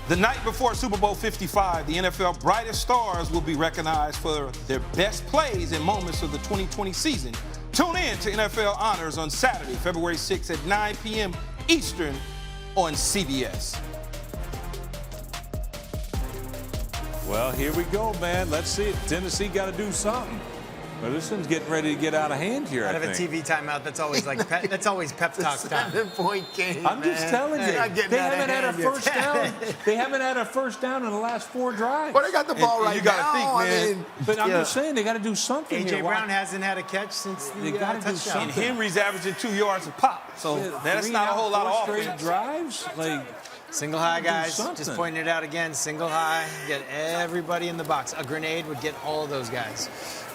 The night before Super Bowl 55, the NFL brightest stars will be recognized for their best plays and moments of the 2020 season. Tune in to NFL Honors on Saturday, February 6th at 9 p.m. Eastern on CBS. Well, here we go, man. Let's see it. Tennessee got to do something. Well, this one's getting ready to get out of hand here, Out I of a think. TV timeout, that's always like that's always pep talk time. 7-point game. I'm just telling you, they haven't had a first down. They haven't had a first down in the last 4 drives. But they got the ball right you got to now. think, man. I mean, But I'm just saying, they got to do something A.J. here. Brown hasn't had a catch since the They gotta do touchdown. something. And Henry's averaging 2 yards a pop. So that's not a whole lot of straight offense. drives. Like, Single high, guys. something. Just pointing it out again. Single high. Get everybody in the box. A grenade would get all of those guys.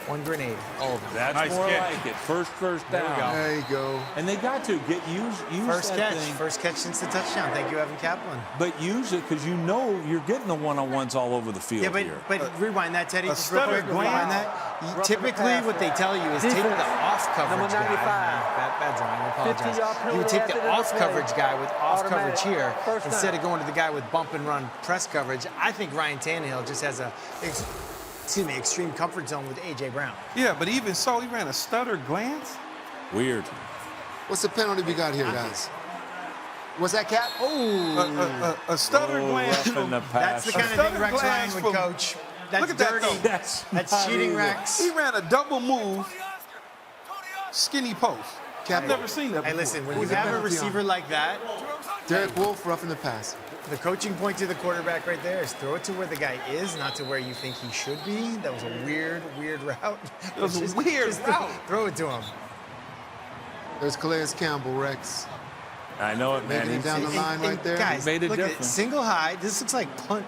One grenade, all of them. that's Nice more catch. like it. First There we down. go. there you go. And they got to use First that catch. thing. First catch since the touchdown. Thank you, Evan Kaplan. But use it because you know you're getting the one-on-ones all over the field Yeah, but here. rewind that, Teddy. a Just real quick. stutter glance. Rewind that. Typically, what they tell you is take the off coverage Number 95. guy. Bad drawing. I apologize. 50-yard You penalty would take after the the off play. coverage guy with off coverage Automatic. here First instead down. of going to the guy with bump and run press coverage. I think Ryan Tannehill just has a extreme comfort zone with A.J. Brown. Yeah, but even so, he ran a stutter glance. Weird. What's the penalty we got here, guys? Was that Cap? Oh, A stutter glance. Roughing the That's the passer. kind of thing Stutter Rex Ryan glance would from- coach. That's Look at that, dirty. though. That's That's not cheating, even- Rex. He ran a double move, skinny post. Cap. I've never seen that Hey, before. listen, when you Who's the have a penalty on? receiver like that, Derek Wolf roughing the pass. the coaching point to the quarterback right there is throw it to where the guy is, not to where you think he should be. That was a weird route. It was a weird route. Throw it to him. There's Calais Campbell, Rex. I know it, man. Making it He's- down the line right there. Guys, made a look at it. difference. Single high. This looks like punt.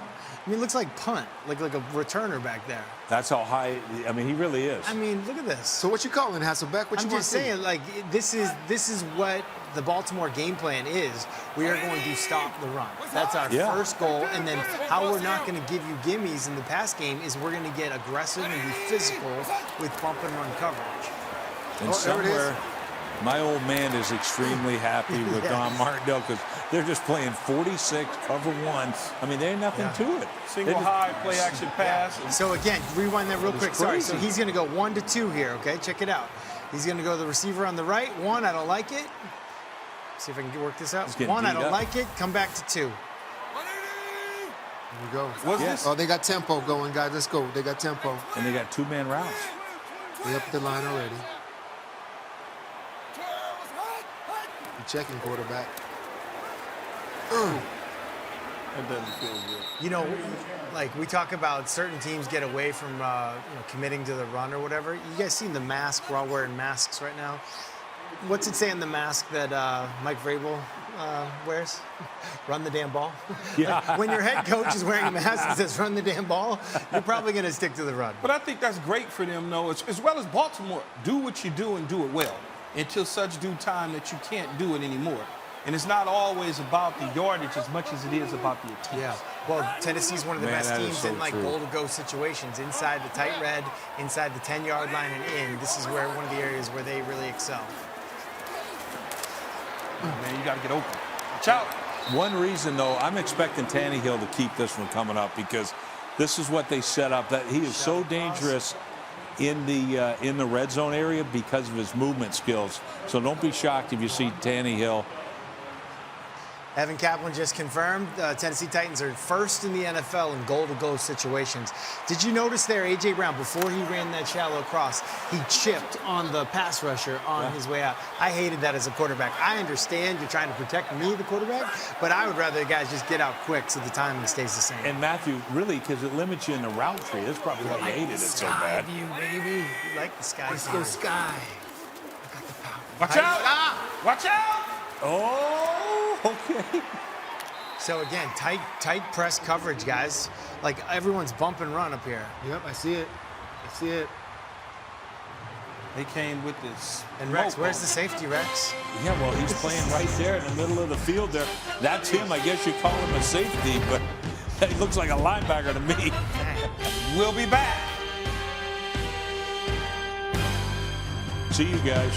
I mean, it looks like punt, like a returner back there. That's how high. I mean, he really is. I mean, look at this. So what you calling, Hasselbeck? What I'm you want just to see? saying, like, this is what the Baltimore game plan is. We are going to stop the run. That's our Yeah. first goal. And then how we're not going to give you gimmies in the pass game is we're going to get aggressive and be physical with bump and run coverage. And Oh, there it is. somewhere, my old man is extremely happy with Yes. Don Martindale because they're just playing 46, cover 1. I mean, there ain't nothing to it. Single They just- high, play action pass. So again, rewind that real quick. Sorry. So crazy. he's going to go 1 to 2 here. Okay, check it out. He's going to go the receiver on the right. 1, I don't like it. See if I can work this out. He's getting 1, I beat don't up. like it. Come back to 2. Here we go. What's Yeah. this? Oh, they got tempo going, guys. Let's go. They got tempo. And they got 2-man routes. They up the line already. The checking quarterback. That doesn't feel good. You know, like we talk about certain teams get away from committing to the run or whatever. You guys seen the mask? We're all wearing masks right now. What's it say in the mask that Mike Vrabel wears? Run the damn ball. Yeah. Like, when your head coach is wearing a mask that says run the damn ball, you're probably going to stick to the run. But I think that's great for them, though, as well as Baltimore. Do what you do and do it well until such due time that you can't do it anymore. And it's not always about the yardage as much as it is about the attempts. Yeah. Well, Tennessee's one of the Man, best that is teams so in like true. goal-to-go situations, inside the tight red, inside the 10-yard line and in. This is where one of the areas where they really excel. Man, you got to get open. Watch out. One reason, though, I'm expecting Tannehill to keep this one coming up because this is what they set up. That he is so dangerous in the red zone area because of his movement skills. So don't be shocked if you see Tannehill. Evan Kaplan just confirmed Tennessee Titans are first in the NFL in goal-to-go situations. Did you notice there, A.J. Brown, before he ran that shallow cross, he chipped on the pass rusher on his way out. I hated that as a quarterback. I understand you're trying to protect me, the quarterback, but I would rather the guys just get out quick so the timing stays the same. And Matthew, really, because it limits you in the route tree. That's probably why you hated it so bad. View, baby. You like the sky. Let's go Sky. Watch out. Watch out. Oh, okay. So again, tight press coverage, guys. Like everyone's bump and run up here. Yep, I see it. I see it. They came with this. And Rex, where's the safety, Rex? Yeah, well, he's playing right there in the middle of the field there. That's him. I guess you call him a safety, but he looks like a linebacker to me. We'll be back. See you guys.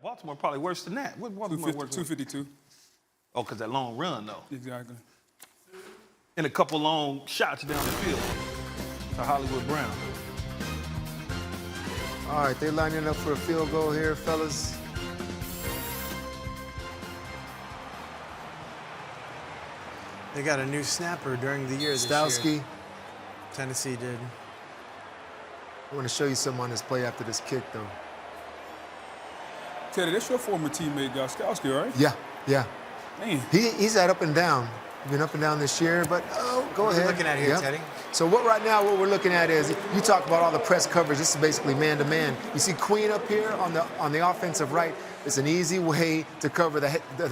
Baltimore probably worse than that. What Baltimore worse? 252. Oh, because that long run, though. Exactly. And a couple long shots down the field to Hollywood Brown. All right, they're lining up for a field goal here, fellas. They got a new snapper during the year this Stowski. year. Tennessee did. I want to show you something on this play after this kick, though. Teddy, that's your former teammate, Gostkowski, right? Yeah, yeah. Man. He's at up and down. Been up and down this year, but go What are ahead. you looking at here, Yep. Teddy? So what we're looking at is, you talk about all the press coverage. This is basically man-to-man. You see Queen up here on the offensive right. It's an easy way to cover the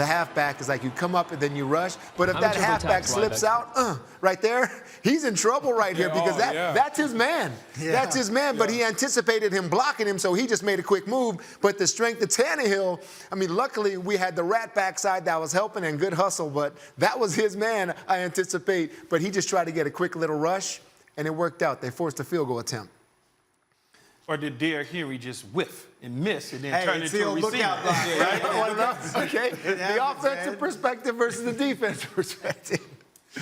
halfback. It's like you come up and then you rush. But if that halfback slips out, right there, he's in trouble right here because that's his man. Yeah. That's his man. But he anticipated him blocking him, so he just made a quick move. But the strength of Tannehill, I mean, luckily we had the rat backside that was helping and good hustle. But that was his man, I anticipate. But he just tried to get a quick little rush, and it worked out. They forced a field goal attempt. Or did Derrick Henry just whiff and miss and then Hey, turn it's into the a old receiver? lookout block, Right? Okay, the happens, offensive man. perspective versus the defensive perspective.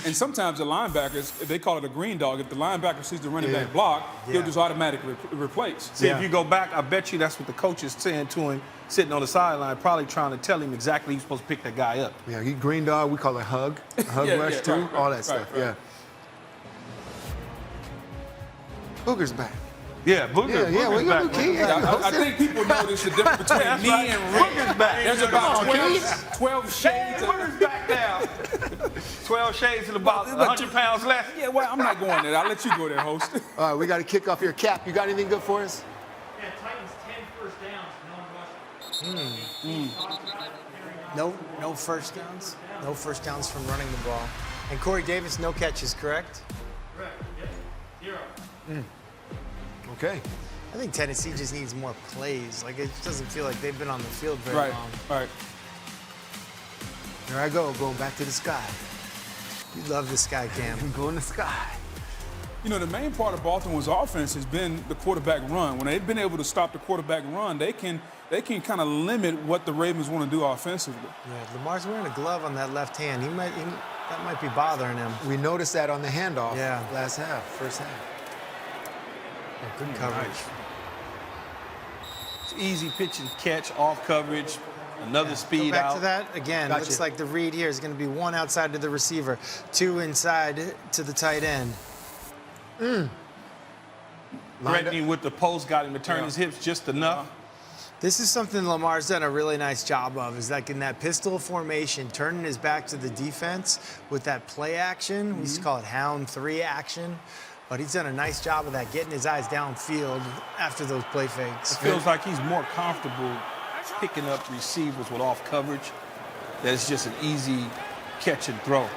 And sometimes the linebackers, they call it a green dog. If the linebacker sees the running back block, he'll just automatically replace. See, if you go back, I bet you that's what the coach is saying to him, sitting on the sideline, probably trying to tell him exactly he's supposed to pick that guy up. Yeah, he green dog. We call it hug rush too, right, all that right, stuff. right. Yeah. Booger's back. Yeah, Booger. Yeah, we got back. Key. I think people notice the difference between me and Rick. Booger's back. There's about 12 shades of... Booger's back now. 12 shades and about 100 pounds less. Yeah, well, I'm not going there. I'll let you go there, host. All right, we got to kick off your cap. You got anything good for us? Yeah, Titans 10 first downs, no rushing. No first downs. No first downs from running the ball. And Corey Davis, no catches, correct? Correct. Yep. 0. Okay. I think Tennessee just needs more plays. Like, it just doesn't feel like they've been on the field very Right, long. right. There I go, going back to the sky. You love this guy, Cam. Go in the sky. You know, the main part of Baltimore's offense has been the quarterback run. When they've been able to stop the quarterback run, they can kind of limit what the Ravens want to do offensively. Yeah, Lamar's wearing a glove on that left hand. That might be bothering him. We noticed that on the handoff last first half. Good coverage. It's easy pitch and catch, off coverage, another speed Go back out. to that again. Gotcha. Looks like the read here is going to be 1 outside to the receiver, 2 inside to the tight end. Threatening with the post, got him to turn his hips just enough. This is something Lamar's done a really nice job of, is like in that pistol formation, turning his back to the defense with that play action. We used to call it Hound 3 action. But he's done a nice job of that, getting his eyes downfield after those play fakes. It feels like he's more comfortable picking up receivers with off coverage. That it's just an easy catch and throw.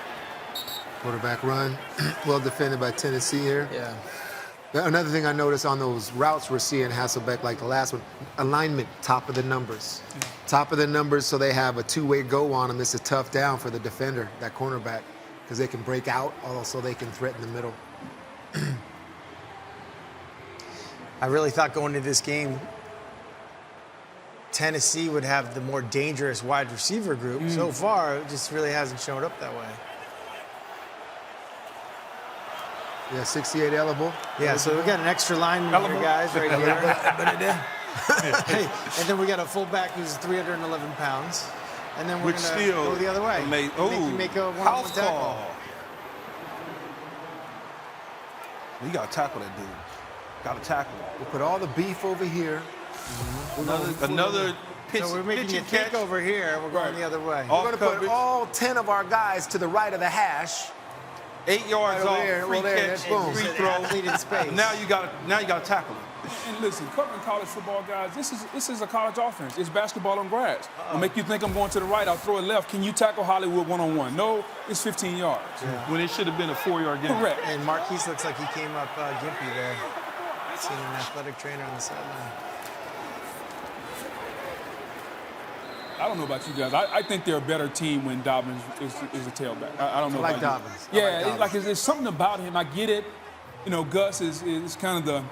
Quarterback run, well defended by Tennessee here. Yeah. Another thing I noticed on those routes we're seeing Hasselbeck, like the last one, alignment, top of the numbers. Yeah. Top of the numbers, so they have a two-way go on them. It's a tough down for the defender, that cornerback, because they can break out, also they can threaten the middle. I really thought going into this game, Tennessee would have the more dangerous wide receiver group. So far, it just really hasn't shown up that way. Yeah, 68 eligible. Yeah, so we got an extra lineman here, guys, right here. Hey, and then we got a fullback who's 311 pounds. And then we're going to go the other way. Make you make a one-on-one tackle. You got to tackle that dude. Got to tackle him. We'll put all the beef over here. Another pitch. So we're making a catch kick over here. We're going the other way. We're going to put all 10 of our guys to the right of the hash. 8 yards right off, there, free catch, boom. free throw. Athlete in space. Now you got to tackle him. And listen, covering college football, guys, this is a college offense. It's basketball on grass. I'll make you think I'm going to the right. I'll throw it left. Can you tackle Hollywood one-on-one? No, it's 15 yards. Yeah. When it should have been a 4-yard game. Correct. And Marquise looks like he came up gimpy there. Seeing an athletic trainer on the sideline. I don't know about you guys. I think they're a better team when Dobbins is a tailback. I don't know I like about Dobbins. you. Yeah, there's something about him. I get it. You know, Gus is kind of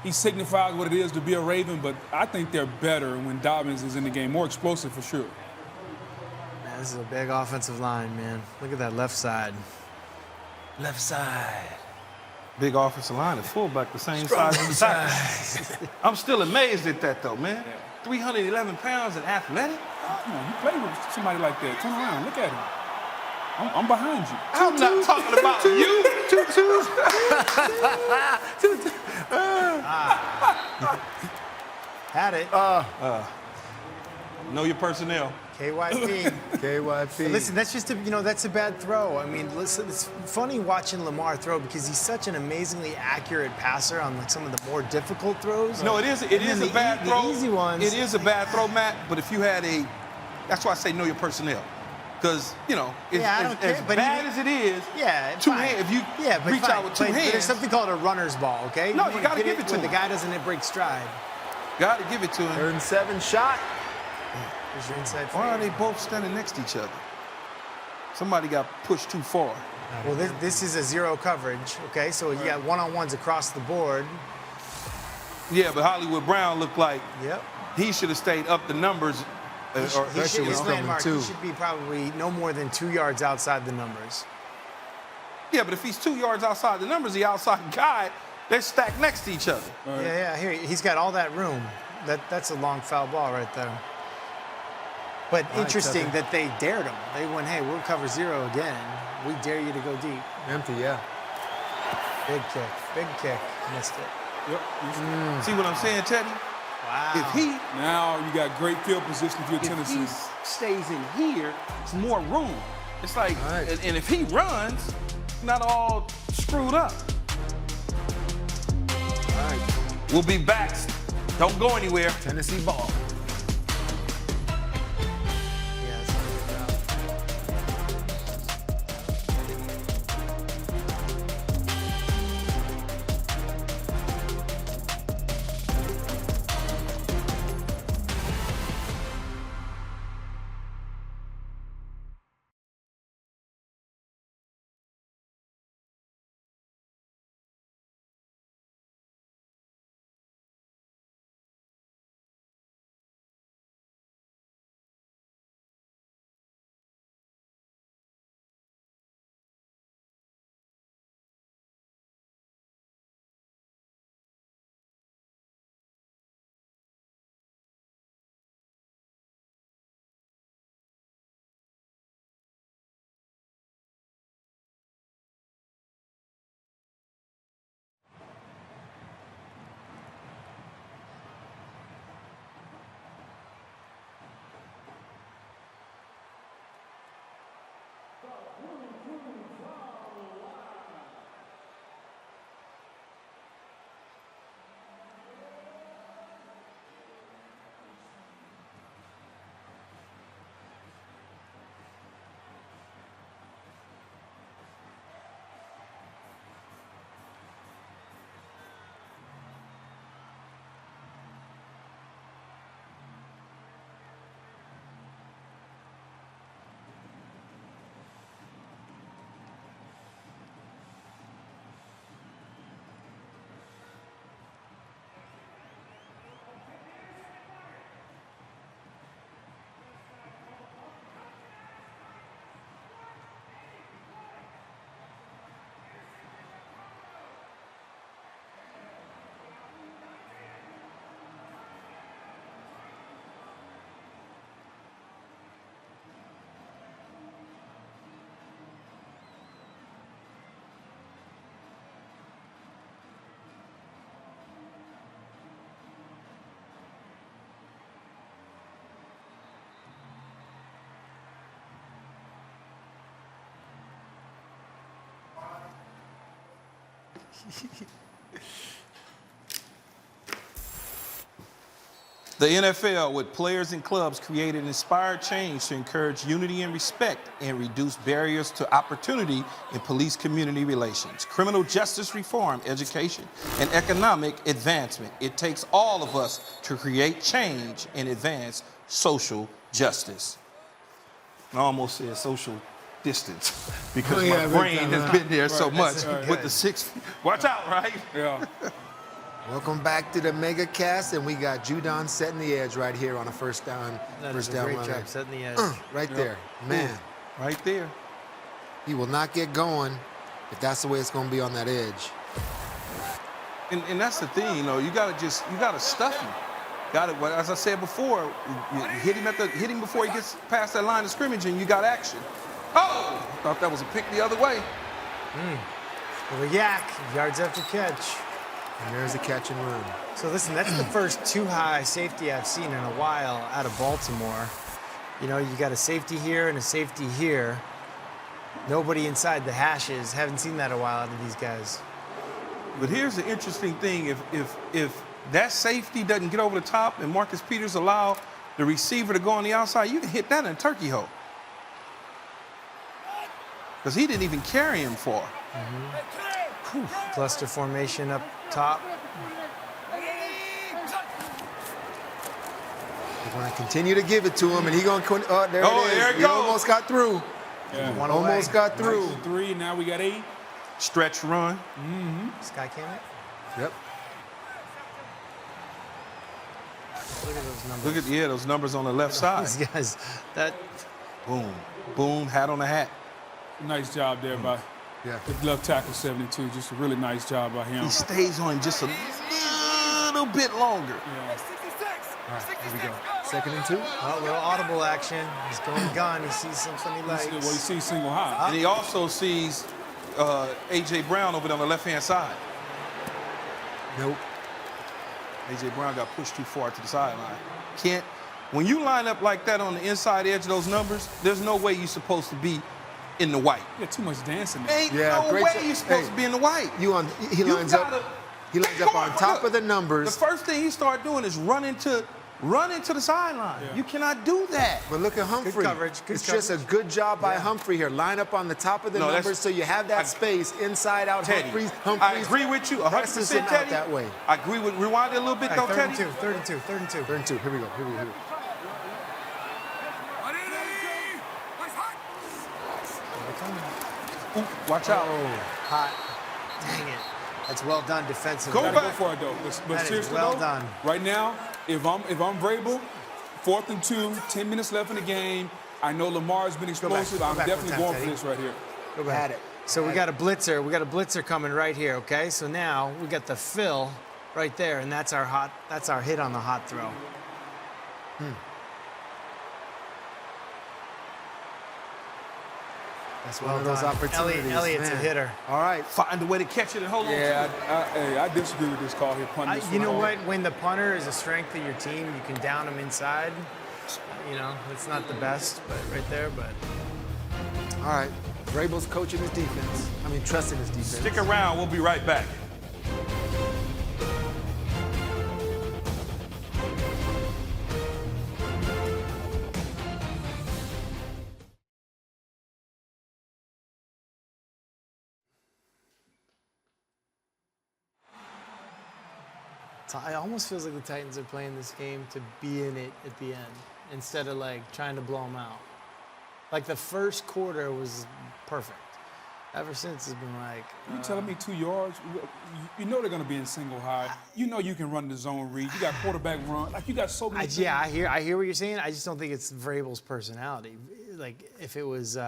he signifies what it is to be a Raven, but I think they're better when Dobbins is in the game. More explosive for sure. Man, this is a big offensive line, man. Look at that left side. Left side. Big offensive line and fullback the same size as the tackle. I'm still amazed at that, though, man. 311 pounds and athletic. Come on, you play with somebody like that. Turn around, look at him. I'm behind you. I'm not talking about you. 2 2s. Had it. Know your personnel. KYP. KYP. But listen, that's just that's a bad throw. I mean, listen, it's funny watching Lamar throw because he's such an amazingly accurate passer on like some of the more difficult throws. No, it is a bad throw. The easy ones. It is a bad throw, Matt. But if you had that's why I say know your personnel. Because, as bad as it is, two hands, if you reach out with two hands. But there's something called a runner's ball, okay? No, you got to give it to him. When the guy doesn't break stride. Got to give it to him. 3rd and 7 shot. There's your inside Why are they both standing next to each other? Somebody got pushed too far. Well, this is a zero coverage, okay? So you got one-on-ones across the board. Yeah, but Hollywood Brown looked like Yep. he should have stayed up the numbers. His landmark, he should be probably no more than 2 yards outside the numbers. Yeah, but if he's 2 yards outside the numbers, the outside guy, they're stacked next to each other. Yeah, here, he's got all that room. That's a long foul ball right there. But interesting that they dared him. They went, hey, we'll cover zero again. We dare you to go deep. Empty, yeah. Big kick. Missed it. Yep. See what I'm saying, Teddy? Wow. Now you got great field position if you're Tennessee. If he stays in here, it's more room. It's like, and if he runs, not all screwed up. All right. We'll be back. Don't go anywhere. Tennessee ball. The NFL, with players and clubs, created inspired change to encourage unity and respect and reduce barriers to opportunity in police-community relations, criminal justice reform, education, and economic advancement. It takes all of us to create change and advance social justice. I almost said social distance because my brain has been there so much with the 6 feet. Watch out, right? Yeah. Welcome back to the Mega Cast, and we got Judon setting the edge right here on a first down. That first is a down great run. job setting the edge. Right there, man. Right there. He will not get going if that's the way it's going to be on that edge. And that's the thing, you gotta stuff him. Got it. Well, as I said before, you hit him before he gets past that line of scrimmage, and you got action. Oh! I thought that was a pick the other way. Little yak, yards after catch. And there's a catch and run. So listen, that's the first too high safety I've seen in a while out of Baltimore. You got a safety here and a safety here. Nobody inside the hashes. Haven't seen that in a while out of these guys. But here's the interesting thing: if that safety doesn't get over the top and Marcus Peters allow the receiver to go on the outside, you can hit that in a turkey hole. Because he didn't even carry him far. Cluster formation up top. They're going to continue to give it to him, and he's going to. Oh, there it is. There it He goes. almost got through. Yeah. Almost got through. 3, now we got 8. Stretch run. Sky cannon. Yep. Look at those numbers. Look at those numbers on the left side. These guys, that boom, hat on the hat. Nice job there by the left tackle 72. Just a really nice job by him. He stays on him just a little bit longer. Yeah. All right, here we go. 2nd and 2. Oh, little audible action. He's going gun. He sees something he likes. Well, he sees single high. And he also sees A.J. Brown over there on the left-hand side. Nope. A.J. Brown got pushed too far to the sideline. When you line up like that on the inside edge of those numbers, there's no way you're supposed to be in the white. Yeah, too much dancing there. Ain't no way you're supposed to be in the white. He lines up on top of the numbers. The first thing he started doing is run into the sideline. Yeah. You cannot do that. But look at Humphrey. Good coverage. It's just a good job by Humphrey here. Line up on the top of the numbers so you have that space inside out. Teddy, Humphreys I agree with you 100%, out Teddy. that way. I agree with. Rewind it a little bit, though, Teddy. 3rd and 2. 3rd and 2. Here we go. Ooh, watch out. Hot. Dang it. That's well done defensively. Gotta go for it though. But That is seriously well though, done. Right now, if I'm Vrabel, 4th and 2, 10 minutes left in the game. I know Lamar's been explosive. I'm definitely going for this right here. Go back. Had it. So we got a blitzer. We got a blitzer coming right here. Okay. So now we got the fill right there, and that's our hit on the hot throw. That's one of those opportunities. Elliott's a man. hitter. All right. Find a way to catch it and hold on to it. Yeah, I disagree with this call here. Punt this You one know home. what? When the punter is a strength of your team, you can down them inside. It's not the best, but right there. But All right. Vrabel's coaching his defense. Trusting his defense. Stick around. We'll be right back. it almost feels like the Titans are playing this game to be in it at the end instead of trying to blow them out. The first quarter was perfect. Ever since it's been You telling me 2 yards? You know they're going to be in single high. You know you can run the zone read. You got quarterback run. You got so many things. I hear what you're saying. I just don't think it's Vrabel's personality. If it was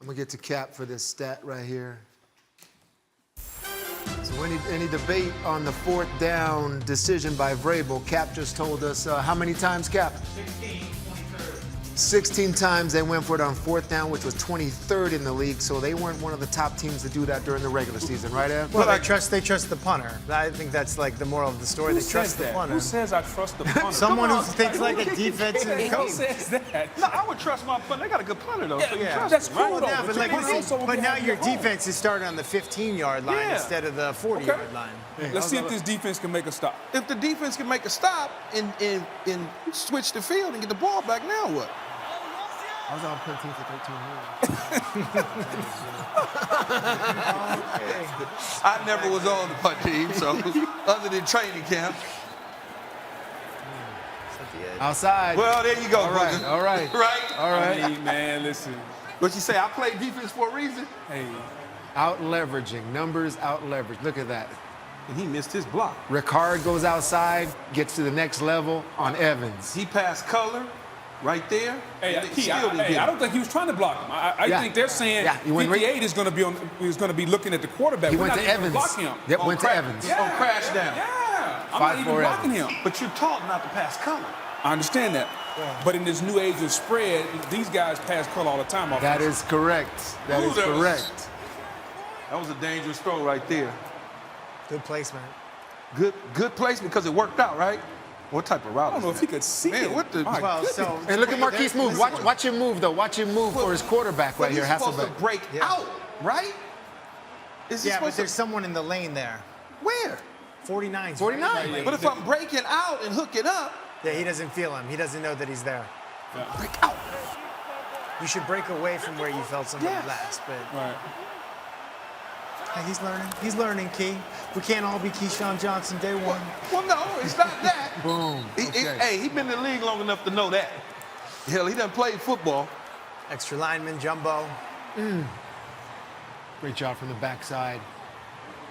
I'm going to get to Cap for this stat right here. So any debate on the 4th down decision by Vrabel, Cap just told us how many times, Cap? 16 times they went for it on 4th down, which was 23rd in the league. So they weren't one of the top teams to do that during the regular season, right, Ev? Well, they trust the punter. I think that's like the moral of the story. They trust the punter. Who says I trust the punter? Someone who thinks like a defensive Who coach. says that? No, I would trust my punter. They got a good punter, though. so you trust That's him, cool, right? though. Yeah, but, you can't also but now be your at home. defense is starting on the 15-yard line instead of the 40-yard line. Let's see if this defense can make a stop. If the defense can make a stop and switch the field and get the ball back, now what? I was on punt team for 13 years. I never was on the punt team, so other than training camp. Outside. Well, there you go, All right, Booger. all right. Right? All right. Hey, man, listen. What you say? I play defense for a reason? Hey. Out leveraging. Numbers out leveraged. Look at that. And he missed his block. Ricard goes outside, gets to the next level on Evans. He passed color right there. Hey, and Key, still didn't get I him. don't think he was trying to block him. I Yeah. think they're saying Yeah, he went 58 is going to be looking at the quarterback. He We're went not to even gonna Evans. block him. Yep, went to Evans. Yeah. On crash down. Yeah. I'm not even 5-4 blocking Evans. him. But you're taught not to pass color. I understand that. But in this new age of spread, these guys pass color all the time. That is correct. That is that was- correct. That was a dangerous throw right there. Good placement. Good placement because it worked out, right? What type of route? I don't know if he could see Man, it. what the? Well, so And look at Marquise move. Watch him move, though. Watch him move for his quarterback right here, He's supposed to Hasselbeck. break out, right? Is he yeah, but supposed there's to? someone in the lane there. Where? 49. 49. But if I'm breaking out and hooking up, Yeah, he doesn't feel him. He doesn't know that he's there. break out. You should break away from where you felt somebody last. But Right. hey, he's learning. He's learning, Key. We can't all be Keyshawn Johnson day one. Well, no, it's not that. Boom. Okay. Hey, he's been in the league long enough to know that. Hell, he done played football. Extra lineman, jumbo. Great job from the backside.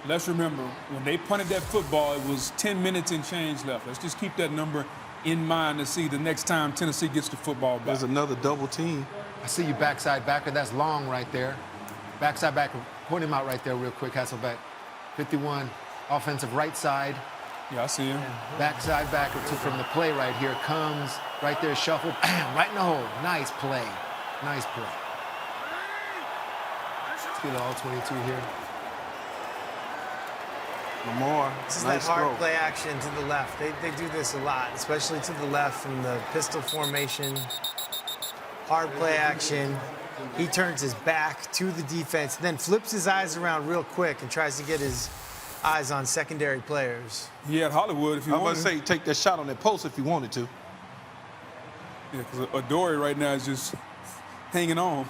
Let's remember, when they punted that football, it was 10 minutes and change left. Let's just keep that number in mind to see the next time Tennessee gets the football back. There's another double team. I see you backside backer. That's long right there. Backside backer. Point him out right there real quick, Hasselbeck. 51, offensive right side. Yeah, I see him. Backside backer from the play right here comes right there, shuffle, bam, right in the hole. Nice play. Nice play. Let's get all 22 here. Lamar, This is nice that hard throw. play action to the left. They do this a lot, especially to the left from the pistol formation. Hard play action. He turns his back to the defense, then flips his eyes around real quick and tries to get his eyes on secondary players. He had Hollywood if you I was wanted. about to say, take that shot on that post if you wanted to. Yeah, because Adoree right now is just hanging on.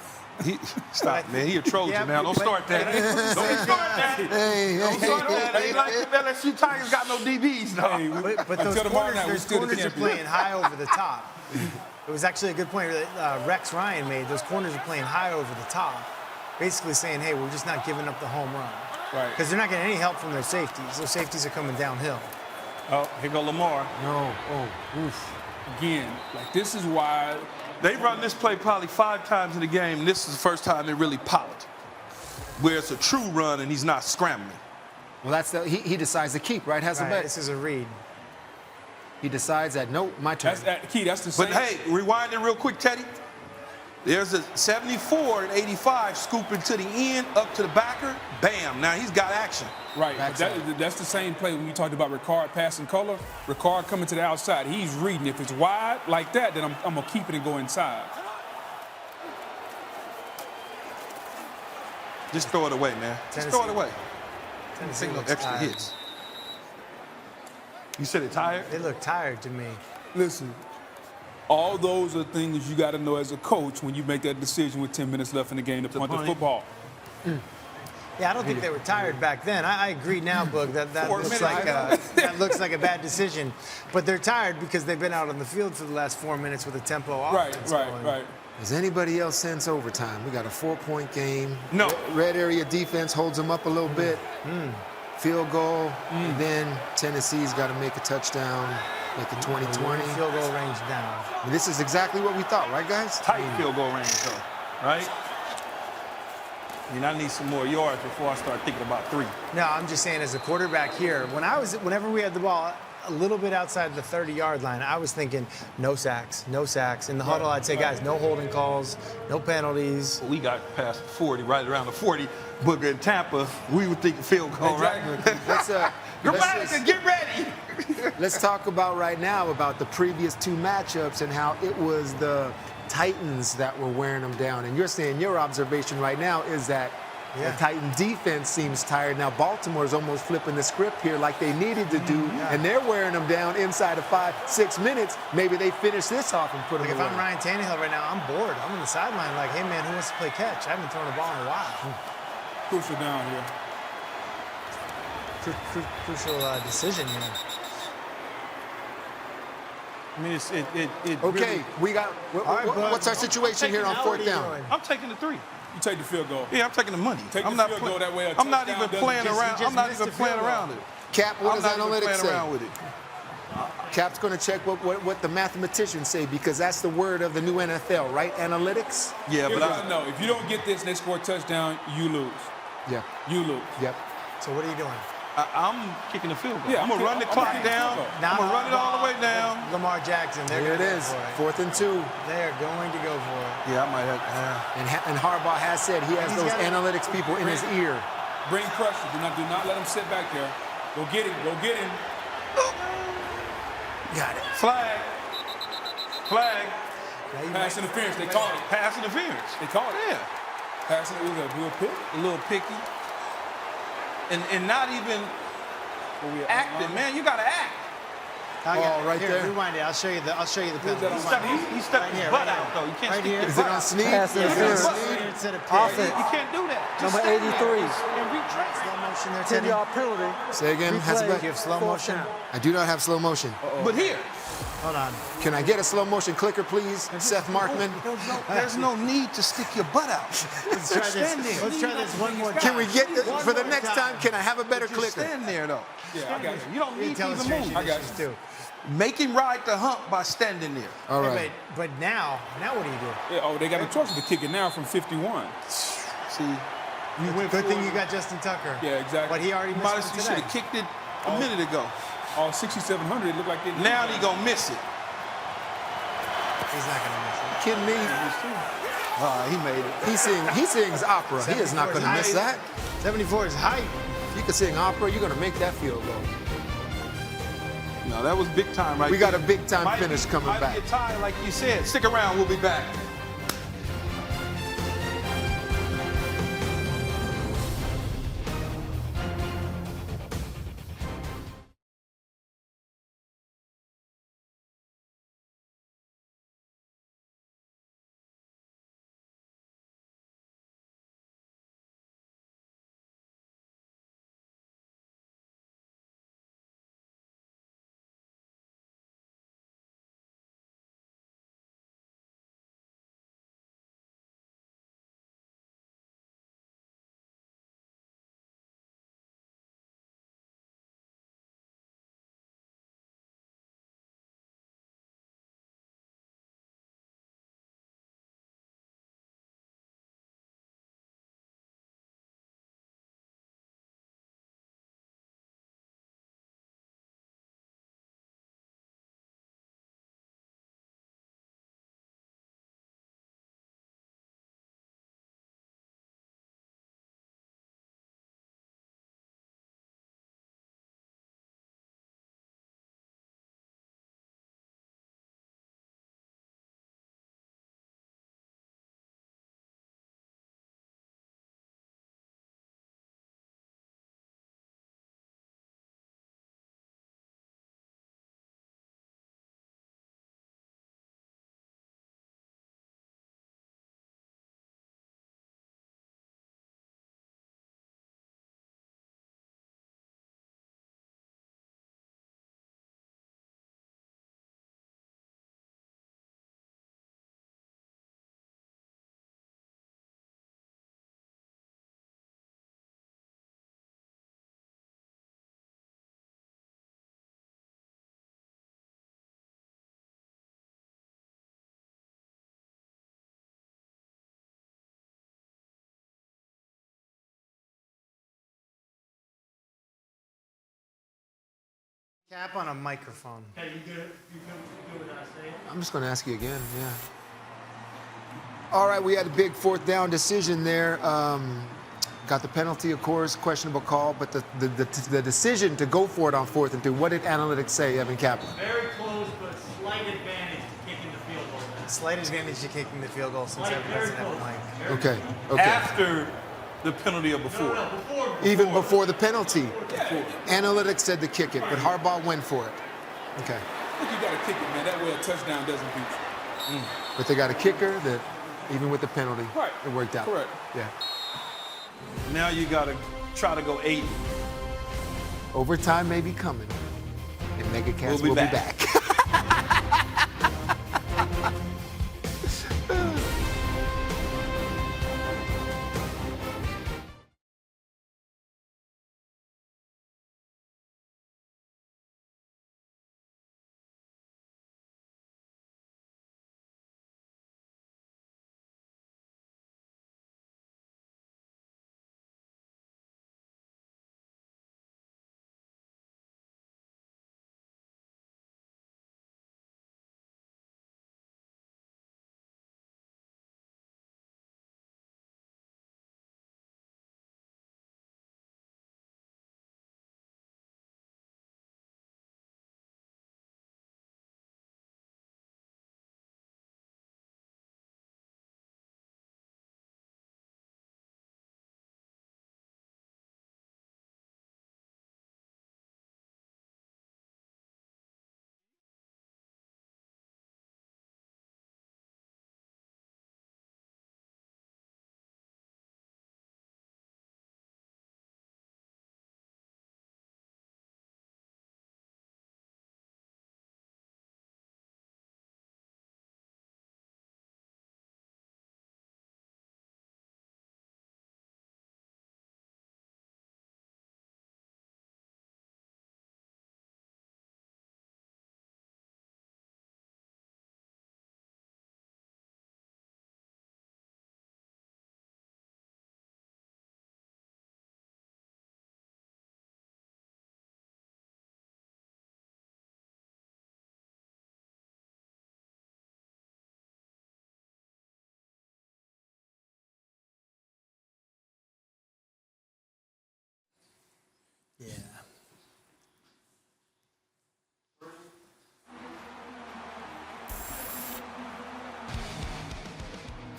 Stop, man. He a Trojan Yeah, now. Don't start that. Don't start that. Don't start that. Ain't like the LSU Tigers got no DBs, no. Hey, But those until tomorrow corners, night, we're those still the corners are champion. playing high over the top. It was actually a good point that Rex Ryan made. Those corners are playing high over the top, basically saying, hey, we're just not giving up the home run. Right. Because they're not getting any help from their safeties. Those safeties are coming downhill. Oh, here go Lamar. No. Oh, oof. Again, like this is why They run this play probably 5 times in the game, and this is the first time it really popped, where it's a true run and he's not scrambling. Well, that's he decides to keep, right, Hasselbeck? Right, this is a read. He decides that, nope, my turn. Key, that's the same. But hey, rewind it real quick, Teddy. There's a 74 and 85 scooping to the end, up to the backer. Bam, now he's got action. Right, but that's the same play when you talked about Ricard passing color. Ricard coming to the outside, he's reading. If it's wide like that, then I'm going to keep it and go inside. Just throw it away, man. Just throw it away. Tennessee Take no looks extra tired. hits. You said it tired? They look tired to me. Listen, all those are things you got to know as a coach when you make that decision with 10 minutes left in the game to punt the football. Yeah, I don't think they were tired back then. I agree now, Boog, that looks like a bad decision. But they're tired because they've been out on the field for the last 4 minutes with a tempo offense going. Right. Does anybody else sense overtime? We got a 4-point game. No. Red area defense holds them up a little bit. Field goal. And then Tennessee's got to make a touchdown, make it 20-20. Field goal range down. And this is exactly what we thought, right, guys? Tight field goal range, though, right? I mean, I need some more yards before I start thinking about 3. No, I'm just saying as a quarterback here, whenever we had the ball a little bit outside the 30-yard line, I was thinking no sacks, no sacks. In the huddle, I'd say, guys, no holding calls, no penalties. We got past 40, right around the 40. Booger in Tampa, we were thinking field goal, Exactly. right? Grammatica, get ready. Let's talk about right now about the previous 2 matchups and how it was the Titans that were wearing them down. And you're saying your observation right now is that the Titan defense seems tired. Now Baltimore's almost flipping the script here like they needed to do, and they're wearing them down inside of 5-6 minutes. Maybe they finish this off and put them Like if away. I'm Ryan Tannehill right now, I'm bored. I'm on the sideline like, hey, man, who wants to play catch? I haven't thrown a ball in a while. Crucial down here. Crucial decision here. I mean, it Okay, really, we got. What's our situation here on 4th down? I'm taking the 3. You take the field goal. Yeah, I'm taking the money. Take I'm the not field goal that way. I'm not even playing around. I'm not even playing around it. Cap, what does I'm not even analytics playing say? around with it. Cap's going to check what the mathematicians say because that's the word of the new NFL, right? Analytics? Yeah, Here's but what I know. If you don't get this and they score a touchdown, you lose. Yeah. You lose. Yep. So what are you doing? I'm kicking the field goal. Yeah, I'm going to run the clock down. I'm going to run it all the way down. Lamar Jackson, they're Here it going is, to go for 4th and 2. They are going to go for it. Yeah, I might have. And Harbaugh has said he has He's those got it. analytics people in his ear. Bring pressure. Do not let him sit back there. Go get him. Go get him. Got it. Flag. Flag. Pass interference. They called it. Pass interference. They called it. Yeah. Pass it. It was a little pick. A little picky. And not even acting, man. You got to act. Right here, there. Rewind it. I'll show you the penalty. He stepped his butt out, though. You can't stick your Is it butt on out. Snead? Pass Is it on interference. Snead? Instead of Offense. You can't do that. Just Number stand there 83. and retrace. slow motion there, Teddy. 10-yard penalty. Say again, Replay. Hasselbeck. You have slow 4th motion. down. I do not have slow motion. But here, Hold on. Can I get a slow motion clicker, please, Seth Markman? there's no need to stick your butt out. Let's try this. Let's try this one more time. Can we get this, for the next time? Can I have a better Just clicker? stand there, though. Yeah, I got you. You don't need to even move. I got you too. Make him ride the hump by standing there. All right. But now what do you do? Yeah, they got a choice to kick it now from 51. See, you went Good for thing it. you got Justin Tucker. Yeah, exactly. But he already Might missed have- it you should today. have kicked it a minute ago. All 6,700. It looked like they. Now he gonna miss it. He's not going to miss it. Kidding me? He made it. He sings opera. He is not going to miss that. 74 is height. You can sing opera. You're going to make that field goal. No, that was big time right We got there. a big time Might finish coming might back. Be a tie, like you said. Stick around. We'll be back. Cap on a microphone. Okay, you good with that statement? I'm just going to ask you again, yeah. All right, we had a big fourth down decision there. Got the penalty, of course, questionable call, but the decision to go for it on 4th and 2, what did analytics say, Evan Kaplan? Very close, but slight advantage to kicking the field goal. Slight advantage to kicking the field goal since Evan doesn't have a mic. Okay. After the penalty or before? Before. Even before the penalty. Analytics said to kick it, but Harbaugh went for it. Okay. I think you got to kick it, man. That way a touchdown doesn't beat you. But they got a kicker that, even with the penalty, Right. it worked out. Correct. Yeah. Now you got to try to go 80. Overtime may be coming. And MegaCast We'll will be be back. Yeah.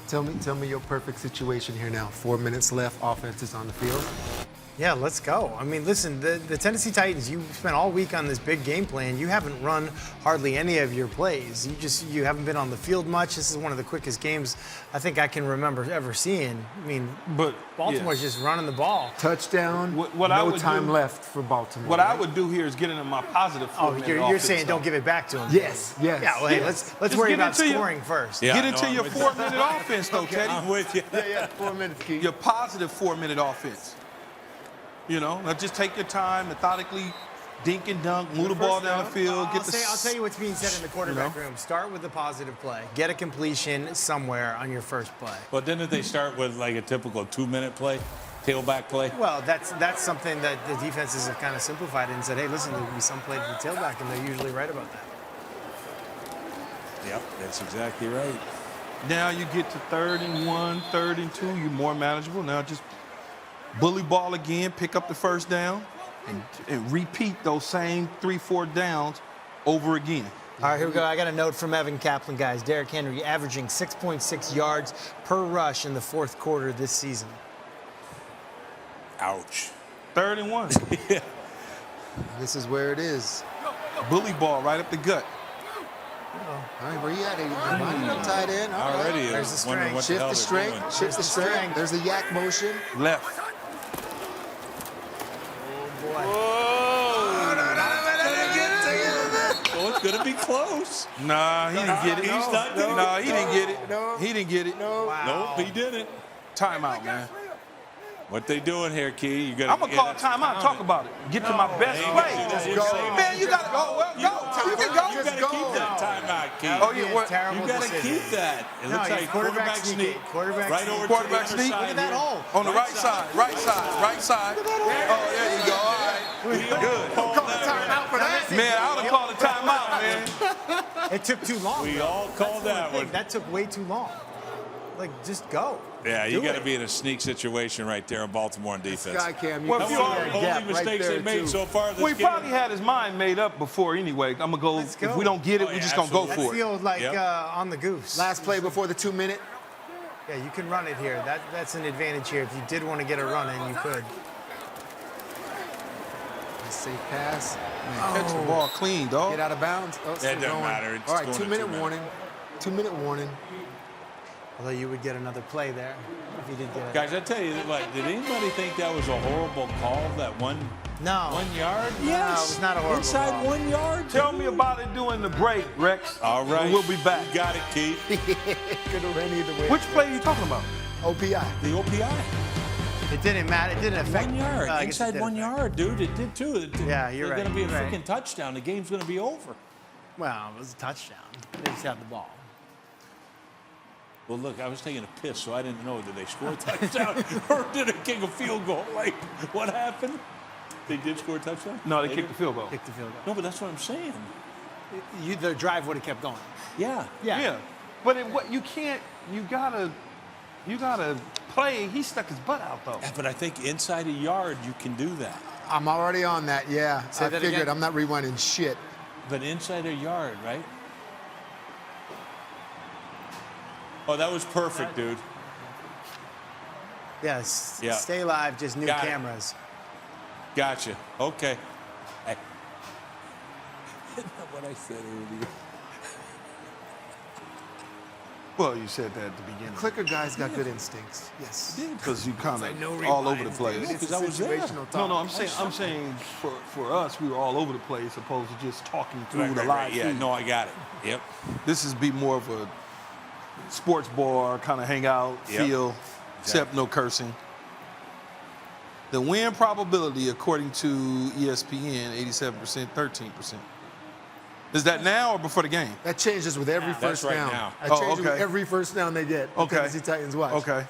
Tell me your perfect situation here now. 4 minutes left, offense is on the field. Yeah, let's go. I mean, listen, the Tennessee Titans, you spent all week on this big game plan. You haven't run hardly any of your plays. You haven't been on the field much. This is one of the quickest games I think I can remember ever seeing. I mean, but Baltimore's just running the ball. Touchdown, no time left for Baltimore. What I would do here is get into my positive 4-minute you're saying don't give it back to him. Yes. Yeah, well, hey, let's worry about scoring first. Yeah, get into your 4-minute offense, though, Teddy. I'm with you. Yeah, 4 minutes, Keith. Your positive 4-minute offense. You know, now just take your time, methodically dink and dunk, move the ball down the field. I'll tell you what's being said in the quarterback room. Start with the positive play. Get a completion somewhere on your first play. But didn't they start with like a typical 2-minute play, tailback play? Well, that's something that the defenses have kind of simplified and said, hey, listen, there will be some play to the tailback, and they're usually right about that. Yep, that's exactly right. Now you get to 3rd and 1, 3rd and 2, you're more manageable. Now just bully ball again, pick up the first down, and repeat those same 3-4 downs over again. All right, here we go. I got a note from Evan Kaplan, guys. Derrick Henry averaging 6.6 yards per rush in the 4th quarter this season. Ouch. 3rd and 1. Yeah. This is where it is. Bully ball right up the gut. All right, where you at? Line up tight end. All right. Already There's the strength. Shift the strength. Shift the strength. There's the yak motion. Left. Oh, it's going to be close. Nah, he didn't get it. He's not getting Nah, it. he didn't get it. He didn't get it. Nope, he didn't. Timeout, man. What they doing here, Key? You I'm gonna call timeout. Talk about it. Get to my best play. Man, you gotta go. Well, go. You can go. You gotta keep that timeout, Key. Oh yeah, what? You gotta keep that. It looks like quarterback sneak. Right over Quarterback to the sneak. other side. On the right side. Right side. Oh, there you go. All right. Good. Call the timeout for that. Man, I would have called a timeout, man. It took too long. We though. all called That's the that thing. one. That took way too long. Like, just go. Yeah, you Do got to it. be in a sneak situation right there in Baltimore on defense. Sky Cam, you Well, can if see you that already- gap Only right mistakes there, they made too. so far this Well, he game. probably had his mind made up before anyway. I'm gonna go. Let's go. If we don't get it, Oh, we yeah, just gonna go absolutely. for That it. feels like Yep. on the goose. Last play before the 2 minute. Yeah, you can run it here. That's an advantage here. If you did want to get a run in, you could. Safe pass. Catch the ball clean, dog. Get out of bounds. Oh, still It doesn't going. matter. It's All right, going 2 to minute 2 minute. warning. 2 minute warning. Although you would get another play there if you did get it. Guys, I tell you, what, did anybody think that was a horrible call? That one No. 1 yard? No, Yes. it was not a horrible Inside call. 1 yard. Tell dude. me about it during the break, Rex. All right. And we'll be back. You got it, Keith. Could have ran either way. Which play are you talking about? OPI. The OPI. It didn't matter. It didn't affect 1 yard. I guess it Inside did 1 affect. yard, dude. It did too. Yeah, you're It's right. going to be a You're right. freaking touchdown. The game's going to be over. Well, it was a touchdown. They just had the ball. Well, look, I was taking a piss, so I didn't know did they score a touchdown or did they kick a field goal? Like, what happened? They did score a touchdown? No, they did? kicked the field goal. Kicked the field goal. No, but that's what I'm saying. The drive would have kept going. Yeah. Yeah. But what you can't. You gotta play. He stuck his butt out though. Yeah, but I think inside a yard you can do that. I'm already on that, yeah. Say I that figured again? I'm not rewinding shit. But inside a yard, right? Oh, that was perfect, dude. Yes. Yeah. Stay live, just new Got it. cameras. Gotcha. Okay. Hey. Isn't that what I said earlier? Well, you said that at the beginning. Clicker guys got good instincts. Yes. Because you kind Like no of all over the rewinds, place. dude. It's Because I was there. situational No, talk. I'm saying for us, we were all over the place, opposed to just talking through the Right, live Yeah, feed. no, I got it. Yep. This is be more of a sports bar kind of hangout Yep. feel, except no cursing. The win probability, according to ESPN, 87%, 13%. Is that now or before the game? That changes with every That's first right down. now. That Oh, changes with okay. every first down they get. The Okay. Tennessee Titans watch. Okay.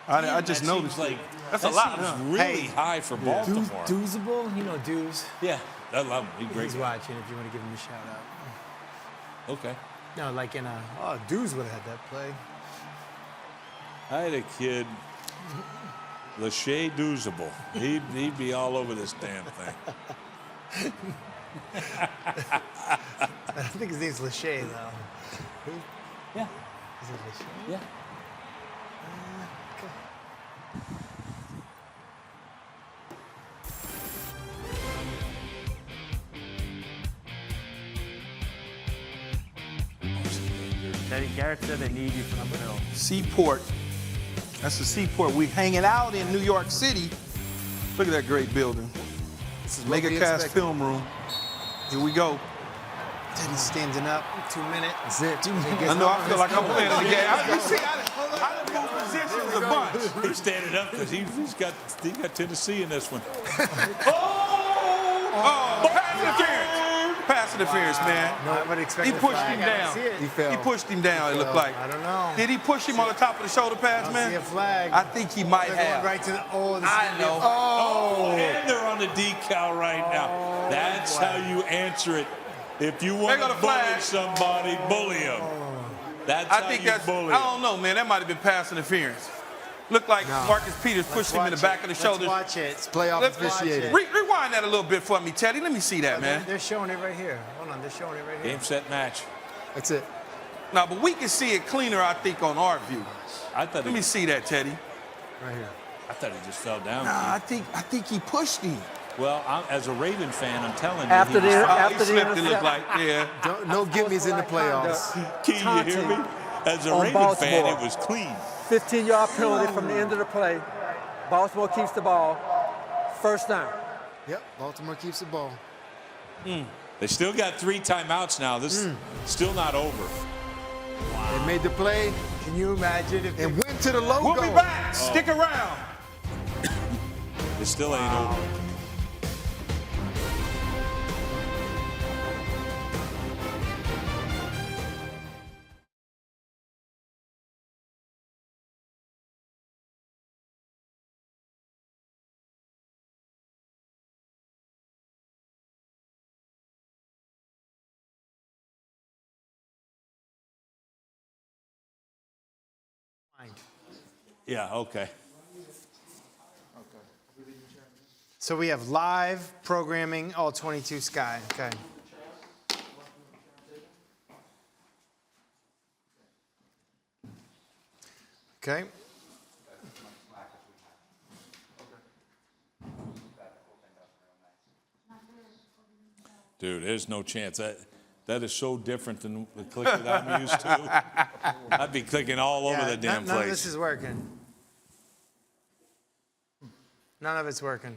I just That noticed. seems like That's that a lot. seems Huh? really high for Baltimore. Doozable, you know, Dooz. Yeah, I love him. He's great. He's watching if you want to give him a shout out. Okay. No, like in a, Dooz would have had that play. I had a kid, Lachey Doozable. He'd be all over this damn thing. I think his name's Lachey, though. Yeah. Is it Lachey? Yeah. Okay. Teddy Garrett said they need you for the middle. Seaport. That's the Seaport. We hanging out in New York City. Look at that great building. This is what we MegaCast expect. Film Room. Here we go. Teddy's standing up. 2 minutes. That's it. I know. I feel like I'm playing in the game. I done moved positions a bunch. He's standing up because he's got Tennessee in this one. Pass interference. Pass interference, man. No, I would expect He a pushed flag. him I don't down. see it. He fell. He pushed him down, it looked like. I don't know. Did he push him on the top of the shoulder pass, I man? see a flag. I think he might They're have. going right to the. Oh, this I is know. Oh, and they're on the decal right now. That's how you answer it. If you want They to got a bully flag. somebody, bully them. That's I how think you that's, bully I 'em. don't know, man. That might have been pass interference. Looked like Marcus Peters pushed him in the back of the shoulders. Let's watch it. It's playoff Let's officiating. Rewind that a little bit for me, Teddy. Let me see that, man. They're showing it right here. Hold on, they're showing it right here. Game, set, match. That's it. Now, but we can see it cleaner, I think, on our view. I thought Let me see that, Teddy. Right here. I thought he just fell down. Nah, I think he pushed him. Well, as a Raven fan, I'm telling you. After he was the- fine. He slipped, it looked like. Yeah. No gimmies in the playoffs. Key, you hear me? As a on Raven fan, Baltimore. it was clean. 15-yard penalty from the end of the play. Baltimore keeps the ball. First down. Yep, Baltimore keeps the ball. They still got 3 timeouts now. This is still not over. They made the play Can you imagine if and went to the logo. We'll be back. Stick around. It still ain't over. Yeah, okay. So we have live programming, all 22 Sky. Okay. Okay. Dude, there's no chance. That is so different than the click that I'm used to. I'd be clicking all over the damn place. None of this is working. None of it's working.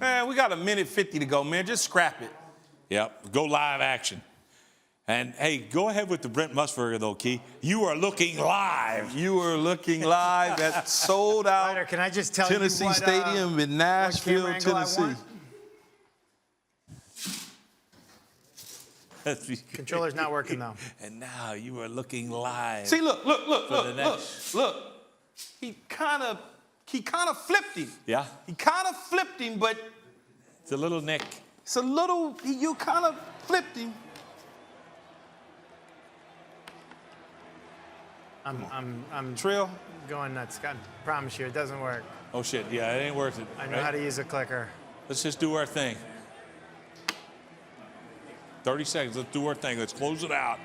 Man, we got a minute 50 to go, man. Just scrap it. Yep, go live action. And, hey, go ahead with the Brent Musburger, though, Key. You are looking live. You are looking live at sold out Ryder, can I just tell Tennessee you what, Stadium in Nashville, Tennessee. Controller's not working, though. And now you are looking live. See, look. Look. He kind of flipped him. Yeah. He kind of flipped him, but it's a little nick. It's a little. You kind of flipped him. I'm Trill going nuts. I promise you, it doesn't work. Oh shit! Yeah, it ain't worth it. I know how to use a clicker. Let's just do our thing. 30 seconds. Let's do our thing. Let's close it out.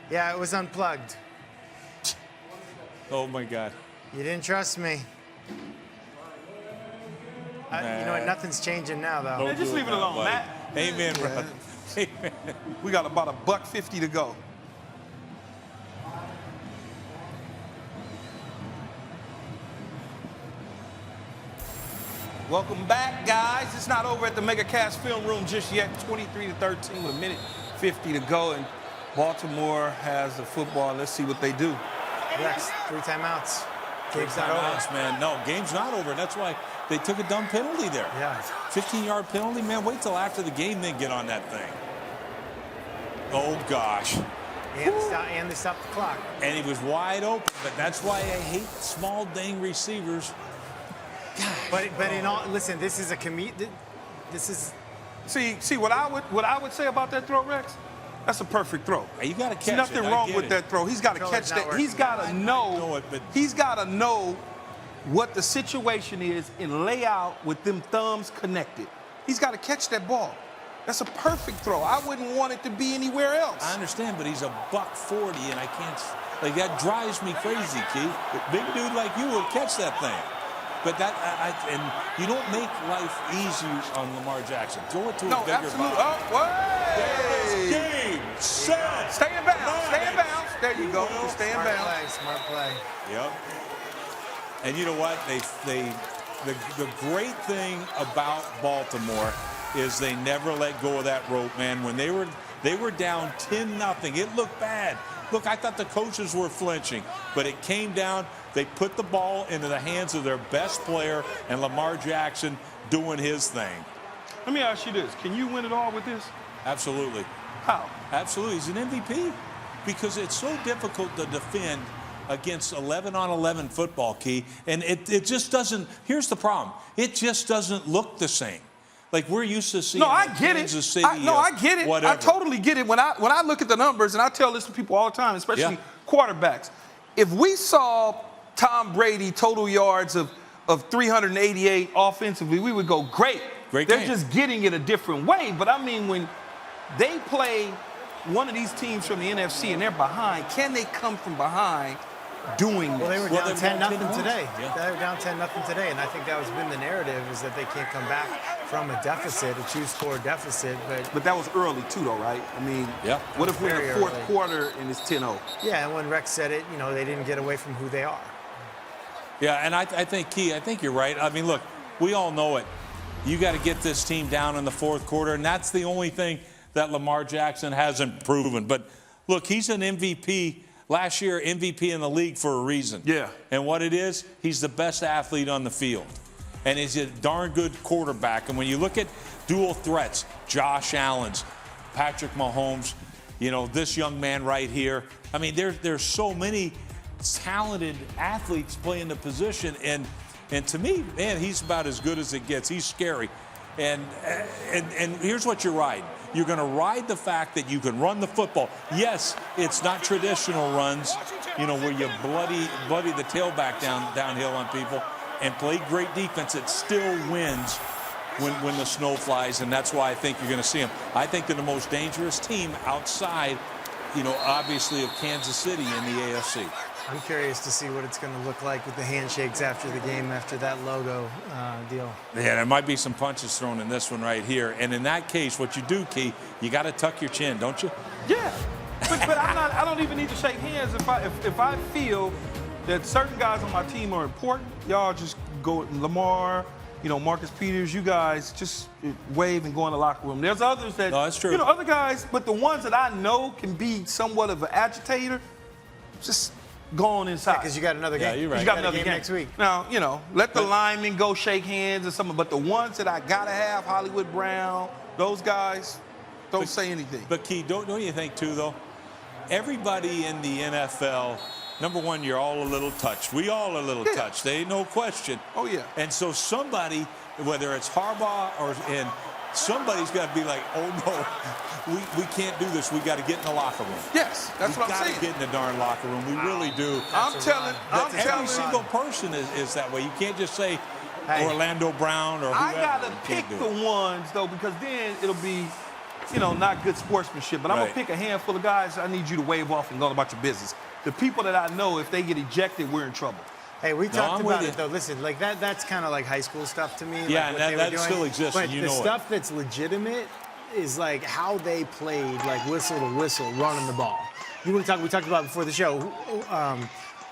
Yeah, it was unplugged. Oh my God. You didn't trust me. You know what? Nothing's changing now, though. Just leave it alone, buddy. Matt. Amen, brother. Amen. We got about $1.50 to go. Welcome back, guys. It's not over at the MegaCast Film Room just yet. 23-13 with a minute 50 to go, and Baltimore has the football. Let's see what they do. Rex, 3 timeouts. Game's not over. Man. No, game's not over. That's why they took a dumb penalty there. Yeah. 15-yard penalty, man. Wait till after the game, then get on that thing. Oh, gosh. And they stopped the clock. And he was wide open, but that's why I hate small dang receivers. But in all, listen, this is a this is. See what I would say about that throw, Rex? That's a perfect throw. You got to catch There's nothing wrong with that throw. He's got to catch that. He's got to know. He's got to know what the situation is and lay out with them thumbs connected. He's got to catch that ball. That's a perfect throw. I wouldn't want it to be anywhere else. I understand, but he's a $140, and I can't. Like that drives me crazy, Keith. Big dude like you would catch that thing. But that, and you don't make life easy on Lamar Jackson. Throw it to a bigger absolutely. body. Game, set. Stay in bounds. Stay in bounds. There you go. Stay in bounds. Smart play. Yep. And you know what? The great thing about Baltimore is they never let go of that rope, man. When they were down 10-0, it looked bad. Look, I thought the coaches were flinching, but it came down. They put the ball into the hands of their best player, and Lamar Jackson doing his thing. Let me ask you this. Can you win it all with this? Absolutely. How? Absolutely. He's an MVP because it's so difficult to defend against 11-on-11 football, Key. And it just doesn't – here's the problem. It just doesn't look the same. Like we're used to seeing I get Kansas it. City. I get it. Whatever. I totally get it. When I look at the numbers, and I tell this to people all the time, especially quarterbacks, if we saw Tom Brady total yards of 388 offensively, we would go great. They're game. just getting it a different way. But I mean, when they play one of these teams from the NFC and they're behind, can they come from behind doing this? Well, they were down 10-0 today. Yeah. They were down 10-0 today, and I think that has been the narrative is that they can't come back from a deficit, a 2-score deficit. But that was early too, though, right? I mean, what if we're in the fourth quarter and it's 10-0? Yeah, and when Rex said it, you know, they didn't get away from who they are. Yeah, and I think, Key, I think you're right. I mean, look, we all know it. You got to get this team down in the fourth quarter, and that's the only thing that Lamar Jackson hasn't proven. But, look, he's an MVP. Last year, MVP in the league for a reason. Yeah. And what it is, he's the best athlete on the field. And he's a darn good quarterback. And when you look at dual threats, Josh Allen's, Patrick Mahomes, you know, this young man right here. I mean, there's so many talented athletes playing the position. And to me, man, he's about as good as it gets. He's scary. And here's what you're riding. You're going to ride the fact that you can run the football. Yes, it's not traditional runs, where you bloody the tailback downhill on people, and play great defense. It still wins when the snow flies, and that's why I think you're going to see them. I think they're the most dangerous team outside, obviously of Kansas City in the AFC. I'm curious to see what it's going to look like with the handshakes after the game, after that logo deal. Yeah, there might be some punches thrown in this one right here. And in that case, what you do, Key, you got to tuck your chin, don't you? Yeah, but I don't even need to shake hands if I feel that certain guys on my team are important. Y'all just go, Lamar, Marcus Peters, you guys just wave and go in the locker room. There's others that, no, that's true. Other guys, but the ones that I know can be somewhat of an agitator, just go on inside. Because you got another game. Yeah, you're right. You got another game next week. Now, let the linemen go shake hands or something, but the ones that I got to have, Hollywood Brown, those guys, don't say anything. But, Key, don't you think, too, though? Everybody in the NFL, number one, you're all a little touched. We all a little touched. There ain't no question. Oh, yeah. And so somebody, whether it's Harbaugh and somebody's got to be like, oh, no, we can't do this. We got to get in the locker room. Yes, that's what I'm saying. We got to get in the darn locker room. We really do. Every single person is that way. You can't just say Orlando Brown or whoever. I got to pick the ones, though, because then it'll be, not good sportsmanship. But I'm going to pick a handful of guys I need you to wave off and go about your business. The people that I know, if they get ejected, we're in trouble. Hey, we talked about it, though. Listen, like that's kind of like high school stuff to me. Yeah, like and that still exists, but and you the know stuff that's legitimate is like how they played, like whistle to whistle, running the ball. We talked about before the show,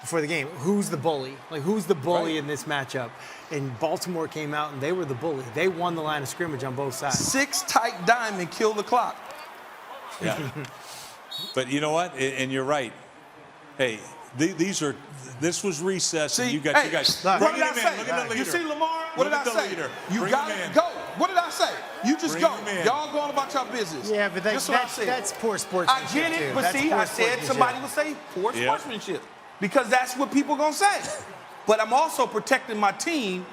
before the game, who's the bully? Like, who's the bully in this matchup? And Baltimore came out, and they were the bully. They won the line of scrimmage on both sides. 6 tight diamond kill the clock. Yeah. But you know what? And you're right. Hey, this was recess, and you got you guys. What did I say? Look at the leader. You see Lamar? What did I say? You got to go. What did I say? You just go. Y'all going about your business. Yeah, but that's poor sportsmanship. I get it, too. but That's see, poor I said sportsmanship. somebody would say poor sportsmanship because that's what people going to say. But I'm also protecting my team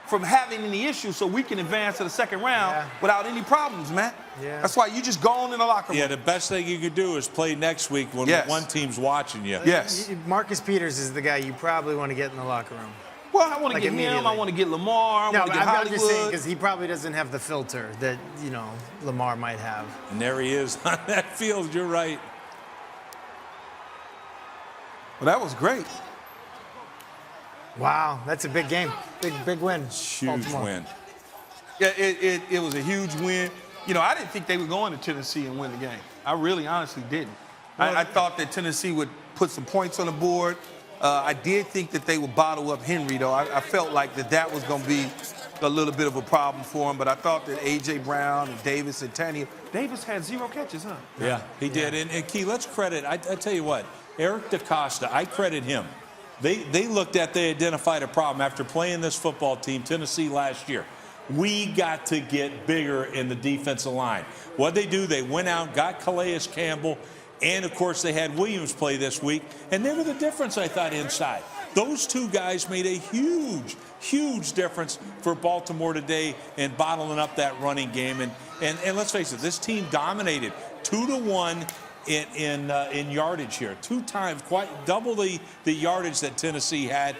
from having any issues so we can advance to the second round without any problems, man. Yeah. That's why you just go on in the locker room. Yeah, the best thing you could do is play next week when one team's watching you. Yes. Marcus Peters is the guy you probably want to get in the locker room. Well, I want to get him. I want to get Lamar. I want to get Hollywood. I'm just saying because he probably doesn't have the filter that, Lamar might have. And there he is on that field. You're right. Well, that was great. Wow, that's a big game. Big win. Huge Baltimore. win. Yeah, it was a huge win. I didn't think they were going to Tennessee and win the game. I really honestly didn't. I thought that Tennessee would put some points on the board. I did think that they would bottle up Henry, though. I felt like that was going to be a little bit of a problem for him, but I thought that A.J. Brown and Davis and Tanya. Davis had 0 catches, huh? Yeah, he did. And Key, let's credit, I tell you what, Eric DaCosta, I credit him. They identified a problem after playing this football team, Tennessee, last year. We got to get bigger in the defensive line. What'd they do? They went out, got Calais Campbell, and, of course, they had Williams play this week, and they were the difference, I thought, inside. Those two guys made a huge, huge difference for Baltimore today in bottling up that running game. And let's face it, this team dominated 2-1 in yardage here. 2 times, quite double the yardage that Tennessee had.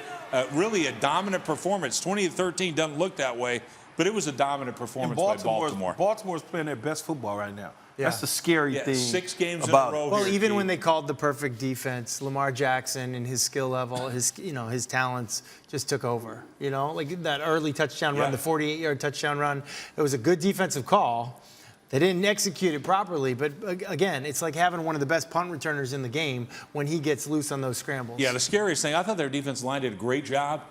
Really a dominant performance. 20-13 doesn't look that way, but it was a dominant performance by Baltimore. Baltimore's playing their best football right now. Yeah. That's the scary thing. 6 games about in a row. Well, here, even Keith. when they called the perfect defense, Lamar Jackson and his skill level, his talents just took over. Like that early touchdown run, the 48-yard touchdown run. It was a good defensive call. They didn't execute it properly, but again, it's like having one of the best punt returners in the game when he gets loose on those scrambles. Yeah, the scariest thing, I thought their defensive line did a great job,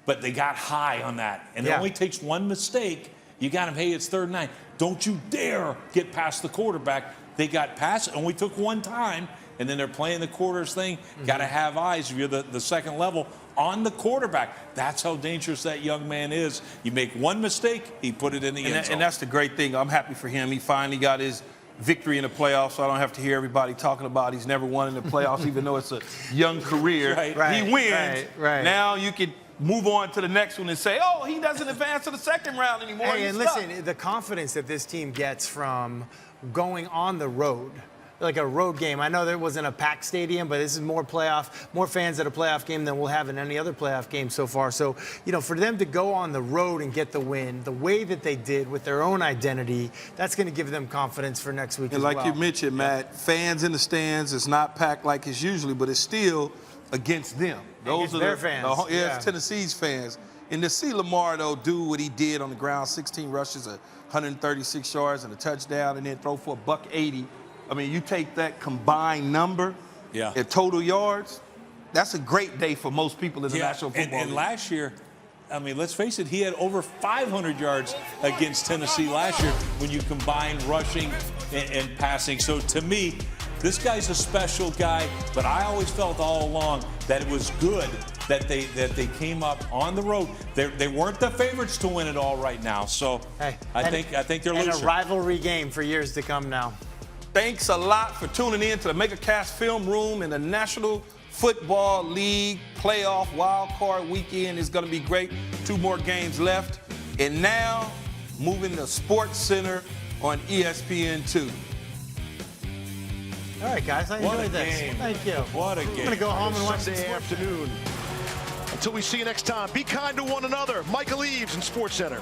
but they got high on that. And it only takes one mistake. You got him, hey, it's 3rd and 9. Don't you dare get past the quarterback. They got past it, and we took one time, and then they're playing the quarters thing. Got to have eyes if you're the second level on the quarterback. That's how dangerous that young man is. You make one mistake, he put it in the end zone. And that's the great thing. I'm happy for him. He finally got his victory in the playoffs, so I don't have to hear everybody talking about he's never won in the playoffs, even though it's a young career. He wins. Right. Now you could move on to the next one and say, oh, he doesn't advance to the second round anymore. Hey, He's and stuck. listen, the confidence that this team gets from going on the road, like a road game. I know there wasn't a packed stadium, but this is more fans at a playoff game than we'll have in any other playoff game so far. So, for them to go on the road and get the win, the way that they did with their own identity, that's going to give them confidence for next week and as like well. you mentioned, Matt, fans in the stands, it's not packed like it's usually, but it's still against them. Against Those are their fans. It's Tennessee's fans. And to see Lamar, though, do what he did on the ground, 16 rushes, 136 yards and a touchdown, and then throw for $180. I mean, you take that combined number at total yards, that's a great day for most people in the National Football And League. last year, I mean, let's face it, he had over 500 yards against Tennessee last year when you combine rushing and passing. So to me, this guy's a special guy, but I always felt all along that it was good that they came up on the road. They weren't the favorites to win it all right now. So I think they're losing. And a rivalry game for years to come now. Thanks a lot for tuning in to the MegaCast Film Room in the National Football League playoff wild card weekend. Is going to be great. 2 more games left. And now, moving to Sports Center on ESPN2. All right, guys, I enjoyed this. Game. Thank you. What a game. I'm going to go home and watch Sunday afternoon. Until we see you next time, be kind to one another. Michael Eaves in Sports Center.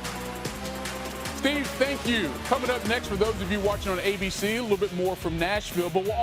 Steve, thank you. Coming up next for those of you watching on ABC, a little bit more from Nashville, but we'll